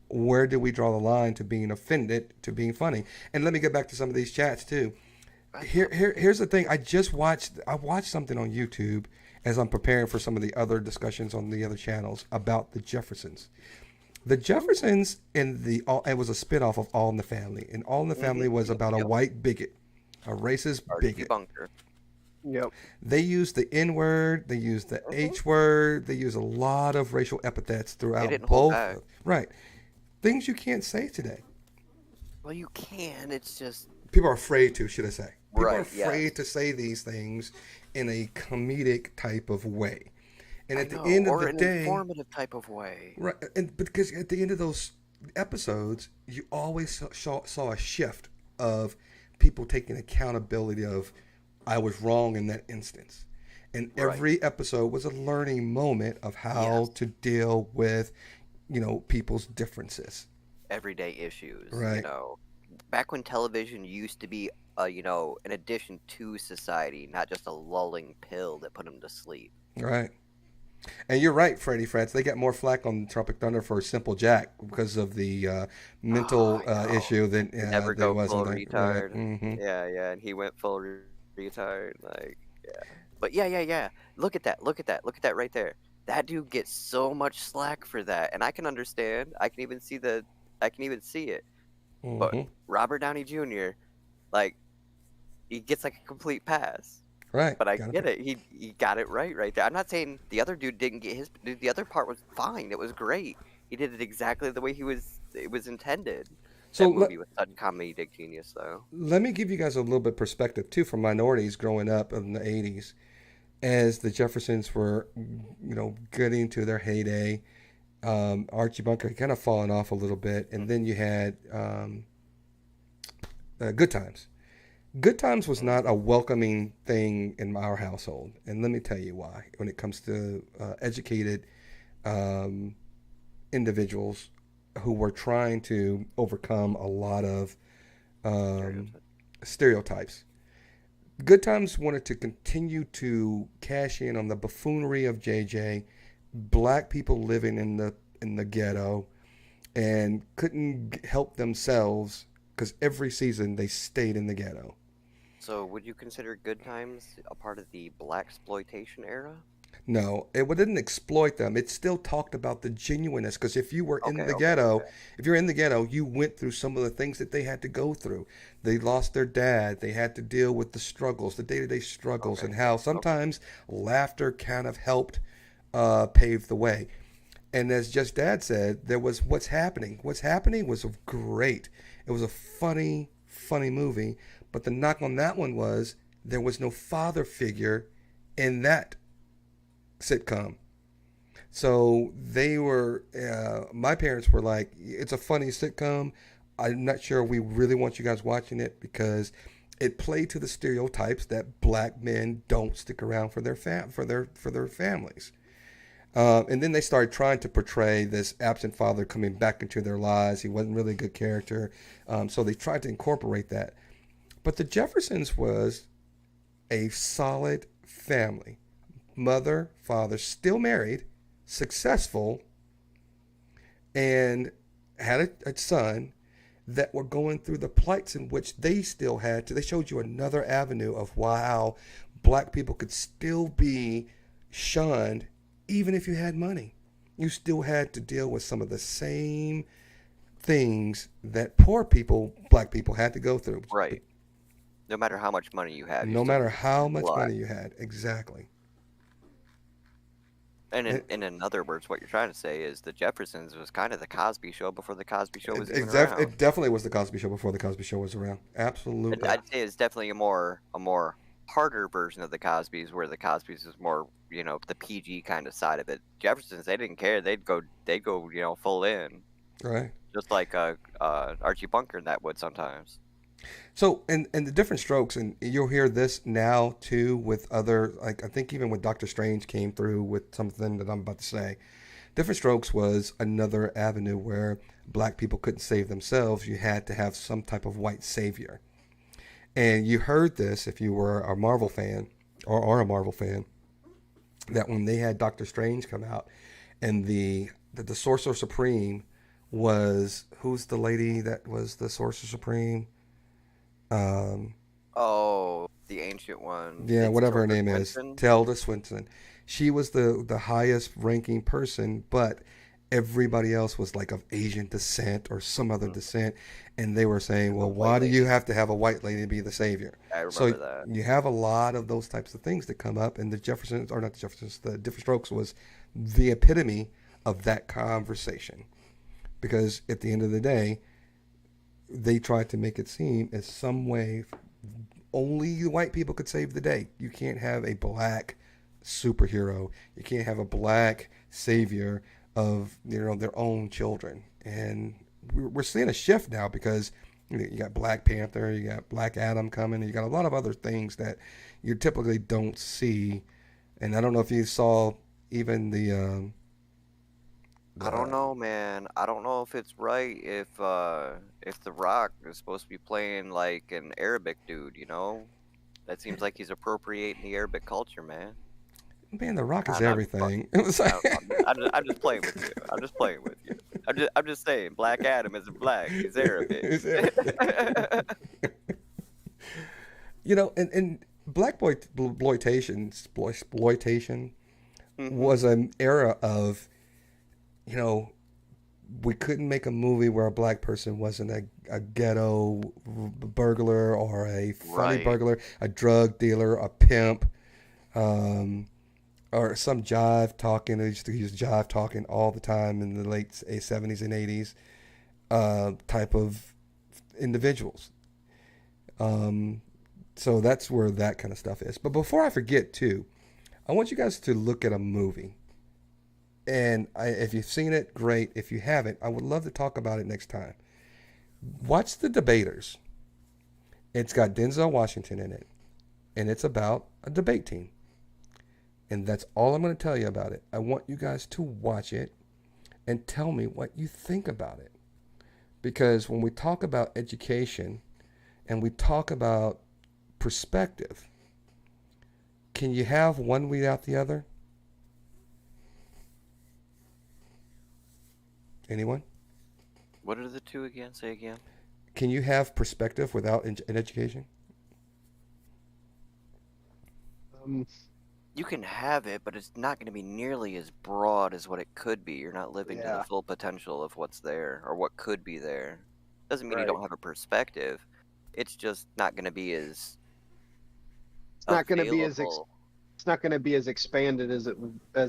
Where do we draw the line to being offended to being funny? And let me get back to some of these chats too. Here's the thing. I watched something on YouTube as I'm preparing for some of the other discussions on the other channels about the Jeffersons. The Jeffersons it was a spinoff of All in the Family, and All in the Family was about a white bigot, a racist bigot. Yep. They used the N word, they used the H word, they used a lot of racial epithets throughout both. Right. Things you can't say today. Well, you can. It's just people are afraid to, should I say? People are afraid to say these things in a comedic type of way, and at the end of the day, an informative type of way. Right, and because at the end of those episodes, you always saw a shift of people taking accountability of, I was wrong in that instance, and every episode was a learning moment of how to deal with, people's differences, everyday issues. Right. Back when television used to be, an addition to society, not just a lulling pill that put them to sleep. Right. And you're right, Freddie Frats. They got more flack on Tropic Thunder for Simple Jack because of the mental issue than never go full retard. Right. Mm-hmm. Yeah, and he went full retard. But yeah. Look at that right there. That dude gets so much slack for that, and I can understand. I can even see it. Mm-hmm. But Robert Downey Jr., he gets like a complete pass. Right. But I get it. He got it right there. I'm not saying the other dude didn't get his. The other part was fine. It was great. He did it exactly the way it was intended. So that movie was such comedic genius, though. Let me give you guys a little bit of perspective too from minorities growing up in the '80s, as the Jeffersons were, getting to their heyday. Archie Bunker kind of fallen off a little bit, and then you had Good Times. Good Times was not a welcoming thing in our household, and let me tell you why. When it comes to educated individuals who were trying to overcome a lot of stereotypes. Good Times wanted to continue to cash in on the buffoonery of JJ, black people living in the ghetto, and couldn't help themselves because every season they stayed in the ghetto. So, would you consider Good Times a part of the black exploitation era? No, it didn't exploit them. It still talked about the genuineness. Because if you were in Okay, the okay, ghetto, okay. if you're in the ghetto, you went through some of the things that they had to go through. They lost their dad. They had to deal with the struggles, the day-to-day struggles, Okay, and how okay. sometimes laughter kind of helped pave the way. And as just Dad said, there was what's happening. What's happening was great. It was a funny, funny movie. But the knock on that one was there was no father figure in that sitcom. So they were, my parents were like, it's a funny sitcom. I'm not sure we really want you guys watching it because it played to the stereotypes that black men don't stick around for their families. And then they started trying to portray this absent father coming back into their lives. He wasn't really a good character. So they tried to incorporate that. But the Jeffersons was a solid family. Mother, father, still married, successful, and had a son that were going through the plights in which they still had to. They showed you another avenue of how black people could still be shunned even if you had money. You still had to deal with some of the same things that poor people, black people, had to go through. Right. No matter how much money you have. No matter how much money you had. Exactly. And in other words, what you're trying to say is the Jeffersons was kind of the Cosby Show before the Cosby Show was even around. It definitely was the Cosby Show before the Cosby Show was around. Absolutely. I'd say it's definitely a more harder version of the Cosbys, where the Cosbys is more, the PG kind of side of it. Jeffersons, they didn't care. They'd go, full in. Right. Just like Archie Bunker and that would sometimes. So, and the different strokes, and you'll hear this now too with other, like I think even with Doctor Strange came through with something that I'm about to say. Different Strokes was another avenue where black people couldn't save themselves. You had to have some type of white savior. And you heard this if you were a Marvel fan or are a Marvel fan, that when they had Doctor Strange come out and the Sorcerer Supreme was, who's the lady that was the Sorcerer Supreme? The ancient one. Yeah, It's whatever her Tilda name Swinton. is, Tilda Swinton. She was the highest ranking person, but everybody else was like of Asian descent or some other descent, and they were saying, well, why do you have to have a white lady to be the savior? I remember that. You have a lot of those types of things that come up, and the Jeffersons, or not the Jeffersons, the Different Strokes was the epitome of that conversation. Because at the end of the day, they tried to make it seem as some way only white people could save the day. You can't have a black superhero. You can't have a black savior of their own children. And we're seeing a shift now because you got Black Panther, you got Black Adam coming, and you got a lot of other things that you typically don't see. And I don't know if you saw even the I don't know, man. I don't know if it's right if The Rock is supposed to be playing like an Arabic dude, That seems like he's appropriating the Arabic culture, man. Man, The Rock is everything. I'm just playing with you. I'm just playing with you. I'm just saying, Black Adam isn't black. He's Arabic. And black exploitation was an era of, we couldn't make a movie where a black person wasn't a ghetto burglar or a funny burglar, a drug dealer, a pimp, or some jive talking. They used to use jive talking all the time in the late 70s and 80s type of individuals. So that's where that kind of stuff is. But before I forget, too, I want you guys to look at a movie. And if you've seen it, great. If you haven't, I would love to talk about it next time. Watch The Debaters. It's got Denzel Washington in it. And it's about a debate team. And that's all I'm going to tell you about it. I want you guys to watch it and tell me what you think about it. Because when we talk about education and we talk about perspective, can you have one without the other? Anyone? What are the two again? Say again. Can you have perspective without an education? You can have it, but it's not going to be nearly as broad as what it could be. You're not living to the Yeah. full potential of what's there or what could be there. Doesn't mean you Right. don't have a perspective. It's just not going to be as It's not going to be as available. it's not going to be as expanded as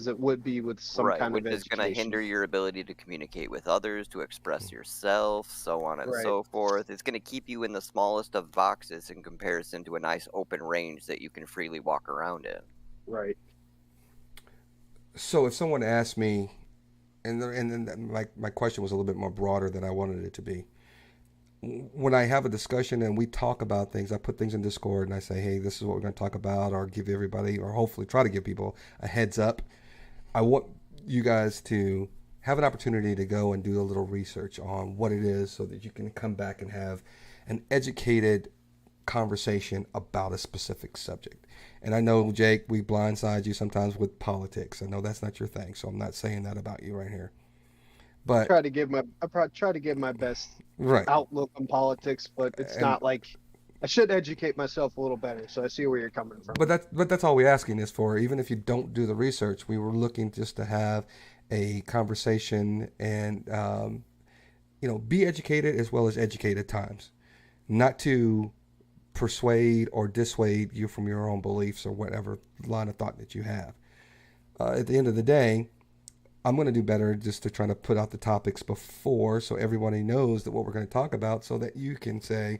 it would be with some Right, kind which of is going to education. hinder your ability to communicate with others, to express yourself, so on and Right. so forth. It's going to keep you in the smallest of boxes in comparison to a nice open range that you can freely walk around in. Right. So if someone asked me, and then my question was a little bit more broader than I wanted it to be. When I have a discussion and we talk about things, I put things in Discord and I say, hey, this is what we're going to talk about, or give everybody, or hopefully try to give people a heads up. I want you guys to have an opportunity to go and do a little research on what it is so that you can come back and have an educated conversation about a specific subject. And I know, Jake, we blindside you sometimes with politics. I know that's not your thing, so I'm not saying that about you right here. But I try to give my best right. outlook on politics, but it's not like I should educate myself a little better. So I see where you're coming from. But that's all we're asking is for. Even if you don't do the research, we were looking just to have a conversation and be educated as well as educate at times, not to persuade or dissuade you from your own beliefs or whatever line of thought that you have. At the end of the day, I'm going to do better just to try to put out the topics before so everybody knows that what we're going to talk about, so that you can say,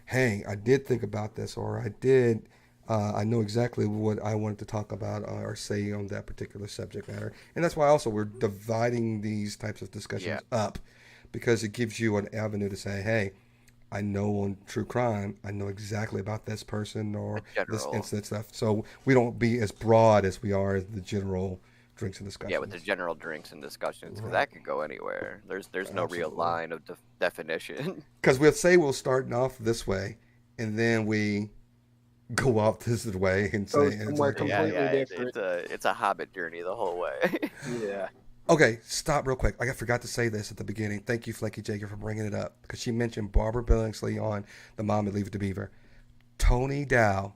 hey, I did think about this, or I know exactly what I wanted to talk about or say on that particular subject matter. And that's why also we're dividing these types of discussions up, because it gives you an avenue to say, hey, I know on true crime, I know exactly about this person or this incident stuff. So we don't be as broad as we are the general drinks and discussions. Yeah, with the general drinks and discussions, because that could go anywhere. There's no real line of definition. Because we'll say we'll start off this way, and then we go off this way and say it's like completely different. It's a hobbit journey the whole way. Yeah. Okay, stop real quick. I forgot to say this at the beginning. Thank you, Flecky Jacob, for bringing it up, because she mentioned Barbara Billingsley on The Mom and Leave It to Beaver. Tony Dow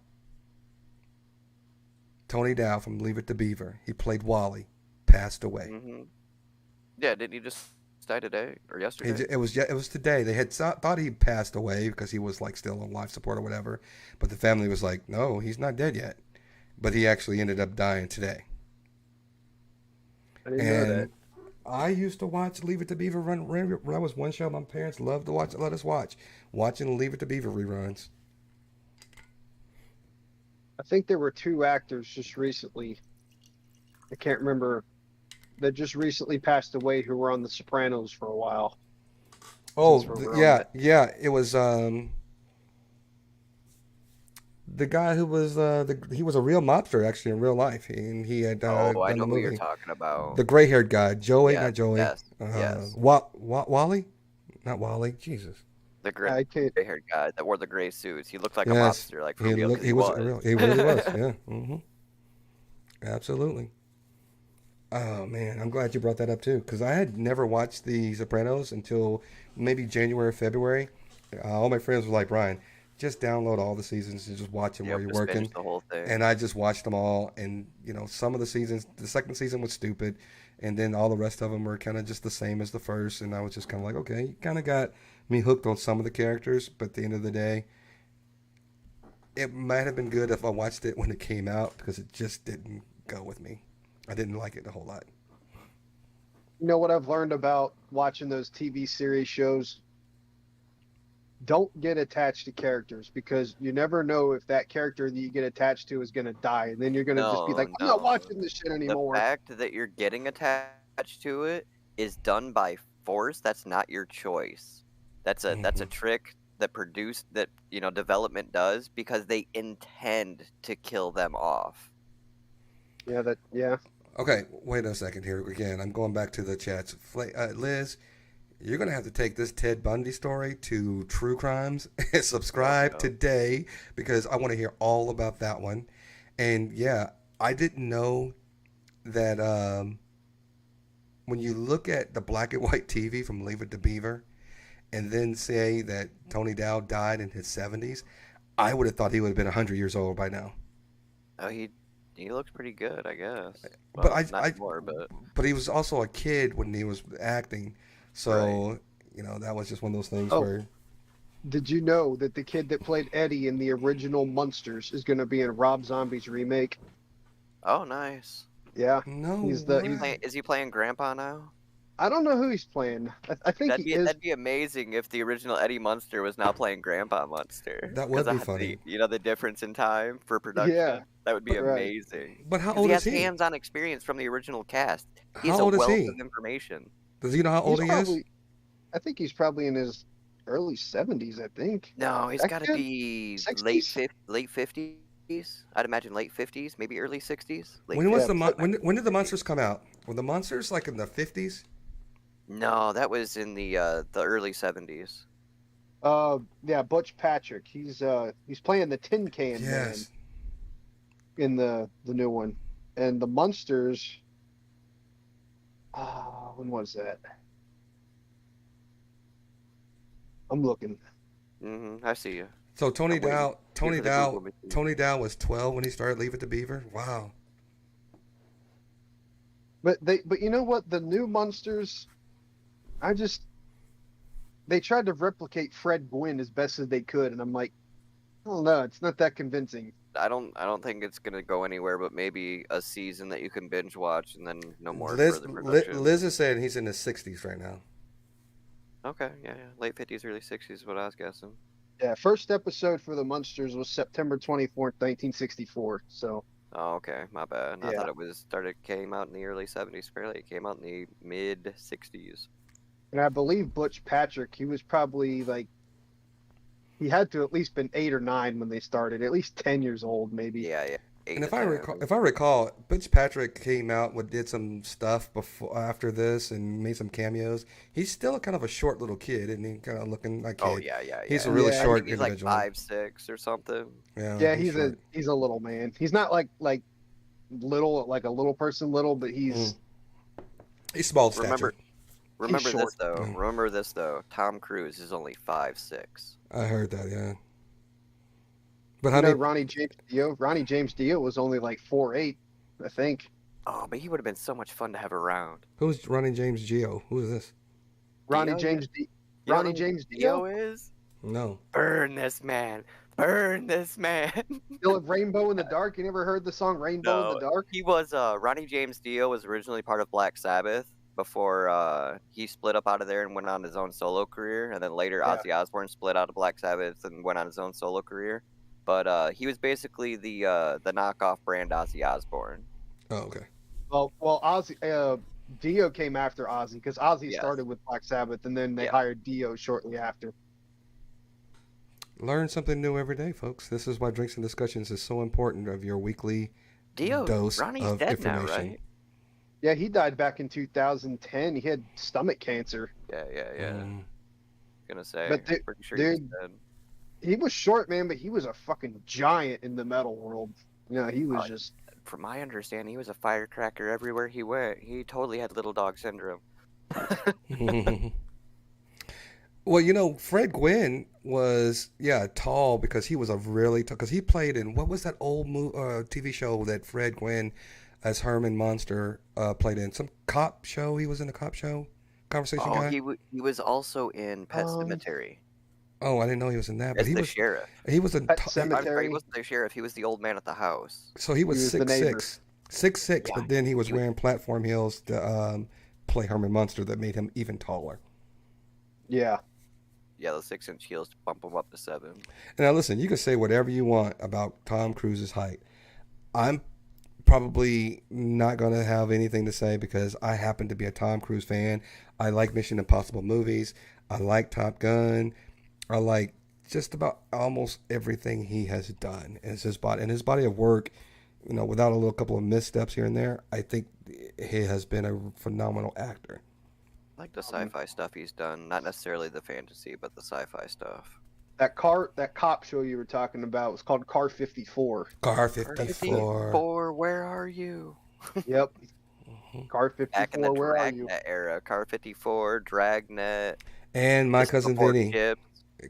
from Leave It to Beaver, he played Wally, passed away. Mm-hmm. Yeah, didn't he just die today or yesterday? It was today. They had thought he passed away because he was like still on life support or whatever, but the family was like, no, he's not dead yet. But he actually ended up dying today. I didn't know that. I used to watch Leave It to Beaver run when I was one show my parents loved to watch. Let us watching Leave It to Beaver reruns. I think there were two actors just recently. I can't remember. That just recently passed away who were on The Sopranos for a while. Oh, yeah. It was the guy who was he was a real mobster actually in real life, and he had I done know the who movie. you're talking about. The gray-haired guy, Joey, not Joey. Yes. Yes. Wally, not Wally. Jesus. The gray-haired guy that wore the gray suits. He looked like a mobster, like for he real. He was. He really was. Yeah. Mm-hmm. Absolutely. Oh man, I'm glad you brought that up too, because I had never watched The Sopranos until maybe January or February. All my friends were like, Brian, just download all the seasons and just watch them while you're working. The whole thing. And I just watched them all, and some of the seasons, the second season was stupid, and then all the rest of them were kind of just the same as the first, and I was just kind of like, okay, you kind of got me hooked on some of the characters, but at the end of the day, it might have been good if I watched it when it came out, because it just didn't go with me. I didn't like it a whole lot. You know what I've learned about watching those TV series shows? Don't get attached to characters, because you never know if that character that you get attached to is going to die, and then you're going to just be like, I'm not watching this shit anymore. The fact that you're getting attached to it is done by force. That's not your choice. That's a trick that development does, because they intend to kill them off. Yeah. Okay, wait a second here. Again, I'm going back to the chats. Liz, you're going to have to take this Ted Bundy story to True Crimes and subscribe today, because I want to hear all about that one. And yeah, I didn't know that when you look at the black and white TV from Leave It to Beaver and then say that Tony Dow died in his 70s, I would have thought he would have been 100 years old by now. Oh, he He looks pretty good, I guess. But Well, not anymore, but he was also a kid when he was acting, so you know that was just one of those things Oh. where. Did you know that the kid that played Eddie in the original Munsters is going to be in Rob Zombie's remake? Oh, nice. Yeah. No, Is he playing Grandpa now? I don't know who he's playing. I think he is. That'd be amazing if the original Eddie Munster was now playing Grandpa Munster. That would be funny. The difference in time for production. Yeah, that would be right. amazing. But how 'Cause old he is has he? hands-on experience from the original cast. He's How a old is wealth he? of information. Does he know how old he is? I think he's probably in his early 70s, I think. No, he's That got to kid? be 60s? late 50s. I'd imagine late 50s, maybe early 60s. When was when did the Monsters come out? Were the Monsters like in the 50s? No, that was in the early 70s. Yeah, Butch Patrick. He's playing the Tin Can Man in the new one, and the Munsters. When was that? I'm looking. I see you. So Tony Dow was 12 when he started Leave It to Beaver. Wow. But you know what? The new Munsters, they tried to replicate Fred Gwynn as best as they could, and I'm like, I don't know, it's not that convincing. I don't think it's gonna go anywhere, but maybe a season that you can binge watch and then no more Liz, further production. Liz is saying he's in his 60s right now. Okay, yeah, late 50s, early 60s is what I was guessing. Yeah, first episode for the Munsters was September 24th, 1964. So. Oh, okay, my bad. I Yeah. thought came out in the early 70s. Apparently, it came out in the mid 60s. And I believe Butch Patrick, he was probably like, he had to at least been 8 or 9 when they started, at least 10 years old, maybe. Yeah. And if I recall, Butch Patrick came out did some stuff after this and made some cameos. He's still kind of a short little kid, isn't he? Kind of looking like. Oh yeah. He's a really short he's individual. like 5'6" or something. Yeah, he's a little man. He's not like little, like a little person little, but he's small stature. Remember this though. Remember this though. Tom Cruise is only 5'6". I heard that. Yeah. But Ronnie James Dio was only like 4'8", I think. Oh, but he would have been so much fun to have around. Who's Ronnie James Dio? Who is this? Ronnie James Dio is? No. Burn this man. Burn this man. Still have Rainbow in the Dark? You never heard the song Rainbow in the Dark? He was Ronnie James Dio was originally part of Black Sabbath before he split up out of there and went on his own solo career, and then later Ozzy Osbourne split out of Black Sabbath and went on his own solo career. But he was basically the knockoff brand Ozzy Osbourne. Oh, okay. Well, Ozzy Dio came after Ozzy because Ozzy started with Black Sabbath, and then they hired Dio shortly after. Learn something new every day, folks. This is why Drinks and Discussions is so important of your weekly dose Ronnie's of dead information. now, right? Yeah, he died back in 2010. He had stomach cancer. Yeah. Gonna say, But I'm pretty sure he's dead. He was short, man, but he was a fucking giant in the metal world. He was just. From my understanding, he was a firecracker everywhere he went. He totally had little dog syndrome. Well, Fred Gwynn was tall because he was a really tall. Because he played in what was that old TV show that Fred Gwynn as Herman Monster played in? Some cop show. He was in a cop show. Conversation guy. He was also in Pet Sematary. Oh, I didn't know he was in that. But he was sheriff. He was a Cemetery. He wasn't the sheriff. He was the old man at the house. So he was 6'6", but then he was wearing platform heels to play Herman Munster that made him even taller. Yeah. Yeah, those 6-inch heels to bump him up to 7. And now listen, you can say whatever you want about Tom Cruise's height. I'm probably not going to have anything to say because I happen to be a Tom Cruise fan. I like Mission Impossible movies. I like Top Gun. I like just about almost everything he has done. His body of work, without a couple of missteps here and there, I think he has been a phenomenal actor. I like the sci-fi stuff he's done, not necessarily the fantasy, but the sci-fi stuff. That cop show you were talking about was called Car 54. Car 54. Where are you? Yep. Car 54. Back in the where are you? Dragnet era. Car 54, Dragnet. And My Cousin Vinny.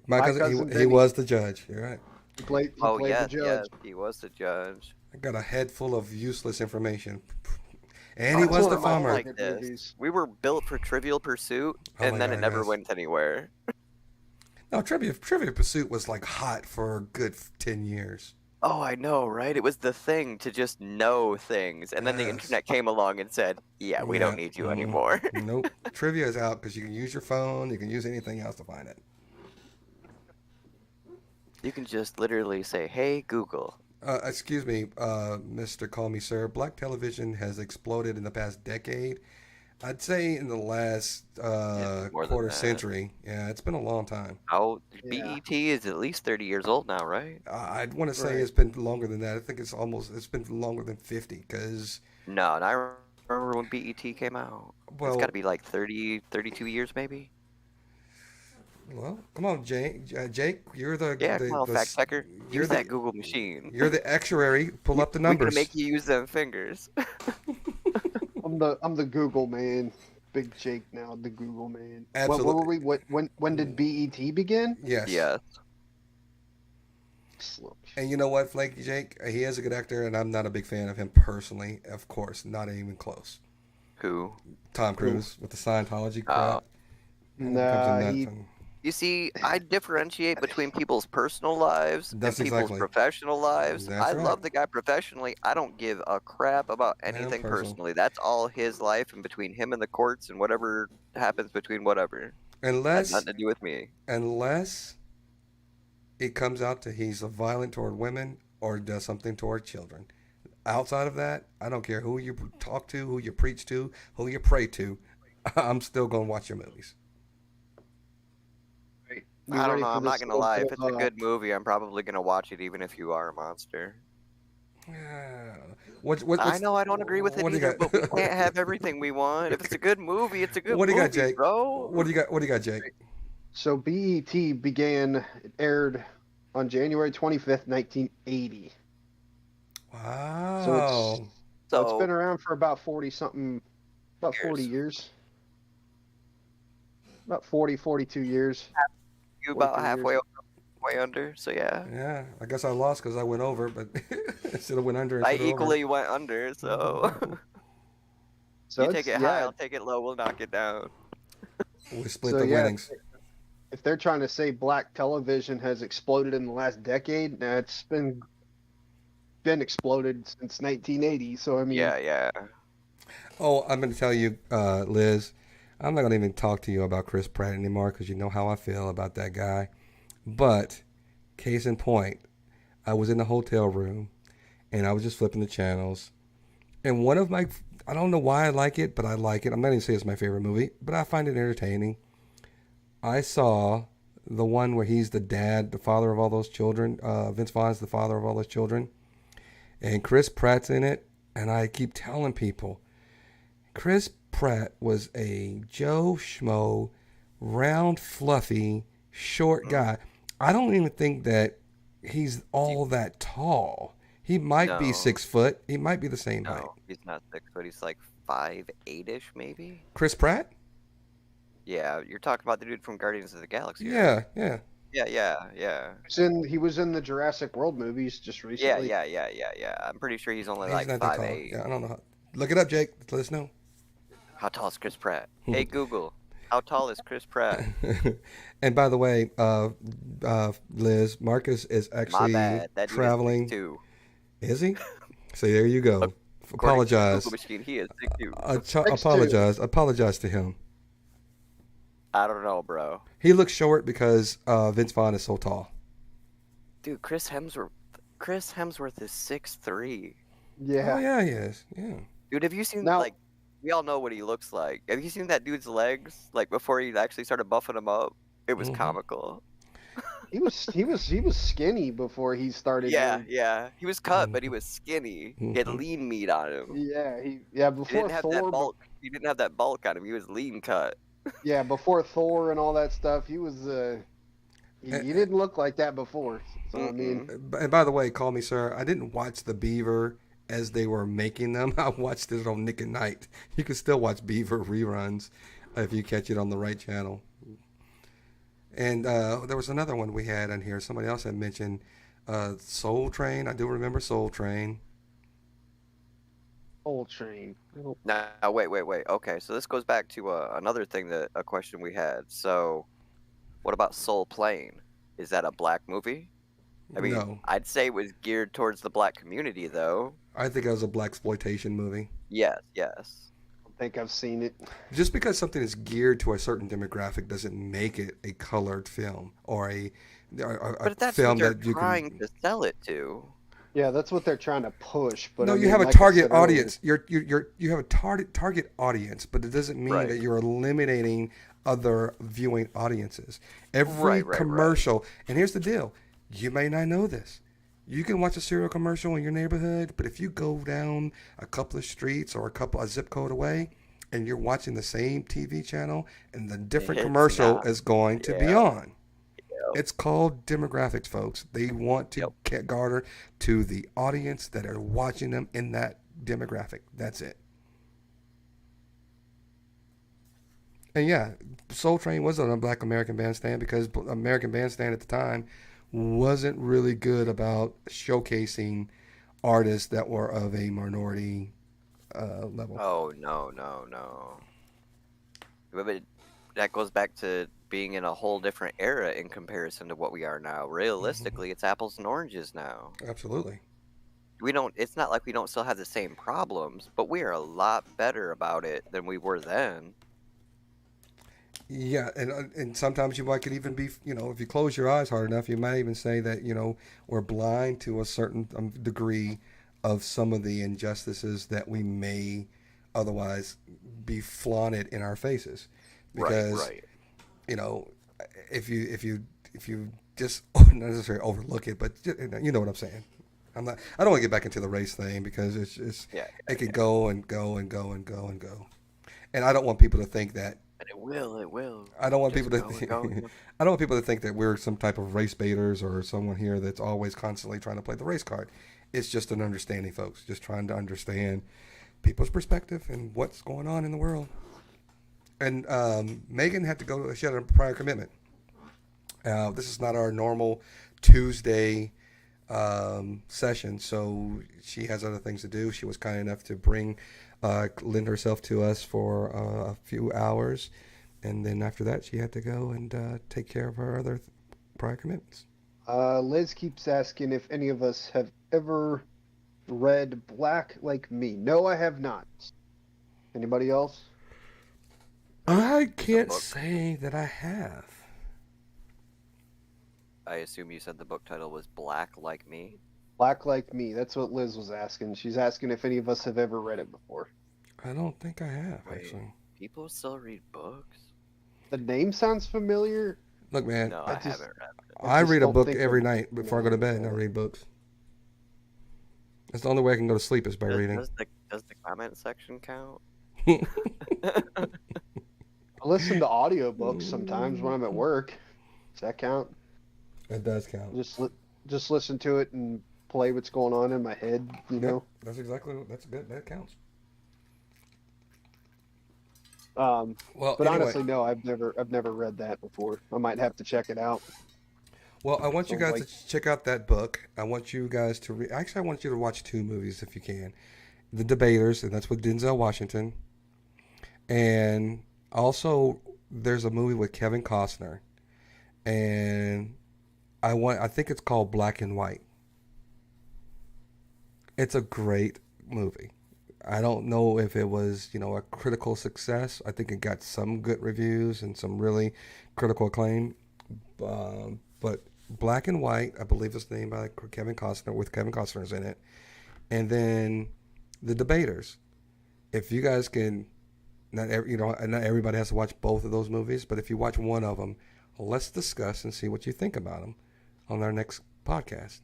My cousin, he was the judge. You're right. He played the judge. Yes, he was the judge. I got a head full of useless information. And he That's was one the of my farmer. favorite movies. We were built for Trivial Pursuit, Oh and my then it God, never yes. went anywhere. No, Trivia Pursuit was like hot for a good 10 years. Oh, I know, right? It was the thing to just know things, and then the Yes. internet came along and said, "Yeah, we don't need you Mhm. anymore." Nope. Trivia is out because you can use your phone. You can use anything else to find it. You can just literally say, "Hey, Google." Excuse me, Mr. Call Me Sir. Black television has exploded in the past decade. I'd say in the last more than quarter that. century. Yeah, it's been a long time. Yeah. BET is at least 30 years old now, right? I'd want to say Right. it's been longer than that. I think it's been longer than 50 because, No, and I remember when BET came out. It's got well, to be like 30, 32 years maybe. well, come on, Jake. Jake, you're Yeah, come on, fact checker. you're Use that the Google machine. you're the actuary. Pull up the We're gonna numbers. make you use them fingers. I'm the Google man. Big Jake now, the Google man. Absolutely. What were we? When did BET begin? Yes. Yes. And you know what, Flaky Jake? He is a good actor, and I'm not a big fan of him personally. Of course, not even close. Who? Tom Cruise with the Scientology Oh. crap. Nah, You see, I differentiate between people's personal lives That's and people's exactly. professional lives. That's I right. love the guy professionally. I don't give a crap about And anything personal. personally. That's all his life, and between him and the courts and whatever happens between whatever. Has Unless nothing to do with me. it comes out to he's violent toward women or does something toward children. Outside of that, I don't care who you talk to, who you preach to, who you pray to. I'm still gonna watch your movies. I don't know. I'm not gonna lie. If it's a good movie, I'm probably gonna watch it, even if you are a monster. Yeah. I know I don't agree with it what do you either, got? but we can't have everything we want. If it's a good movie, it's a good What do you movie, got, Jake? bro. What do you got? What do you got, Jake? So BET it aired on January 25th, 1980. Wow. So it's been around for about 40 years. About 40, 42 years. You about 42 halfway years. way under, so yeah. Yeah, I guess I lost because I went over, but instead of went under, I instead of equally went under, so So you take it's- it high, yeah. I'll take it low. We'll knock it down. we split So, the yeah, winnings. If they're trying to say black television has exploded in the last decade, nah, it's been exploded since 1980. So I mean, Yeah. Oh, I'm going to tell you, Liz, I'm not going to even talk to you about Chris Pratt anymore because you know how I feel about that guy. But, case in point, I was in the hotel room and I was just flipping the channels. And one of my, I don't know why I like it, but I like it. I'm not going to say it's my favorite movie, but I find it entertaining. I saw the one where he's the dad, the father of all those children. Vince Vaughn's the father of all those children. And Chris Pratt's in it. And I keep telling people, Chris Pratt was a Joe Schmo, round, fluffy, short guy. I don't even think that he's all that tall. He might be No. 6 foot. He might be the same height. No, he's not 6 foot. He's like 5'8" maybe. Chris Pratt? Yeah, you're talking about the dude from Guardians of the Galaxy. Yeah. Yeah. he was in the Jurassic World movies just recently. Yeah. I'm pretty sure he's only He's like not that tall. 5'8". Yeah, I don't know. Look it up, Jake. Let us know. How tall is Chris Pratt? Hey Google, how tall is Chris Pratt? And by the way, Liz, Marcus is My actually bad. That dude traveling. is 6'2". Is he? So there you go. According to Apologize. Google machine, he is 6'2". Apologize to him. I don't know, bro. He looks short because Vince Vaughn is so tall. Dude, Chris Hemsworth is 6'3". Yeah. Oh yeah, he is. Yeah. Dude, have you seen Now- like? We all know what he looks like. Have you seen that dude's legs? Like before he actually started buffing them up, it was Mhm. comical. He was skinny before he started. Yeah. He was cut, but he was skinny. He had Mhm. lean meat on him. Yeah, He before didn't have that Thor. bulk. He didn't have that bulk on him. He was lean cut. Yeah, before Thor and all that stuff, he was. He didn't look like that before. So I mean, And by the way, call me sir. I didn't watch the Beaver as they were making them. I watched it on Nick at Night. You can still watch Beaver reruns if you catch it on the right channel. And there was another one we had on here. Somebody else had mentioned Soul Train. I do remember Soul Train. Soul Train. Oh, Now, wait. Okay, so this goes back to another thing a question we had. So, what about Soul Plane? Is that a black movie? I mean, No, I'd say it was geared towards the black community, though. I think it was a black exploitation movie. Yes. I don't think I've seen it. Just because something is geared to a certain demographic doesn't make it a colored film or a But that's film what they're that you trying can. to sell it to. Yeah, that's what they're trying to push. But No, I you mean, have a like I target said earlier, audience. You have a target audience, but it doesn't mean Right. that you're eliminating other viewing audiences. Every Right. commercial, and here's the deal: you may not know this. You can watch a cereal commercial in your neighborhood, but if you go down a couple of streets or a zip code away, and you're watching the same TV channel, and the different It's commercial not. is going to be Yeah. on. Yep. It's called demographics, folks. They want to garner to the audience that are watching them in that demographic. That's it. And yeah, Soul Train was on a Black American Bandstand because American Bandstand at the time wasn't really good about showcasing artists that were of a minority level. Oh, no. But that goes back to being in a whole different era in comparison to what we are now. Realistically, it's apples and oranges now. Absolutely. It's not like we don't still have the same problems, but we are a lot better about it than we were then. Yeah, and sometimes you might could even be, if you close your eyes hard enough, you might even say that, we're blind to a certain degree of some of the injustices that we may otherwise be flaunted in our faces. Because, Right. if you just not necessarily overlook it, but you know what I'm saying. I don't want to get back into the race thing because it could go and go and go and go and go. And I don't want people to think that. And it will. I don't want Just people go to. and go and go. I don't want people to think that we're some type of race baiters or someone here that's always constantly trying to play the race card. It's just an understanding, folks. Just trying to understand people's perspective and what's going on in the world. And Megan had to go. She had a prior commitment. This is not our normal Tuesday session, so she has other things to do. She was kind enough to lend herself to us for a few hours, and then after that, she had to go and take care of her other prior commitments. Liz keeps asking if any of us have ever read Black Like Me. No, I have not. Anybody else? I can't book. say that I have. I assume you said the book title was Black Like Me. Black Like Me. That's what Liz was asking. She's asking if any of us have ever read it before. I don't think I have, Wait. actually. People still read books? The name sounds familiar. Look, man, No, I I just- haven't read it. I just read a don't book think every of- night before I go to bed, and I read books. That's the only way I can go to sleep is by reading. Does the comment section count? I listen to audiobooks sometimes when I'm at work. Does that count? It does count. Just listen to it and play what's going on in my head, you know? That's good. That counts. Well, but anyway, honestly, no, I've never read that before. I might have to check it out. Well, I want you So, guys to check out that book. I want you guys to actually, I want you to watch two movies if you can. The Debaters, and that's with Denzel Washington. And also, there's a movie with Kevin Costner. And I think it's called Black and White. It's a great movie. I don't know if it was, a critical success. I think it got some good reviews and some really critical acclaim. But Black and White, I believe it's named by Kevin Costner, with Kevin Costner's in it. And then The Debaters. If you guys can, not everybody has to watch both of those movies, but if you watch one of them, let's discuss and see what you think about them on our next podcast.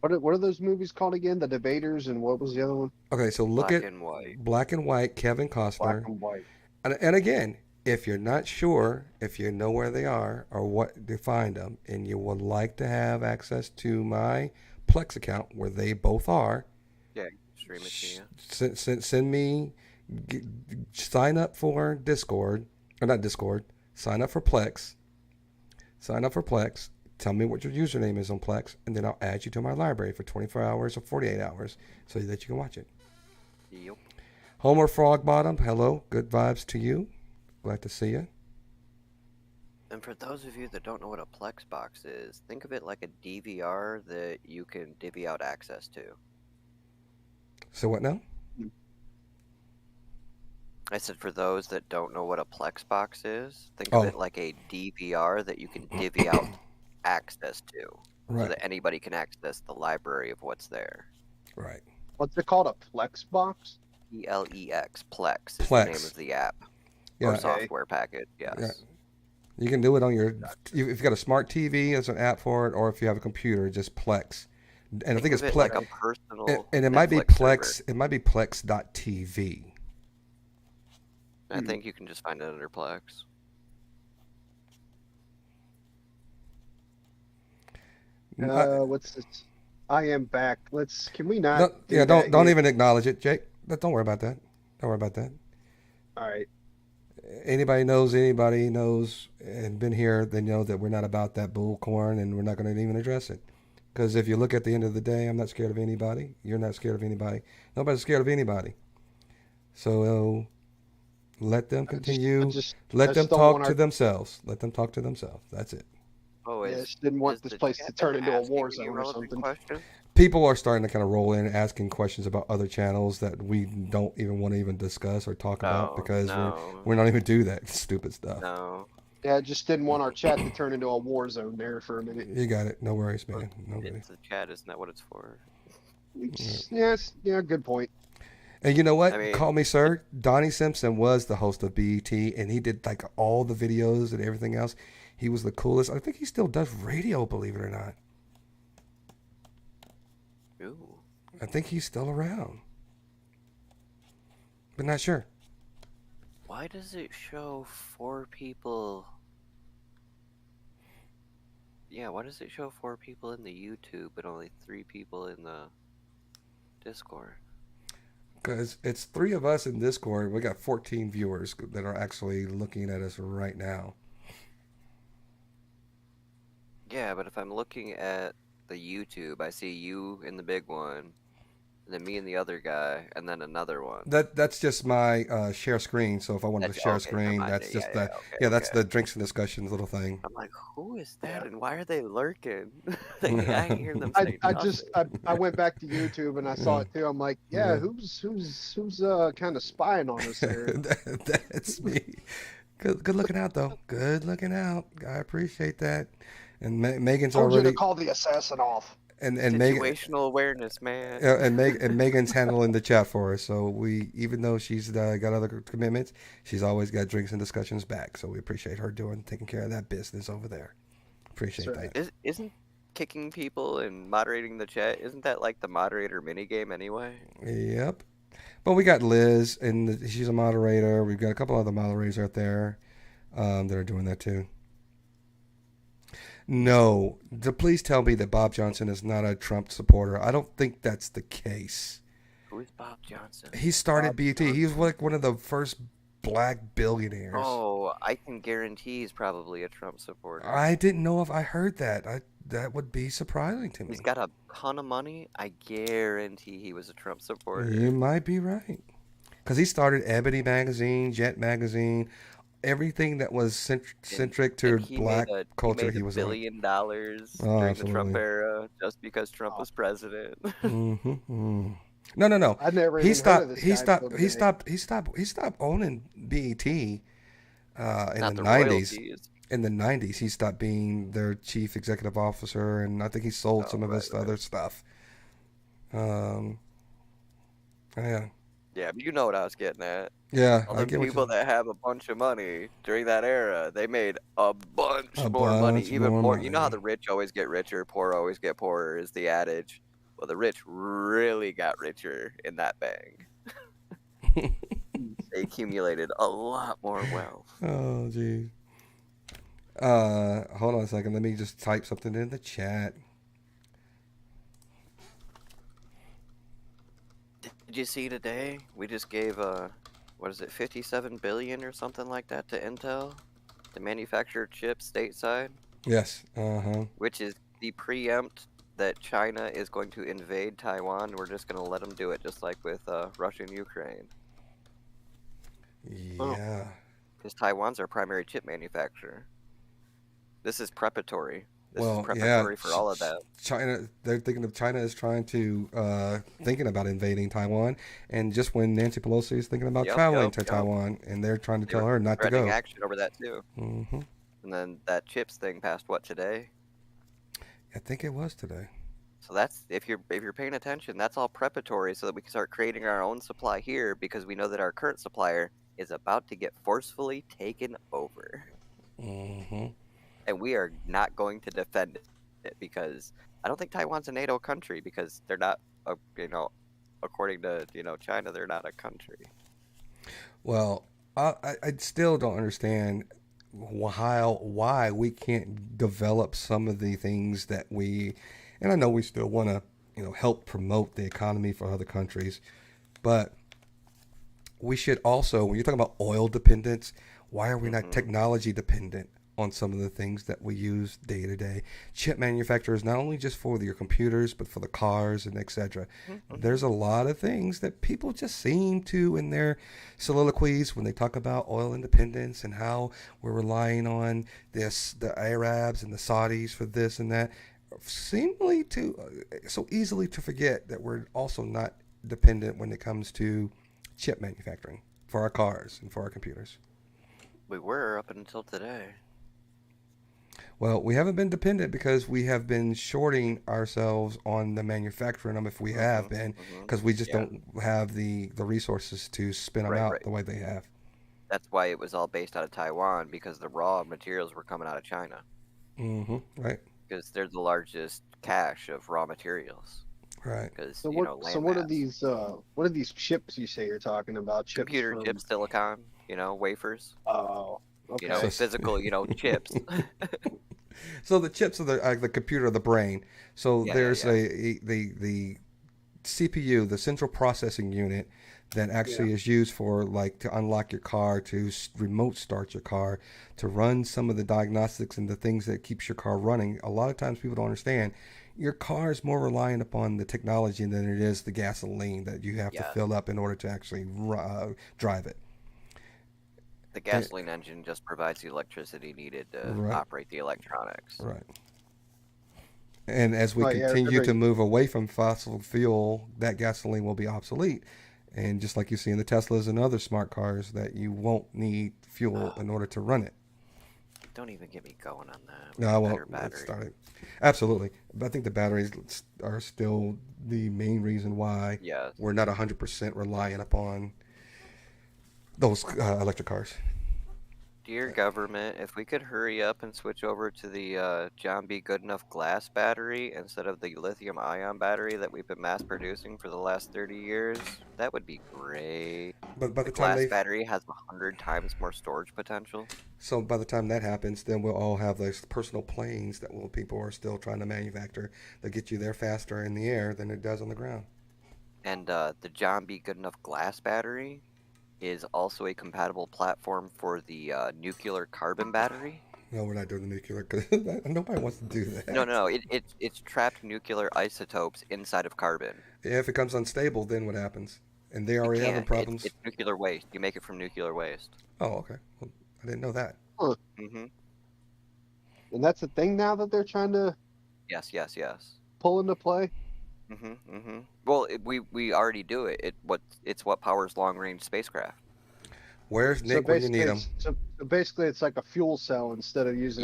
What are those movies called again? The Debaters, and what was the other one? Okay, so look Black at and White. Black and White, Kevin Costner. Black and White. And again, if you're not sure, if you know where they are or what to find them, and you would like to have access to my Plex account where they both are, Yeah, stream it to you. send me, sign up for Discord, or not Discord, sign up for Plex. tell me what your username is on Plex, and then I'll add you to my library for 24 hours or 48 hours so that you can watch it. Yep. Homer Frogbottom, hello. Good vibes to you. Glad to see you. And for those of you that don't know what a Plex box is, think of it like a DVR that you can divvy out access to. So what now? I said for those that don't know what a Plex box is, think of Oh. it like a DVR that you can divvy out access to. Right. So that anybody can access the library of what's there. Right. What's it called? A Plex box? Plex. Plex is Plex. the name of the app. Yeah. Or software package, yes. Yeah. You can do it on your, if you've got a smart TV, there's an app for it, or if you have a computer, just Plex. And I think it's Plex. Like a personal and it might be Netflix Plex. server. It might be Plex.tv. I think you can just find it under Plex. What's this? I am back. Can we not? Don't even acknowledge it, Jake. Don't worry about that. Don't worry about that. All right. Anybody knows, and been here, they know that we're not about that bull corn, and we're not going to even address it. Because if you look at the end of the day, I'm not scared of anybody. You're not scared of anybody. Nobody's scared of anybody. So let them continue. Let them talk to themselves. Let them talk to themselves. That's it. Oh, I just didn't want this place to turn into a war zone or something. People are starting to kind of roll in asking questions about other channels that we don't even want to even discuss or talk about because we're not even do that stupid stuff. No. Yeah, I just didn't want our chat to turn into a war zone there for a minute. You got it. No worries, man. It's the chat, isn't that what it's for? Yes, yeah, good point. And you know what? Call me sir. Donnie Simpson was the host of BET, and he did like all the videos and everything else. He was the coolest. I think he still does radio, believe it or not. Ooh. I think he's still around, but not sure. Why does it show 4 people? Yeah, why does it show 4 people in the YouTube but only 3 people in the Discord? Because it's 3 of us in Discord. We got 14 viewers that are actually looking at us right now. Yeah, but if I'm looking at the YouTube, I see you in the big one, and then me and the other guy, and then another one. That's just my share screen. So if I wanted to share a screen, that's just that's the Drinks and Discussions little thing. I'm like, who is that, and why are they lurking? I ain't hear them say I went back to YouTube and I saw it too. I'm like, who's kind of spying on us there? That's me. Good looking out though. Good looking out. I appreciate that. And Megan's already. I told you to call the assassin off. And situational awareness, man. And Megan's handling the chat for us. So even though she's got other commitments, she's always got Drinks and Discussions back. So we appreciate her taking care of that business over there. Appreciate that. Isn't kicking people and moderating the chat? Isn't that like the moderator minigame anyway? Yep. But we got Liz, and she's a moderator. We've got a couple other moderators out there that are doing that too. No, please tell me that Bob Johnson is not a Trump supporter. I don't think that's the case. Who is Bob Johnson? He started BET. He was like one of the first black billionaires. Oh, I can guarantee he's probably a Trump supporter. I didn't know if I heard that. That would be surprising to me. He's got a ton of money. I guarantee he was a Trump supporter. You might be right. Because he started Ebony Magazine, Jet Magazine, everything that was centric to black culture. He was $1 billion during the Trump era just because Trump was president. No. I never He stopped owning BET in the 90s. In the 90s, he stopped being their chief executive officer, and I think he sold some of his other stuff. Yeah, but you know what I was getting at. Yeah, all the people that have a bunch of money during that era, they made a bunch more money, even more. You know how the rich always get richer, poor always get poorer is the adage. Well, the rich really got richer in that bang. They accumulated a lot more wealth. Oh, geez. Hold on a second. Let me just type something in the chat. Did you see today? We just gave $57 billion or something like that to Intel to manufacture chips stateside. Yes. which is the preempt that China is going to invade Taiwan. We're just going to let them do it, just like with Russia and Ukraine. Yeah. Because Taiwan's our primary chip manufacturer. This is preparatory. This is Well, yeah. preparatory for all of that. China, they're thinking of China is trying to thinking about invading Taiwan, and just when Nancy Pelosi is thinking about traveling to Taiwan, and they're trying to tell her not to go. Action over that too. Mm-hmm. And then that chips thing passed what today? I think it was today. So that's if you're paying attention, that's all preparatory so that we can start creating our own supply here because we know that our current supplier is about to get forcefully taken over. Mm-hmm. And we are not going to defend it because I don't think Taiwan's a NATO country because they're not, according to China, they're not a country. Well, I still don't understand why we can't develop some of the things that and I know we still want to help promote the economy for other countries, but we should also, when you're talking about oil dependence, why are we not technology dependent on some of the things that we use day to day? Chip manufacturers, not only just for your computers, but for the cars and etc. There's a lot of things that people just seem to, in their soliloquies, when they talk about oil independence and how we're relying on the Arabs and the Saudis for this and that, seemingly so easily to forget that we're also not dependent when it comes to chip manufacturing for our cars and for our computers. We were up until today. Well, we haven't been dependent because we have been shorting ourselves on the manufacturing them if we have been, because we just don't have the resources to spin them out the way they have. That's why it was all based out of Taiwan, because the raw materials were coming out of China. Right. Because they're the largest cache of raw materials. Right. So what are these chips you say you're talking about? Chips Computer chips, silicon, wafers. Oh, okay. Physical, chips. So the chips are the computer, the brain. So there's the CPU, the central processing unit, that actually is used for to unlock your car, to remote start your car, to run some of the diagnostics and the things that keeps your car running. A lot of times people don't understand your car is more reliant upon the technology than it is the gasoline that you have to fill up in order to actually drive it. The gasoline engine just provides the electricity needed to operate the electronics. Right. And as we continue to move away from fossil fuel, that gasoline will be obsolete. And just like you see in the Teslas and other smart cars, that you won't need fuel in order to run it. Don't even get me going on that. No, I won't. Let's start it. Absolutely. But I think the batteries are still the main reason why we're not 100% reliant upon those electric cars. Dear government, if we could hurry up and switch over to the John B. Goodenough glass battery instead of the lithium-ion battery that we've been mass producing for the last 30 years, that would be great. But by the glass battery has 100 times more storage potential. So by the time that happens, then we'll all have those personal planes that people are still trying to manufacture that get you there faster in the air than it does on the ground. And the John B. Goodenough glass battery is also a compatible platform for the nuclear carbon battery. No, we're not doing the nuclear because nobody wants to do that. No. It's trapped nuclear isotopes inside of carbon. Yeah, if it becomes unstable, then what happens? And they already have problems. It's nuclear waste. You make it from nuclear waste. Oh, okay. Well, I didn't know that. Huh. And that's the thing now that they're trying to. Yes. Pull into play. Well, we already do it. It's what powers long-range spacecraft. Where's Nick when you need him? So basically, it's like a fuel cell instead of using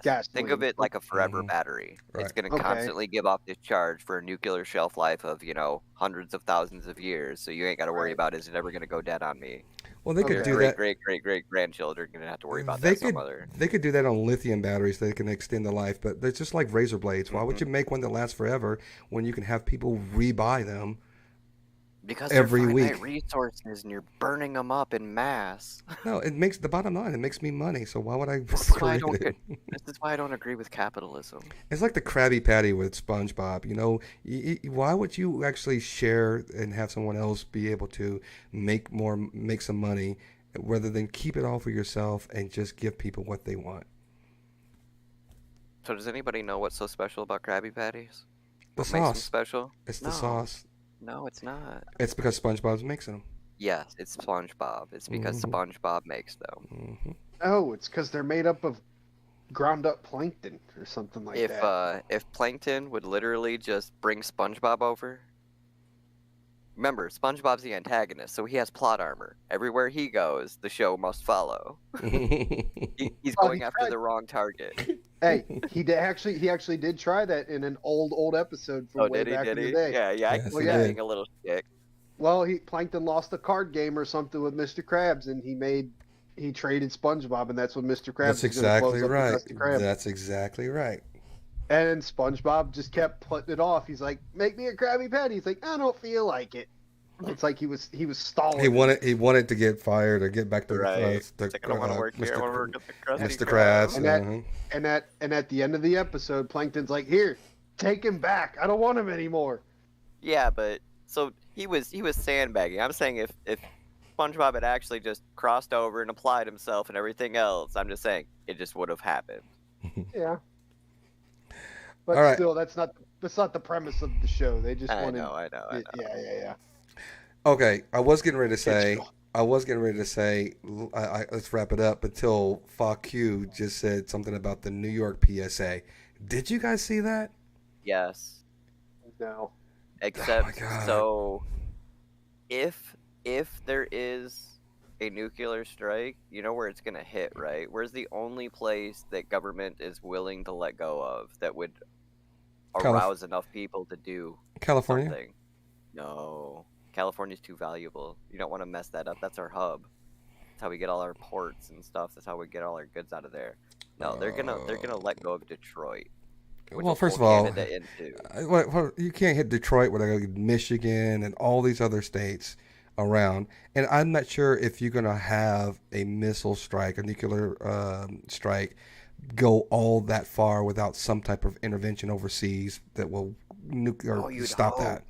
gas. Think of it like a forever battery. Right. It's going to constantly give off this charge for a nuclear shelf life of hundreds of thousands of years. So you ain't got to worry about is it ever going to go dead on me. Well, they could do that. Great grandchildren are going to have to worry about that some other. They could do that on lithium batteries. They can extend the life, but they're just like razor blades. Why would you make one that lasts forever when you can have people rebuy them? Because every they're week finite resources and you're burning them up in mass. No, it makes the bottom line. It makes me money. So why would I? This is why I don't agree with capitalism. It's like the Krabby Patty with SpongeBob. Why would you actually share and have someone else be able to make some money, rather than keep it all for yourself and just give people what they want? So does anybody know what's so special about Krabby Patties? The What makes them sauce. special? It's No. the sauce. No, it's not. It's because SpongeBob's mixing them. Yes, it's SpongeBob. It's because SpongeBob makes them. Oh, it's because they're made up of ground up plankton or something like that. If Plankton would literally just bring SpongeBob over. Remember, SpongeBob's the antagonist, so he has plot armor. Everywhere he goes, the show must follow. He's going after the wrong target. Hey, he actually did try that in an old episode from way back in the day. Yeah, I Yes, can he see did. being a little shtick. Well, Plankton lost a card game or something with Mr. Krabs, and he traded SpongeBob, and that's when Mr. Krabs That's was gonna close exactly up the right. Krusty Krab. That's exactly right. And SpongeBob just kept putting it off. He's like, "Make me a Krabby Patty." He's like, "I don't feel like it." It's like he was stalling. He wanted to get fired or get back to Right. the It's like, I don't want to work here. I want to work at the Krusty Mr. Krab. Krabs. And at the end of the episode, Plankton's like, "Here, take him back. I don't want him anymore." Yeah, but so he was sandbagging. I'm saying if SpongeBob had actually just crossed over and applied himself and everything else, I'm just saying it just would have happened. Yeah. But All right. still, that's not the premise of the show. They just wanted. I know. Yeah. Okay, I was getting ready to say, let's wrap it up until FAQ just said something about the New York PSA. Did you guys see that? Yes. No. Except God. so if there is a nuclear strike, you know where it's gonna hit, right? Where's the only place that government is willing to let go of that would arouse enough people to do California? something? No. California's too valuable. You don't want to mess that up. That's our hub. That's how we get all our ports and stuff. That's how we get all our goods out of there. No, they're gonna let go of Detroit. Well, first of all, into. you can't hit Detroit without Michigan and all these other states around. And I'm not sure if you're going to have a missile strike, a nuclear strike, go all that far without some type of intervention overseas that will stop that.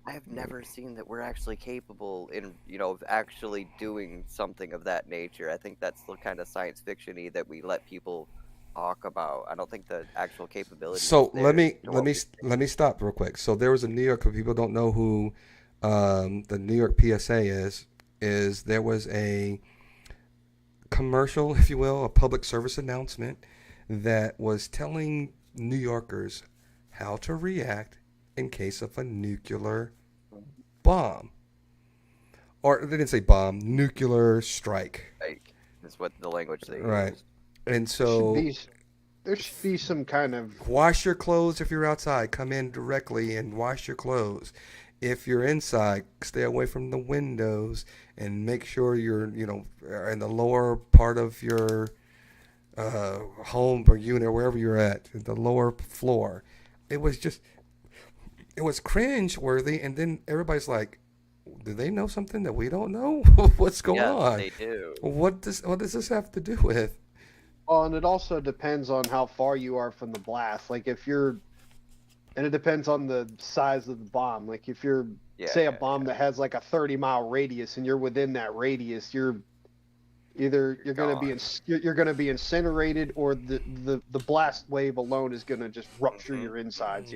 I have never seen that we're actually capable of actually doing something of that nature. I think that's the kind of science fiction-y that we let people talk about. I don't think the actual capability. So let me stop real quick. So there was a New York. People don't know who the New York PSA is. There was a commercial, if you will, a public service announcement that was telling New Yorkers how to react in case of a nuclear bomb. Or they didn't say bomb, nuclear strike. Like, that's what the language they Right. use. And so there should be some kind of wash your clothes if you're outside. Come in directly and wash your clothes. If you're inside, stay away from the windows and make sure you're, in the lower part of your home or unit or wherever you're at, the lower floor. It was cringe worthy, and then everybody's like, do they know something that we don't know? What's going on? They do. What does this have to do with? Oh, and it also depends on how far you are from the blast. Like and it depends on the size of the bomb. Like if you're a bomb that has like a 30-mile radius and you're within that radius, you're going to be incinerated, or the blast wave alone is going to just rupture your insides.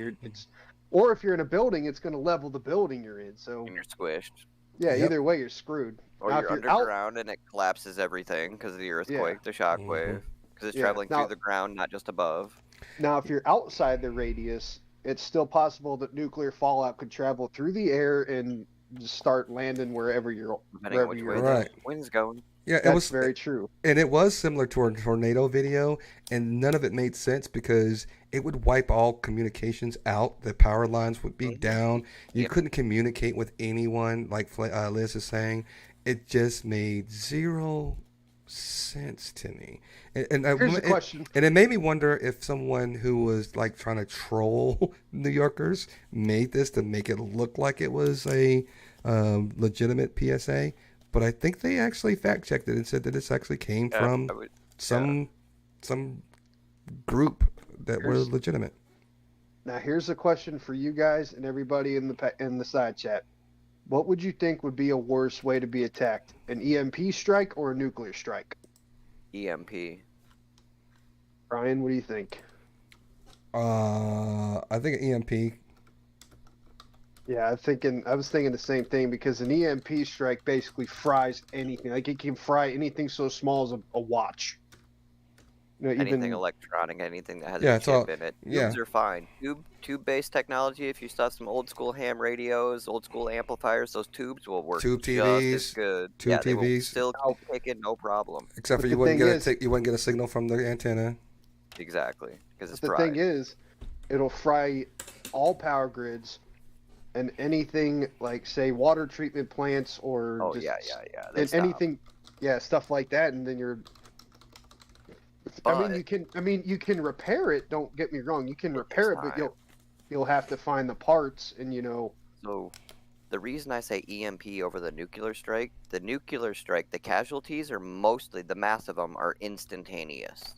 Or if you're in a building, it's going to level the building you're in. So And you're squished. yeah, either way you're screwed. Or Now, you're underground and it collapses everything because of the earthquake, the shockwave, because it's traveling through the ground, not just above. Now, if you're outside the radius, it's still possible that nuclear fallout could travel through the air and just start landing wherever you're. Depending on which way the wind's going. Yeah, That's very true. And it was similar to a tornado video, and none of it made sense because it would wipe all communications out. The power lines would be down. You couldn't communicate with anyone, like Liz is saying. It just made zero sense to me. And Here's the question. And it made me wonder if someone who was like trying to troll New Yorkers made this to make it look like it was a legitimate PSA. But I think they actually fact-checked it and said that this actually came from some group that were legitimate. Now, here's a question for you guys and everybody in the side chat. What would you think would be a worse way to be attacked? An EMP strike or a nuclear strike? EMP. Brian, what do you think? I think EMP. Yeah, I was thinking the same thing because an EMP strike basically fries anything. Like it can fry anything so small as a watch. You know, Anything even electronic, anything that has a Yeah, it's all. chip in it. Yeah, Tubes are fine. Tube-based technology, if you still have some old school ham radios, old school amplifiers, those tubes will work tube just as TVs, good. tube Yeah, they will TVs. still kick it, no problem. Except for but you the wouldn't thing get is, you wouldn't get a signal from the antenna. Exactly, because it's but the thing fried. is, it'll fry all power grids and anything like say water treatment plants or Oh just yeah. They and stop. anything, yeah, stuff like that. And then you're, But I mean, you can repair it. Don't get me wrong, you can it repair takes it, but time. you'll have to find the parts, and So the reason I say EMP over the nuclear strike, the casualties are mostly, the mass of them are instantaneous.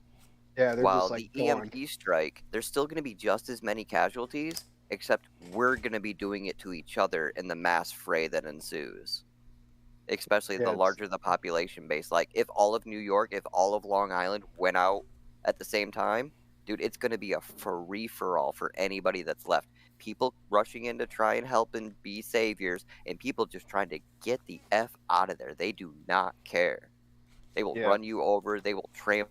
yeah, they're While just like the gone. EMP strike, there's still going to be just as many casualties, except we're going to be doing it to each other in the mass fray that ensues. Especially Yeah, the it's, larger the population base. Like, if all of New York, if all of Long Island went out at the same time, dude, it's going to be a free-for-all for anybody that's left. People rushing in to try and help and be saviors, and people just trying to get the F out of there. They do not care. They will yeah. run you over. They will trample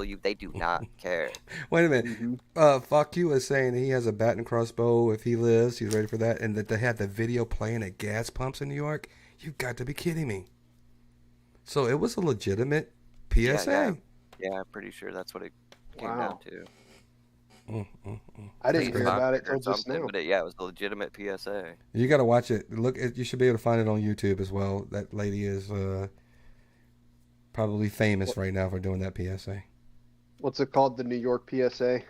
you. They do not care. Wait a minute. hmm Fuck you is saying he has a bat and crossbow if he lives. He's ready for that, and that they had the video playing at gas pumps in New York. You've got to be kidding me. So it was a legitimate PSA. Yeah, I'm pretty sure that's what it came Wow. down to. I didn't Crazy. hear about it Or till just something, now. but it was a legitimate PSA. You got to watch it. Look, you should be able to find it on YouTube as well. That lady is probably famous right now for doing that PSA. What's it called? The New York PSA.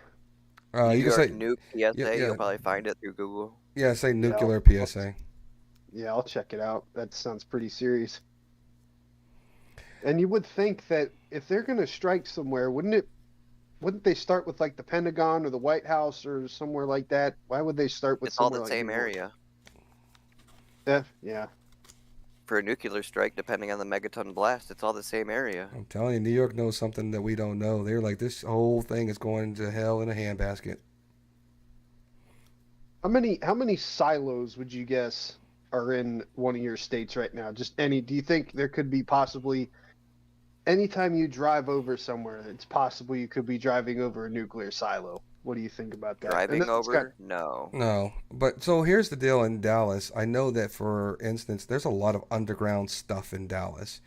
New You can York say nuke PSA. yeah. You'll probably find it through Google. say nuclear I'll- PSA. Yeah, I'll check it out. That sounds pretty serious. And you would think that if they're going to strike somewhere, wouldn't they start with like the Pentagon or the White House or somewhere like that? Why would they start with It's all somewhere the like same New York? area. Yeah. For a nuclear strike, depending on the megaton blast, it's all the same area. I'm telling you, New York knows something that we don't know. They're like, this whole thing is going to hell in a handbasket. How many silos would you guess are in one of your states right now? Just any? Do you think there could be possibly anytime you drive over somewhere, it's possible you could be driving over a nuclear silo? What do you think about that? And Driving that's over? No. No, but so here's the deal in Dallas. I know that, for instance, there's a lot of underground stuff in Dallas.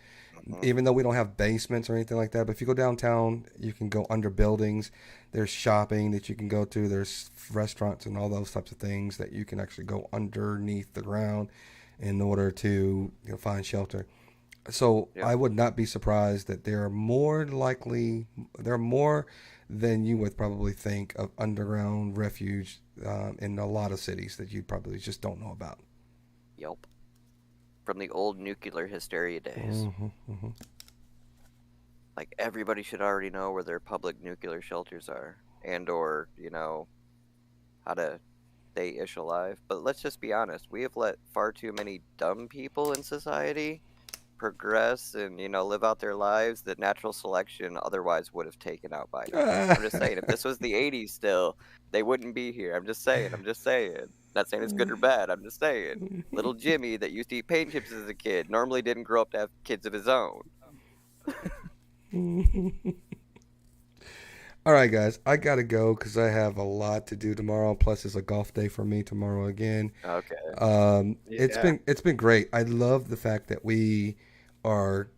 Even though we don't have basements or anything like that, but if you go downtown, you can go under buildings. There's shopping that you can go to. There's restaurants and all those types of things that you can actually go underneath the ground in order to find shelter. So Yeah. I would not be surprised that there are more than you would probably think of underground refuge in a lot of cities that you probably just don't know about. Yep. From the old nuclear hysteria days. Like, everybody should already know where their public nuclear shelters are, and or, how to stay ish alive. But let's just be honest, we have let far too many dumb people in society progress and, live out their lives that natural selection otherwise would have taken out by now. I'm just saying, if this was the 80s still, they wouldn't be here. I'm just saying. Not saying it's good or bad, I'm just saying. Little Jimmy that used to eat paint chips as a kid normally didn't grow up to have kids of his own. All right, guys, I gotta go because I have a lot to do tomorrow. Plus, it's a golf day for me tomorrow again. Okay. It's been great. I love the fact that we are,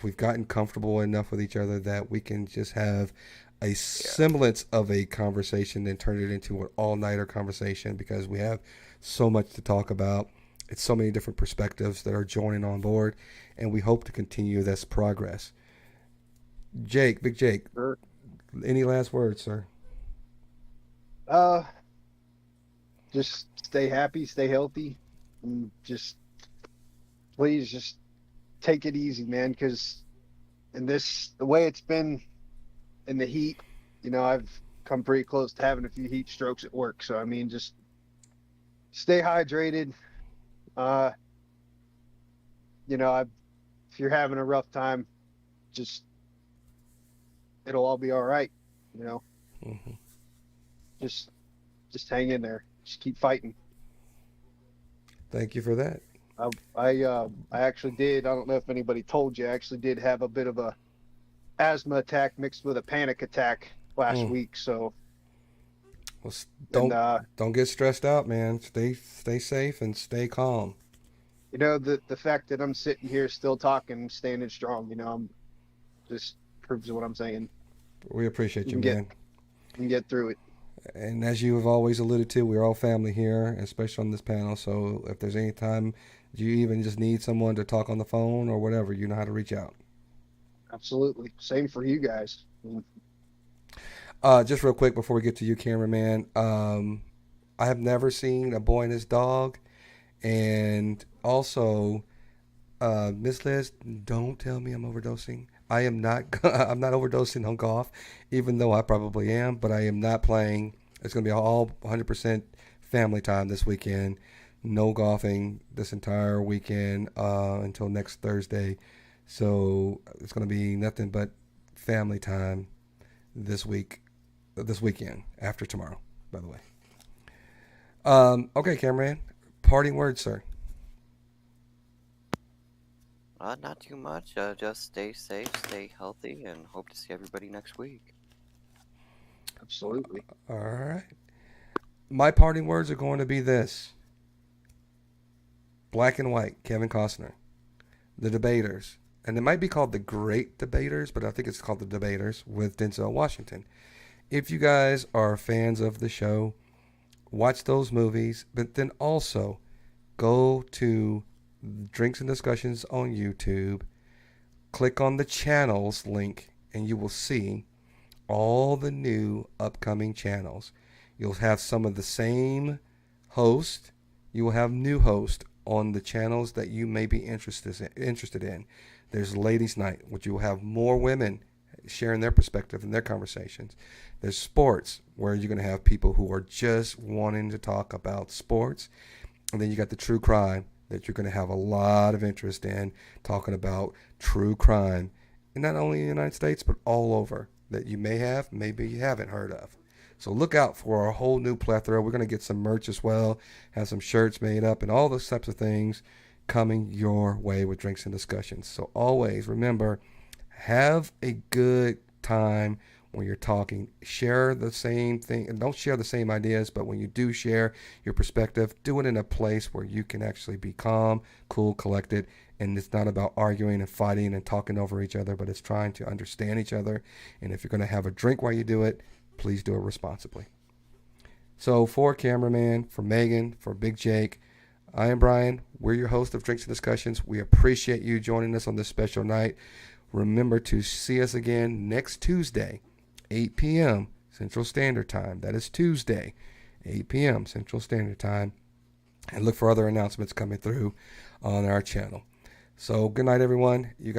we've gotten comfortable enough with each other that we can just have a semblance of a conversation and turn it into an all-nighter conversation because we have so much to talk about. It's so many different perspectives that are joining on board, and we hope to continue this progress. Big Jake, Sure. any last words, sir? Just stay happy, stay healthy, and please just take it easy, man. Because the way it's been in the heat, I've come pretty close to having a few heat strokes at work. So I mean, just stay hydrated. If you're having a rough time, it'll all be all right. just hang in there. Just keep fighting. Thank you for that. I actually did. I don't know if anybody told you. I actually did have a bit of a asthma attack mixed with a panic attack last week. So Well, and, don't get stressed out, man. Stay safe and stay calm. you know, the fact that I'm sitting here still talking, standing strong, you know, I'm just proves what I'm saying. We appreciate you, We can man. We can get through it. And as you have always alluded to, we're all family here, especially on this panel. So if there's any time you even just need someone to talk on the phone or whatever, you know how to reach out. Absolutely. Same for you guys. Just real quick before we get to you, cameraman. I have never seen a boy and his dog. And also, Miss Liz, don't tell me I'm overdosing. I am not. I'm not overdosing on golf, even though I probably am. But I am not playing. It's going to be all 100% family time this weekend. No golfing this entire weekend until next Thursday. So it's going to be nothing but family time this weekend after tomorrow. By the way. Okay, cameraman. Parting words, sir. Not too much. Just stay safe, stay healthy, and hope to see everybody next week. Absolutely. All right. My parting words are going to be this. Black and White, Kevin Costner. The Debaters. And it might be called The Great Debaters, but I think it's called The Debaters with Denzel Washington. If you guys are fans of the show, watch those movies, but then also go to Drinks and Discussions on YouTube, click on the channels link, and you will see all the new upcoming channels. You'll have some of the same host. You will have new host on the channels that you may be interested in. There's Ladies Night, which you will have more women sharing their perspective and their conversations. There's sports, where you're going to have people who are just wanting to talk about sports. And then you got the true crime that you're going to have a lot of interest in, talking about true crime, and not only in the United States, but all over, that you may have, maybe you haven't heard of. So look out for a whole new plethora. We're going to get some merch as well, have some shirts made up, and all those types of things coming your way with Drinks and Discussions. So always remember, have a good time when you're talking. Share the same thing, and don't share the same ideas, but when you do share your perspective, do it in a place where you can actually be calm, cool, collected, and it's not about arguing and fighting and talking over each other, but it's trying to understand each other. And if you're going to have a drink while you do it, please do it responsibly. So for cameraman, for Megan, for Big Jake, I am Brian. We're your host of Drinks and Discussions. We appreciate you joining us on this special night. Remember to see us again next Tuesday, 8 p.m. Central Standard Time. That is Tuesday, 8 p.m. Central Standard Time. And look for other announcements coming through on our channel. So good night, everyone. You guys